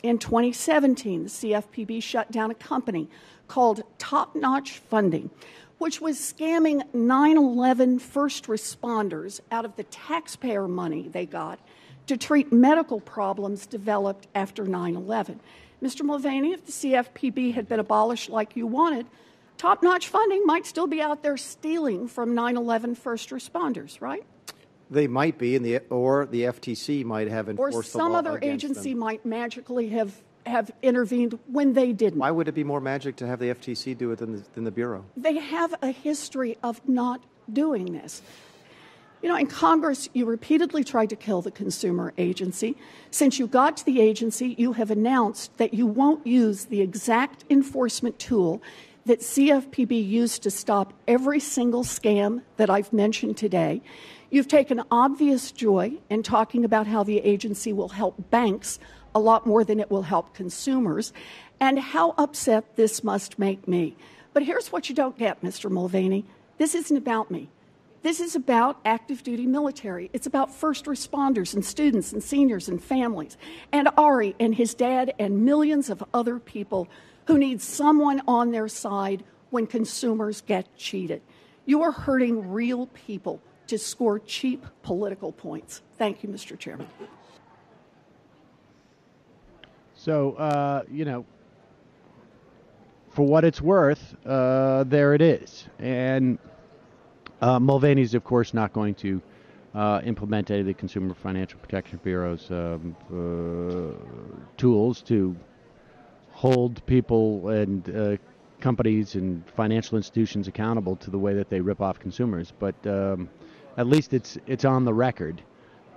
In 2017, the CFPB shut down a company called Top Notch Funding, which was scamming 9/11 first responders out of the taxpayer money they got to treat medical problems developed after 9/11. Mr. Mulvaney, if the CFPB had been abolished like you wanted, top-notch funding might still be out there stealing from 9/11 first responders, right? They might be, or the FTC might have enforced Or the some law other against agency them. might magically have intervened when they didn't. Why would it be more magic to have the FTC do it than the Bureau? They have a history of not doing this. You know, in Congress, you repeatedly tried to kill the consumer agency. Since you got to the agency, you have announced that you won't use the exact enforcement tool that CFPB used to stop every single scam that I've mentioned today. You've taken obvious joy in talking about how the agency will help banks a lot more than it will help consumers, and how upset this must make me. But here's what you don't get, Mr. Mulvaney. This isn't about me. This is about active duty military. It's about first responders and students and seniors and families, and Ari and his dad and millions of other people who need someone on their side when consumers get cheated. You are hurting real people to score cheap political points. Thank you, Mr. Chairman. So, for what it's worth, there it is. And Mulvaney's, of course, not going to implement any of the Consumer Financial Protection Bureau's tools to hold people and companies and financial institutions accountable to the way that they rip off consumers. But at least it's on the record,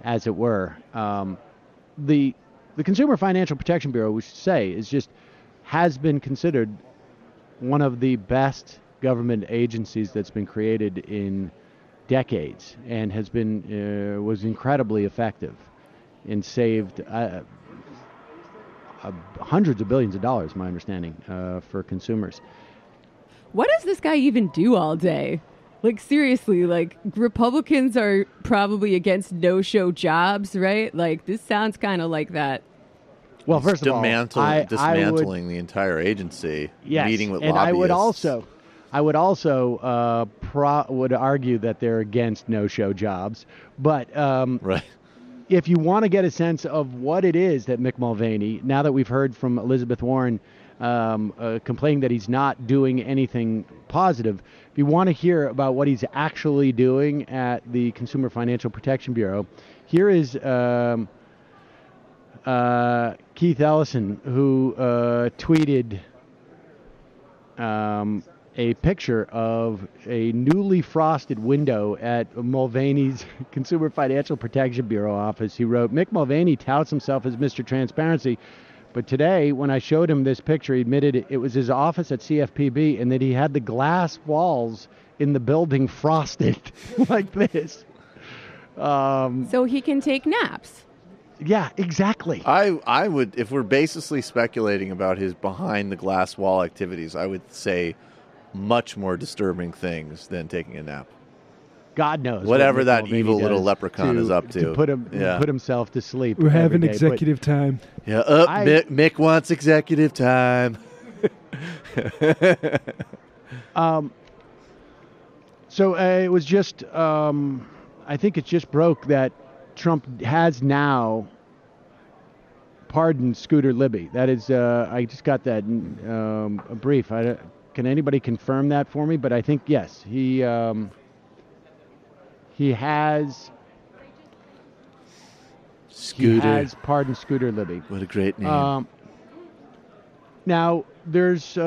as it were. The Consumer Financial Protection Bureau, we should say, has been considered one of the best government agencies that's been created in decades, and was incredibly effective and saved hundreds of billions of dollars, my understanding, for consumers. What does this guy even do all day? Like, seriously, like, Republicans are probably against no-show jobs, right? Like, this sounds kind of like that. Well, first of all, dismantling the entire agency, yes, meeting with and lobbyists. I would also would argue that they're against no-show jobs. But right. If you want to get a sense of what it is that Mick Mulvaney, now that we've heard from Elizabeth Warren complaining that he's not doing anything positive, if you want to hear about what he's actually doing at the Consumer Financial Protection Bureau, here is Keith Ellison, who tweeted a picture of a newly frosted window at Mulvaney's Consumer Financial Protection Bureau office. He wrote, Mick Mulvaney touts himself as Mr. Transparency, but today, when I showed him this picture, he admitted it was his office at CFPB and that he had the glass walls in the building frosted like this. So he can take naps. Yeah, exactly. I would, if we're basically speculating about his behind the glass wall activities, I would say much more disturbing things than taking a nap. God knows. Whatever what that Mulvaney evil little does leprechaun is up to. put himself to sleep. We're having every day. executive time. Yeah, Mick wants executive time. So it was just, I think it just broke that Trump has now pardoned Scooter Libby. That is, I just got that a brief. Can anybody confirm that for me? But I think, yes, he has. Scooter. He has pardoned Scooter Libby. What a great name. Now, there's,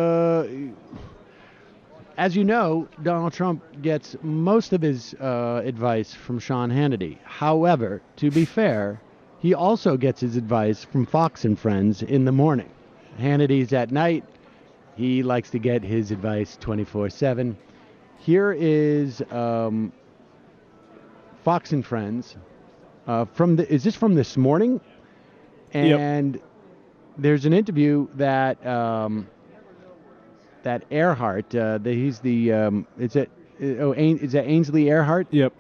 as you know, Donald Trump gets most of his advice from Sean Hannity. However, to be fair, he also gets his advice from Fox and Friends in the morning. Hannity's at night. He likes to get his advice 24/7. Here is Fox and Friends. Is this from this morning? And there's an interview that that Earhart, he's the is that Ainsley Earhart? Yep.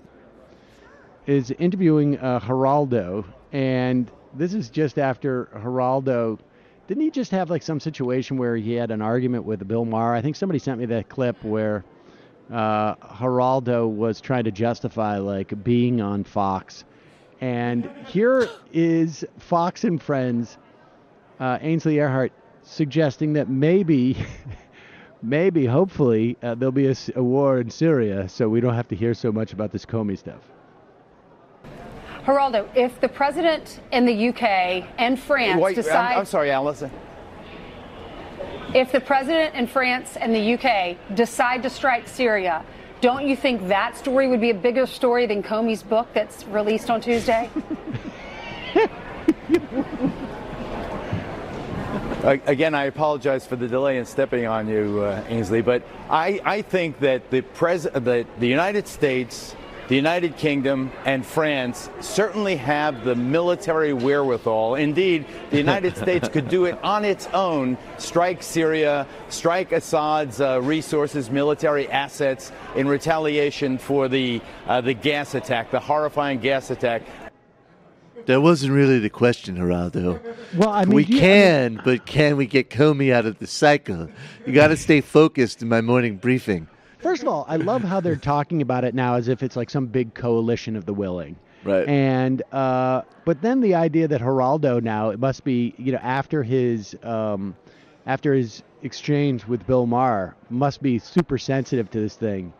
Is interviewing Geraldo, and this is just after Geraldo. Didn't he just have like some situation where he had an argument with Bill Maher? I think somebody sent me that clip where Geraldo was trying to justify like being on Fox. And here is Fox and Friends, Ainsley Earhart, suggesting that maybe, hopefully, there'll be a war in Syria, so we don't have to hear so much about this Comey stuff. Geraldo, if the president in the UK and France decide... I'm sorry, Alice. If the president in France and the UK decide to strike Syria, don't you think that story would be a bigger story than Comey's book that's released on Tuesday? Again, I apologize for the delay in stepping on you, Ainsley, but I think that the United States, the United Kingdom, and France certainly have the military wherewithal. Indeed, the United States could do it on its own, strike Syria, strike Assad's resources, military assets in retaliation for the gas attack, the horrifying gas attack. That wasn't really the question, Geraldo. Well, I mean, but can we get Comey out of the cycle? You got to stay focused in my morning briefing. First of all, I love how they're talking about it now as if it's like some big coalition of the willing. Right. And but then the idea that Geraldo now, it must be, after his exchange with Bill Maher, must be super sensitive to this thing,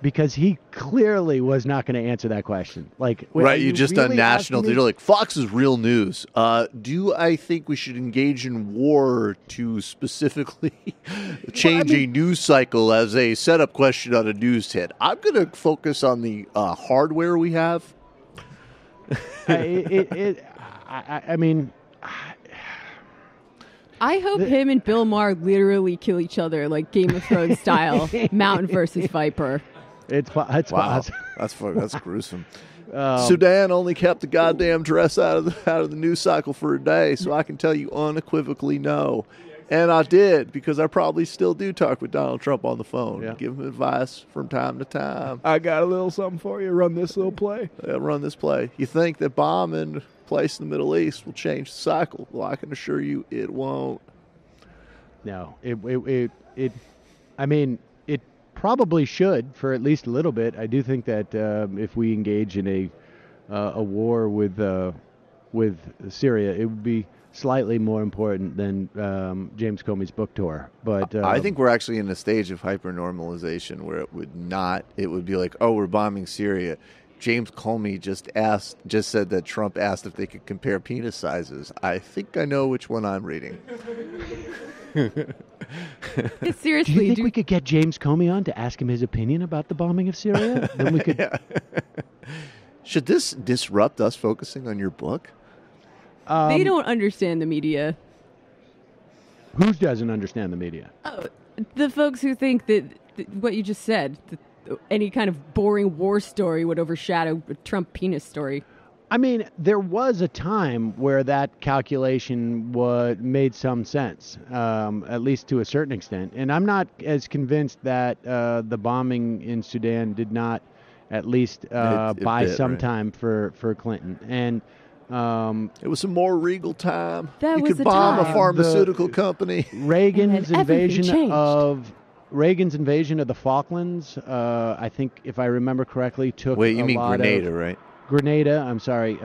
because he clearly was not going to answer that question. Like, right, you just really on national, they're like, Fox is real news. Do I think we should engage in war to specifically change a news cycle as a setup question on a news hit? I'm going to focus on the hardware we have. I mean... I hope him and Bill Maher literally kill each other like Game of Thrones style, Mountain versus Viper. It's wow. possible. That's gruesome. Sudan only kept the goddamn dress out of the news cycle for a day, so I can tell you unequivocally no. And I did, because I probably still do talk with Donald Trump on the phone, give him advice from time to time. I got a little something for you. Run this little play. Run this play. You think that bombing a place in the Middle East will change the cycle? Well, I can assure you it won't. No, I mean, it probably should for at least a little bit. I do think that if we engage in a war with Syria, it would be slightly more important than James Comey's book tour. But I think we're actually in a stage of hyper-normalization where it would be like, oh, we're bombing Syria. James Comey just said that Trump asked if they could compare penis sizes. I think I know which one I'm reading. Seriously, do you think we could get James Comey on to ask him his opinion about the bombing of Syria? Then we could. Should this disrupt us focusing on your book? They don't understand the media. Who doesn't understand the media? The folks who think that what you just said, any kind of boring war story would overshadow a Trump penis story. I mean, there was a time where that calculation made some sense, at least to a certain extent. And I'm not as convinced that the bombing in Sudan did not at least buy some time for Clinton. And it was a more regal time. You could bomb a pharmaceutical company. Reagan's invasion of the Falklands, I think, if I remember correctly, took Wait, you mean Grenada, right? Grenada, I'm sorry,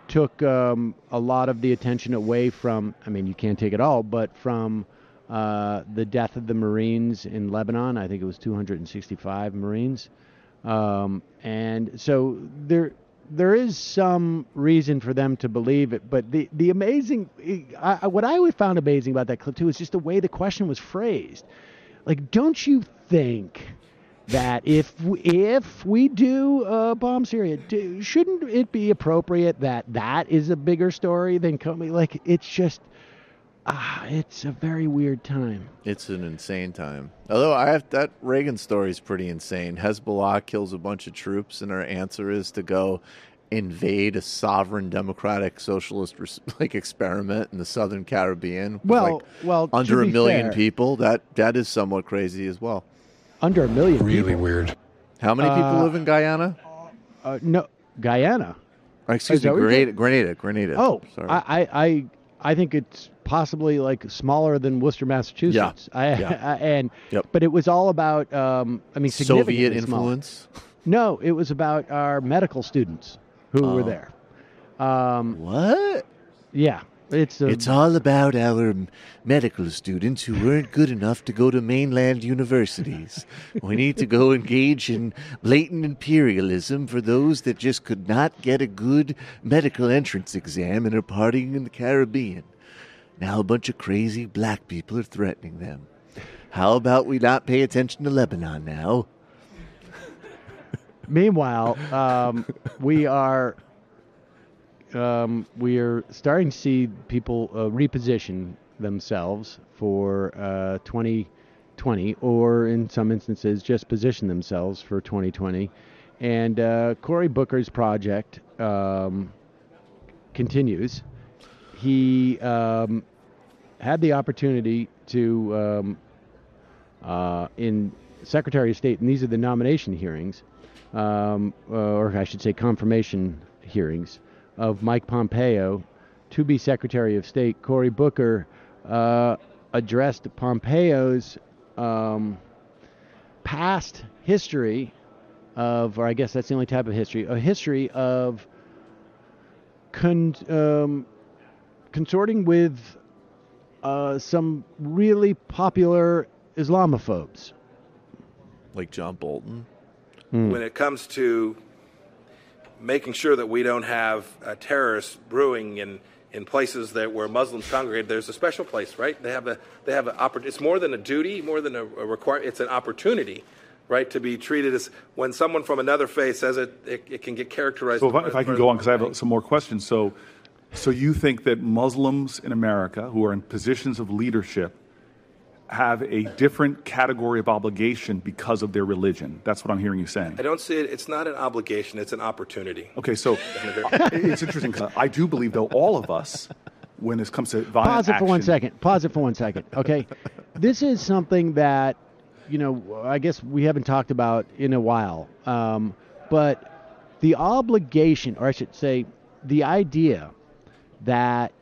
took a lot of the attention away from, I mean, you can't take it all, but from the death of the Marines in Lebanon. I think it was 265 Marines. And so there is some reason for them to believe it, but the amazing, what I always found amazing about that clip too is just the way the question was phrased. Like, don't you think that if we do bomb Syria, shouldn't it be appropriate that is a bigger story than Comey? Like, it's just, it's a very weird time. It's an insane time. Although that Reagan story is pretty insane. Hezbollah kills a bunch of troops, and our answer is to go invade a sovereign democratic socialist experiment in the Southern Caribbean. Well, under a million fair, people. That is somewhat crazy as well. Under a million Really people. weird. How many people live in Guyana? No, Guyana. Excuse me, Grenada. Oh, sorry. I think it's possibly like smaller than Worcester, Massachusetts. But it was all about Soviet influence. No, it was about our medical students who were there. What? Yeah. It's all about our medical students who weren't good enough to go to mainland universities. We need to go engage in blatant imperialism for those that just could not get a good medical entrance exam and are partying in the Caribbean. Now a bunch of crazy black people are threatening them. How about we not pay attention to Lebanon now? Meanwhile, we are starting to see people reposition themselves for 2020, or in some instances just position themselves for 2020. And Cory Booker's project continues. He had the opportunity to, in Secretary of State, and these are the nomination hearings, or I should say confirmation hearings, of Mike Pompeo to be Secretary of State. Cory Booker addressed Pompeo's past history of, or I guess that's the only type of history, a history of consorting with some really popular Islamophobes. Like John Bolton? When it comes to making sure that we don't have terrorists brewing in places where Muslims congregate, there's a special place, right? They have it's more than a duty, more than a requirement. It's an opportunity, right, to be treated as, when someone from another faith says it can get characterized. So if I can go on, because I have some more questions. So you think that Muslims in America who are in positions of leadership have a different category of obligation because of their religion? That's what I'm hearing you saying. I don't see it. It's not an obligation. It's an opportunity. Okay, so it's interesting, because I do believe, though, all of us, when it comes to violent Pause it action... Pause it for 1 second, okay? This is something that, I guess we haven't talked about in a while. But the obligation, or I should say, the idea that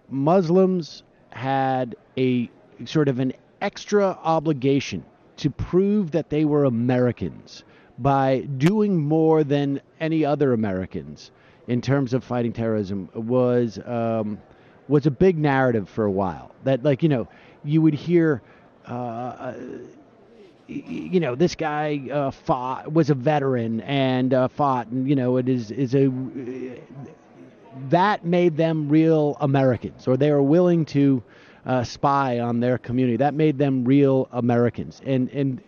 Muslims had a sort of an extra obligation to prove that they were Americans by doing more than any other Americans in terms of fighting terrorism was a big narrative for a while. That, you would hear, this guy was a veteran and fought, and that made them real Americans, or they were willing to spy on their community. That made them real Americans. And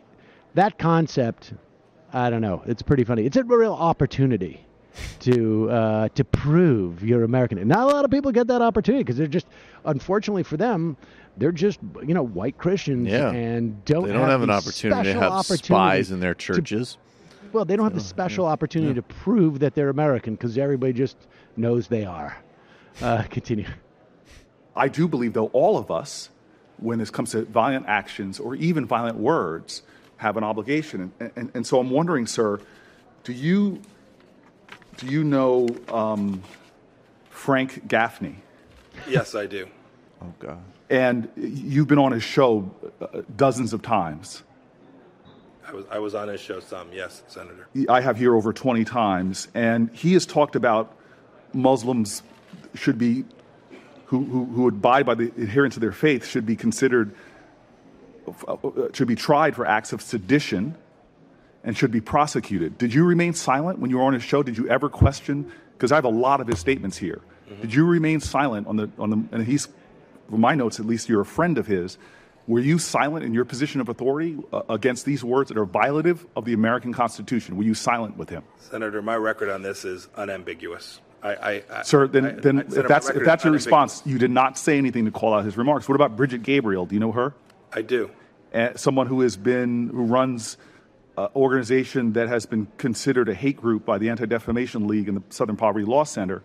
that concept, I don't know, it's pretty funny. It's a real opportunity to prove you're American. And not a lot of people get that opportunity, because they're just, unfortunately for them, they're just, white Christians and they don't have an opportunity to have spies in their churches. They don't have the special opportunity to prove that they're American, because everybody just knows they are. Continue. I do believe, though, all of us, when it comes to violent actions or even violent words, have an obligation. And so I'm wondering, sir, do you know Frank Gaffney? Yes, I do. Oh, God. And you've been on his show dozens of times. I was on his show some, yes, Senator. I have here over 20 times. And he has talked about Muslims should be, who abide by the adherence of their faith, should be considered, should be tried for acts of sedition and should be prosecuted. Did you remain silent when you were on his show? Did you ever question? Because I have a lot of his statements here. Mm-hmm. Did you remain silent on the? And he's, from my notes at least, you're a friend of his. Were you silent in your position of authority against these words that are violative of the American Constitution? Were you silent with him? Senator, my record on this is unambiguous. Sir, if that's your response, you did not say anything to call out his remarks. What about Bridget Gabriel? Do you know her? I do. Someone who runs an organization that has been considered a hate group by the Anti-Defamation League and the Southern Poverty Law Center.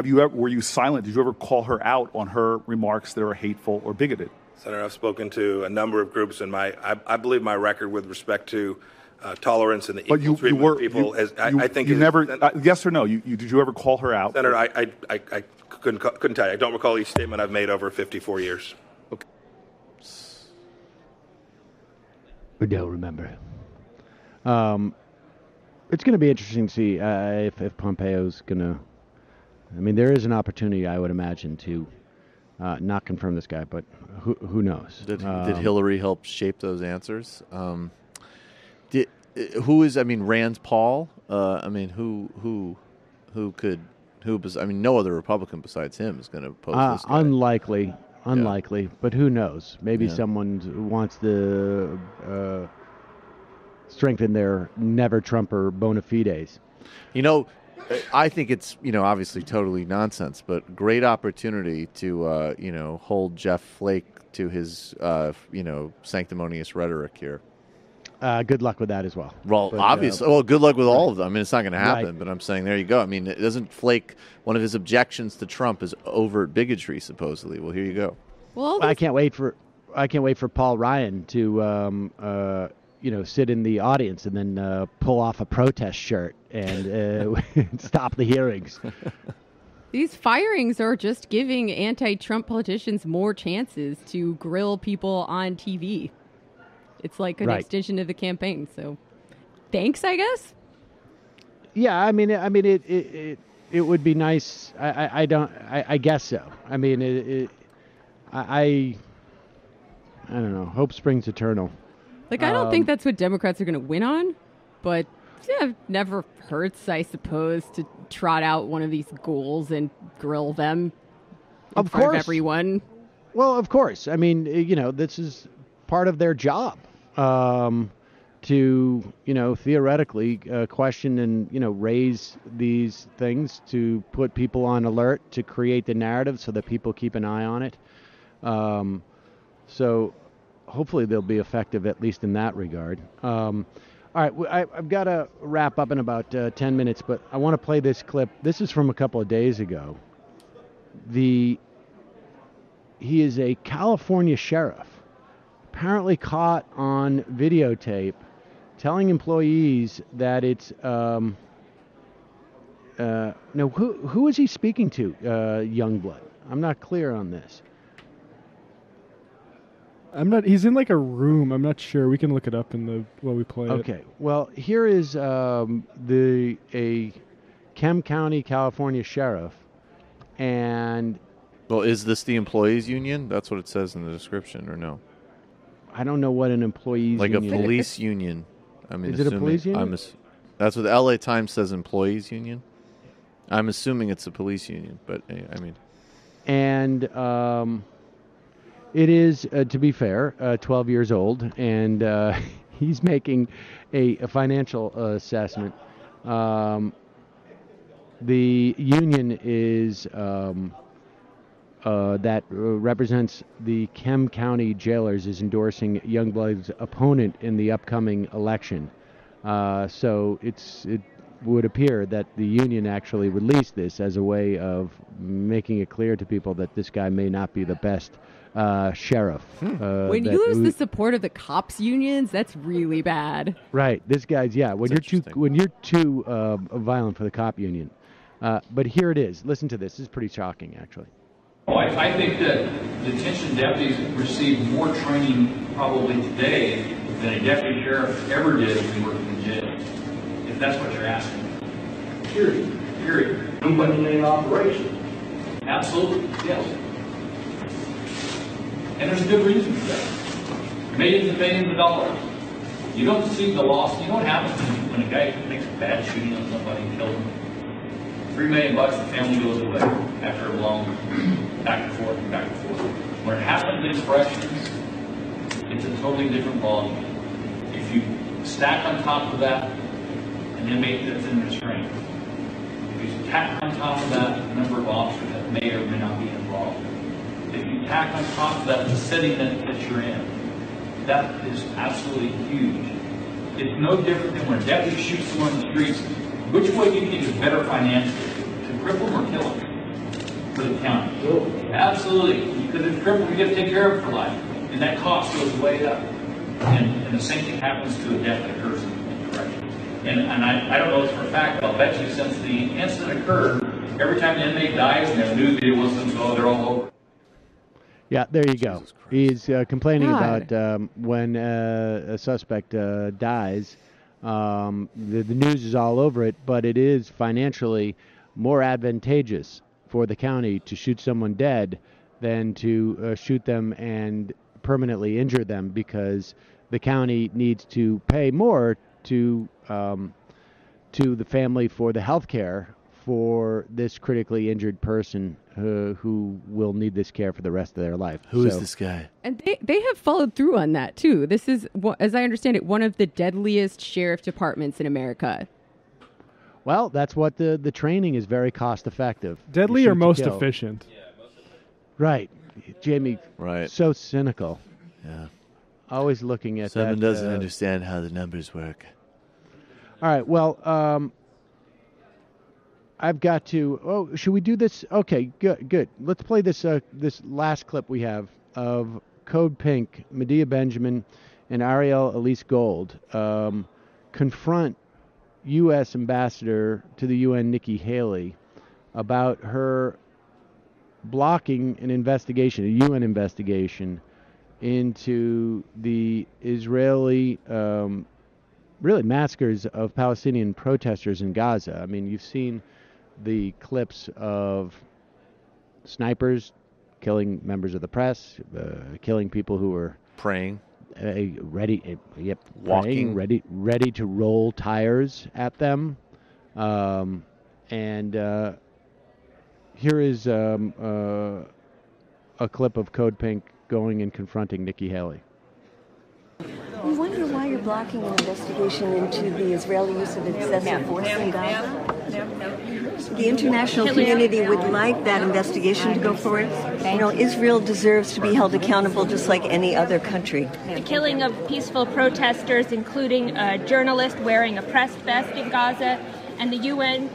Were you silent? Did you ever call her out on her remarks that are hateful or bigoted? Senator, I've spoken to a number of groups, and I believe my record with respect to tolerance and the equal treatment of people. Yes or no? Did you ever call her out? Senator, I couldn't tell you. I don't recall each statement I've made over 54 years. Okay. I don't remember. It's going to be interesting to see if Pompeo's going to. I mean, there is an opportunity, I would imagine, to not confirm this guy, but who knows? Did Hillary help shape those answers? Rand Paul? Who could? No other Republican besides him is going to oppose this guy. Unlikely, but who knows? Maybe someone wants to strengthen their never-Trumper bona fides. I think it's, obviously totally nonsense, but great opportunity to, hold Jeff Flake to his, sanctimonious rhetoric here. Good luck with that as well. Well, obviously. Good luck with all of them. I mean, it's not going to happen, but I'm saying there you go. I mean, doesn't Flake, one of his objections to Trump is overt bigotry, supposedly. Well, here you go. Well, I can't wait for Paul Ryan to, sit in the audience and then pull off a protest shirt and stop the hearings. These firings are just giving anti-Trump politicians more chances to grill people on TV. It's like an extension of the campaign. So, thanks, I guess. Yeah, I mean, it would be nice. I guess so. I mean, I don't know. Hope springs eternal. Like, I don't think that's what Democrats are going to win on, but it never hurts, I suppose, to trot out one of these goals and grill them in front of everyone. Well, of course. I mean, this is part of their job to, theoretically question and, raise these things, to put people on alert, to create the narrative so that people keep an eye on it. So hopefully they'll be effective, at least in that regard. All right, I've got to wrap up in about 10 minutes, but I want to play this clip. This is from a couple of days ago. He is a California sheriff, apparently caught on videotape telling employees that it's who is he speaking to? Youngblood. I'm not clear on this. He's in like a room. I'm not sure. We can look it up while we play it. Okay. Well, here is a Kemp County, California sheriff, and. Well, is this the employees union? That's what it says in the description, or no? I don't know what an employees union is. Like a police union. Is it a police union? That's what the LA Times says, employees union. I'm assuming it's a police union, but I mean. And it is, to be fair, 12 years old, and he's making a financial assessment. The union is that represents the Kemp County jailers is endorsing Youngblood's opponent in the upcoming election. So it would appear that the union actually released this as a way of making it clear to people that this guy may not be the best sheriff. When you lose the support of the cops unions, that's really bad. Right. This guy's, when you're too violent for the cop union. But here it is. Listen to this. This is pretty shocking, actually. I think that detention deputies receive more training probably today than a deputy sheriff ever did when working in jail. If that's what you're asking. Period. Nobody in operation. Absolutely, yes. And there's a good reason for that. Millions and millions of dollars. You don't see the loss. You know what happens when a guy makes a bad shooting on somebody and kills them? $3 million, the family goes away after a long back and forth. When it happens in corrections, it's a totally different ballgame. If you stack on top of that an inmate that's in restraint, if you tack on top of that a number of officers that may or may not be involved, if you tack on top of that the setting that you're in, that is absolutely huge. It's no different than when a deputy shoots someone in the streets. Which way do you think is better financially? To cripple them or kill them? For the county. Absolutely. Because if crippled, we get to take care of it for life. And that cost goes way up. And the same thing happens to a death that occurs in corrections. And I don't know this for a fact, but I'll bet you since the incident occurred, every time an inmate dies and there's a news video with them, so they're all over. Yeah, there you go. He's complaining about when a suspect dies. The news is all over it, but it is financially more advantageous for the county to shoot someone dead than to shoot them and permanently injure them, because the county needs to pay more to the family for the health care for this critically injured person who will need this care for the rest of their life. Who is this guy? And they have followed through on that, too. This is, as I understand it, one of the deadliest sheriff departments in America. Well, that's what the training is, very cost effective. Deadly or most efficient? Right. Jamie, right. So cynical. Yeah. Always looking at Someone that. doesn't understand how the numbers work. All right, well, I've got to... Oh, should we do this? Okay, good. Let's play this this last clip we have of Code Pink, Medea Benjamin, and Ariel Elise Gold confront U.S. Ambassador to the UN, Nikki Haley, about her blocking an investigation, a UN investigation, into the Israeli really massacres of Palestinian protesters in Gaza. I mean, you've seen the clips of snipers killing members of the press, killing people who were praying, walking, ready to roll tires at them. And here is a clip of Code Pink going and confronting Nikki Haley. We wonder why you're blocking an investigation into the Israeli use of excessive force in Gaza. The international community would like that investigation to go forward. You know, Israel deserves to be held accountable just like any other country. The killing of peaceful protesters, including a journalist wearing a press vest in Gaza, and the UN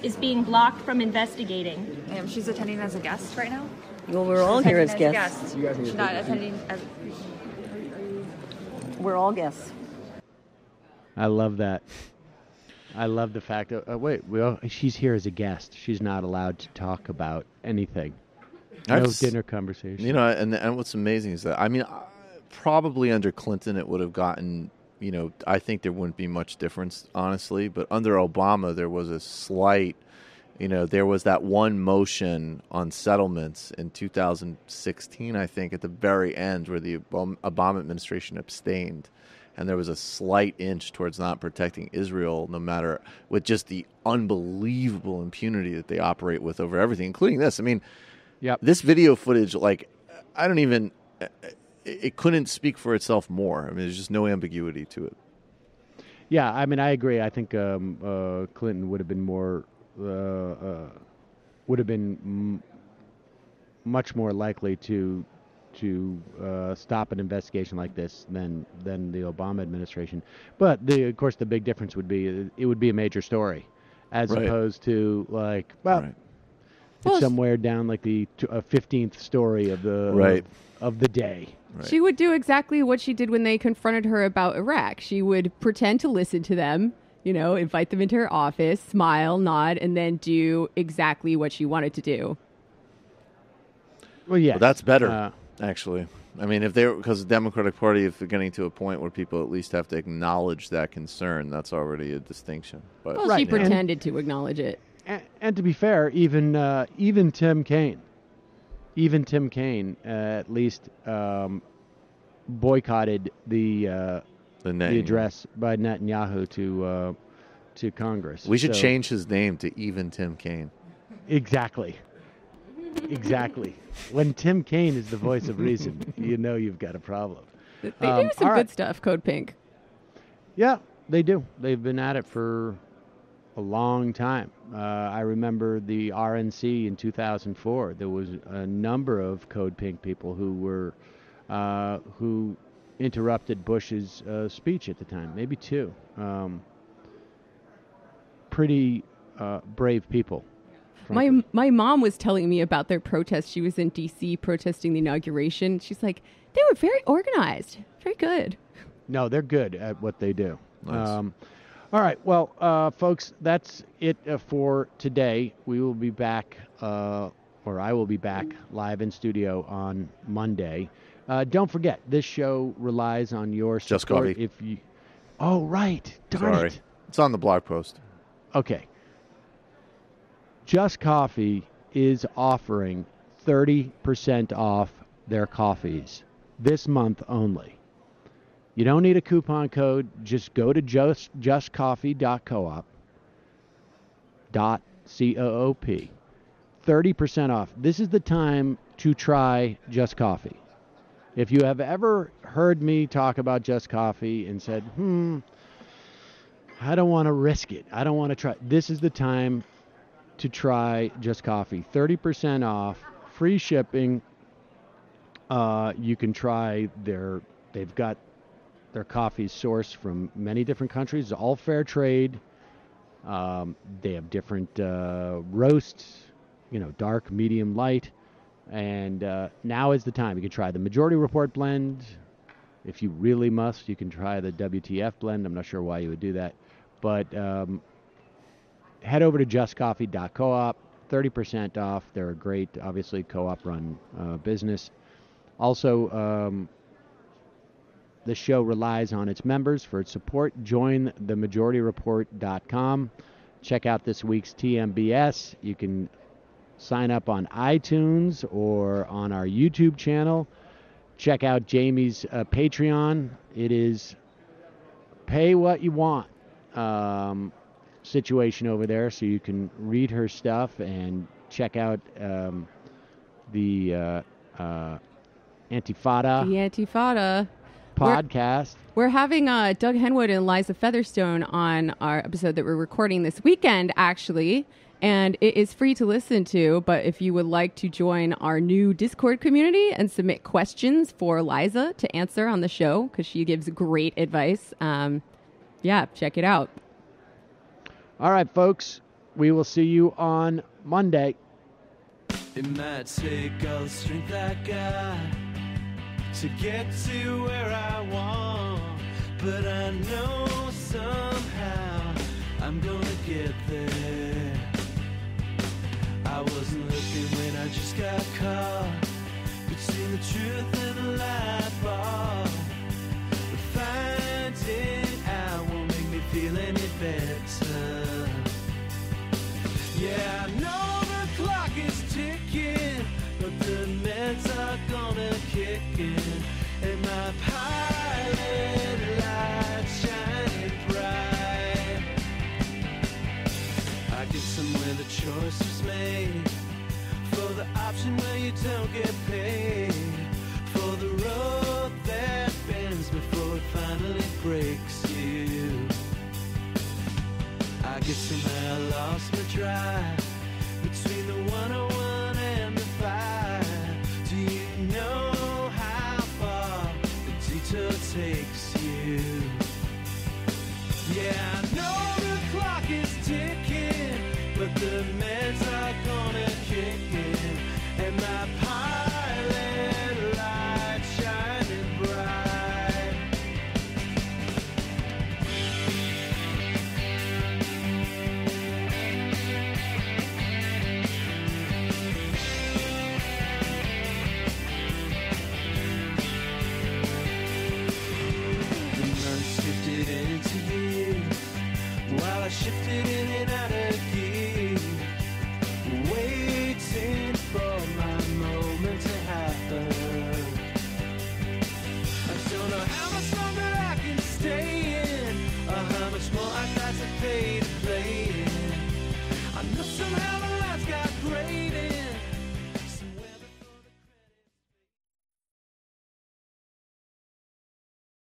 is being blocked from investigating. She's attending as a guest right now? Well, we're all here as guests. She's not attending as... We're all guests. I love that. I love the fact that, she's here as a guest. She's not allowed to talk about anything. No dinner conversation. You know, and what's amazing is that, I mean, probably under Clinton it would have gotten, you know, I think there wouldn't be much difference, honestly. But under Obama, there was a slight, you know, there was that one motion on settlements in 2016, I think, at the very end where the Obama administration abstained. And there was a slight inch towards not protecting Israel, no matter with just the unbelievable impunity that they operate with over everything, including this. I mean, this video footage, like, I don't even, it couldn't speak for itself more. I mean, there's just no ambiguity to it. Yeah, I mean, I agree. I think Clinton would have been more, much more likely to stop an investigation like this than the Obama administration. But of course, the big difference would be it would be a major story, as opposed to like it's somewhere down like the 15th story of the of the day. Right. She would do exactly what she did when they confronted her about Iraq. She would pretend to listen to them, you know, invite them into her office, smile, nod, and then do exactly what she wanted to do. Well, yeah, that's better. Actually, I mean, because the Democratic Party, if they're getting to a point where people at least have to acknowledge that concern, that's already a distinction. But she pretended to acknowledge it. And to be fair, even Tim Kaine, at least boycotted the address by Netanyahu to Congress. We should change his name to even Tim Kaine. Exactly. When Tim Kaine is the voice of reason, you know you've got a problem. They do some all good stuff, Code Pink. Yeah, they do. They've been at it for a long time. I remember the RNC in 2004. There was a number of Code Pink people who were who interrupted Bush's speech at the time. Maybe two. Pretty brave people. My mom was telling me about their protest. She was in D.C. protesting the inauguration. She's like, they were very organized, very good. No, they're good at what they do. Nice. All right, well, folks, that's it for today. We will be back, or I will be back live in studio on Monday. Don't forget, this show relies on your support. Just Coffee. If you, oh, right, darn Sorry. it. It's on the blog post. Okay. Just Coffee is offering 30% off their coffees this month only. You don't need a coupon code. Just go to justcoffee.coop. .coop. 30% off. This is the time to try Just Coffee. If you have ever heard me talk about Just Coffee and said, I don't want to risk it. I don't want to try. This is the time to try Just Coffee. 30% off, free shipping. You can try they've got their coffee sourced from many different countries, all fair trade. They have different roasts, dark, medium, light. And now is the time. You can try the Majority Report blend. If you really must, you can try the WTF blend. I'm not sure why you would do that. But head over to justcoffee.coop, 30% off. They're a great, obviously, co-op run business. Also, the show relies on its members for its support. Join themajorityreport.com. Check out this week's TMBS. You can sign up on iTunes or on our YouTube channel. Check out Jamie's Patreon. It is pay what you want situation over there, so you can read her stuff and check out the Antifada. The Antifada podcast. We're having Doug Henwood and Liza Featherstone on our episode that we're recording this weekend, actually. And it is free to listen to, but if you would like to join our new Discord community and submit questions for Liza to answer on the show, because she gives great advice, check it out. All right, folks. We will see you on Monday. It might take all the strength I got to get to where I want, but I know somehow I'm gonna get there. I wasn't looking when I just got caught between the truth and the lie bar, but finding out won't make me feel any better. Yeah, I know the clock is ticking, but the meds are gonna kick in, and my pilot light shining bright. I get somewhere the choice was made, for the option where you don't get paid, for the road that bends before it finally breaks you. I guess somehow I lost my drive,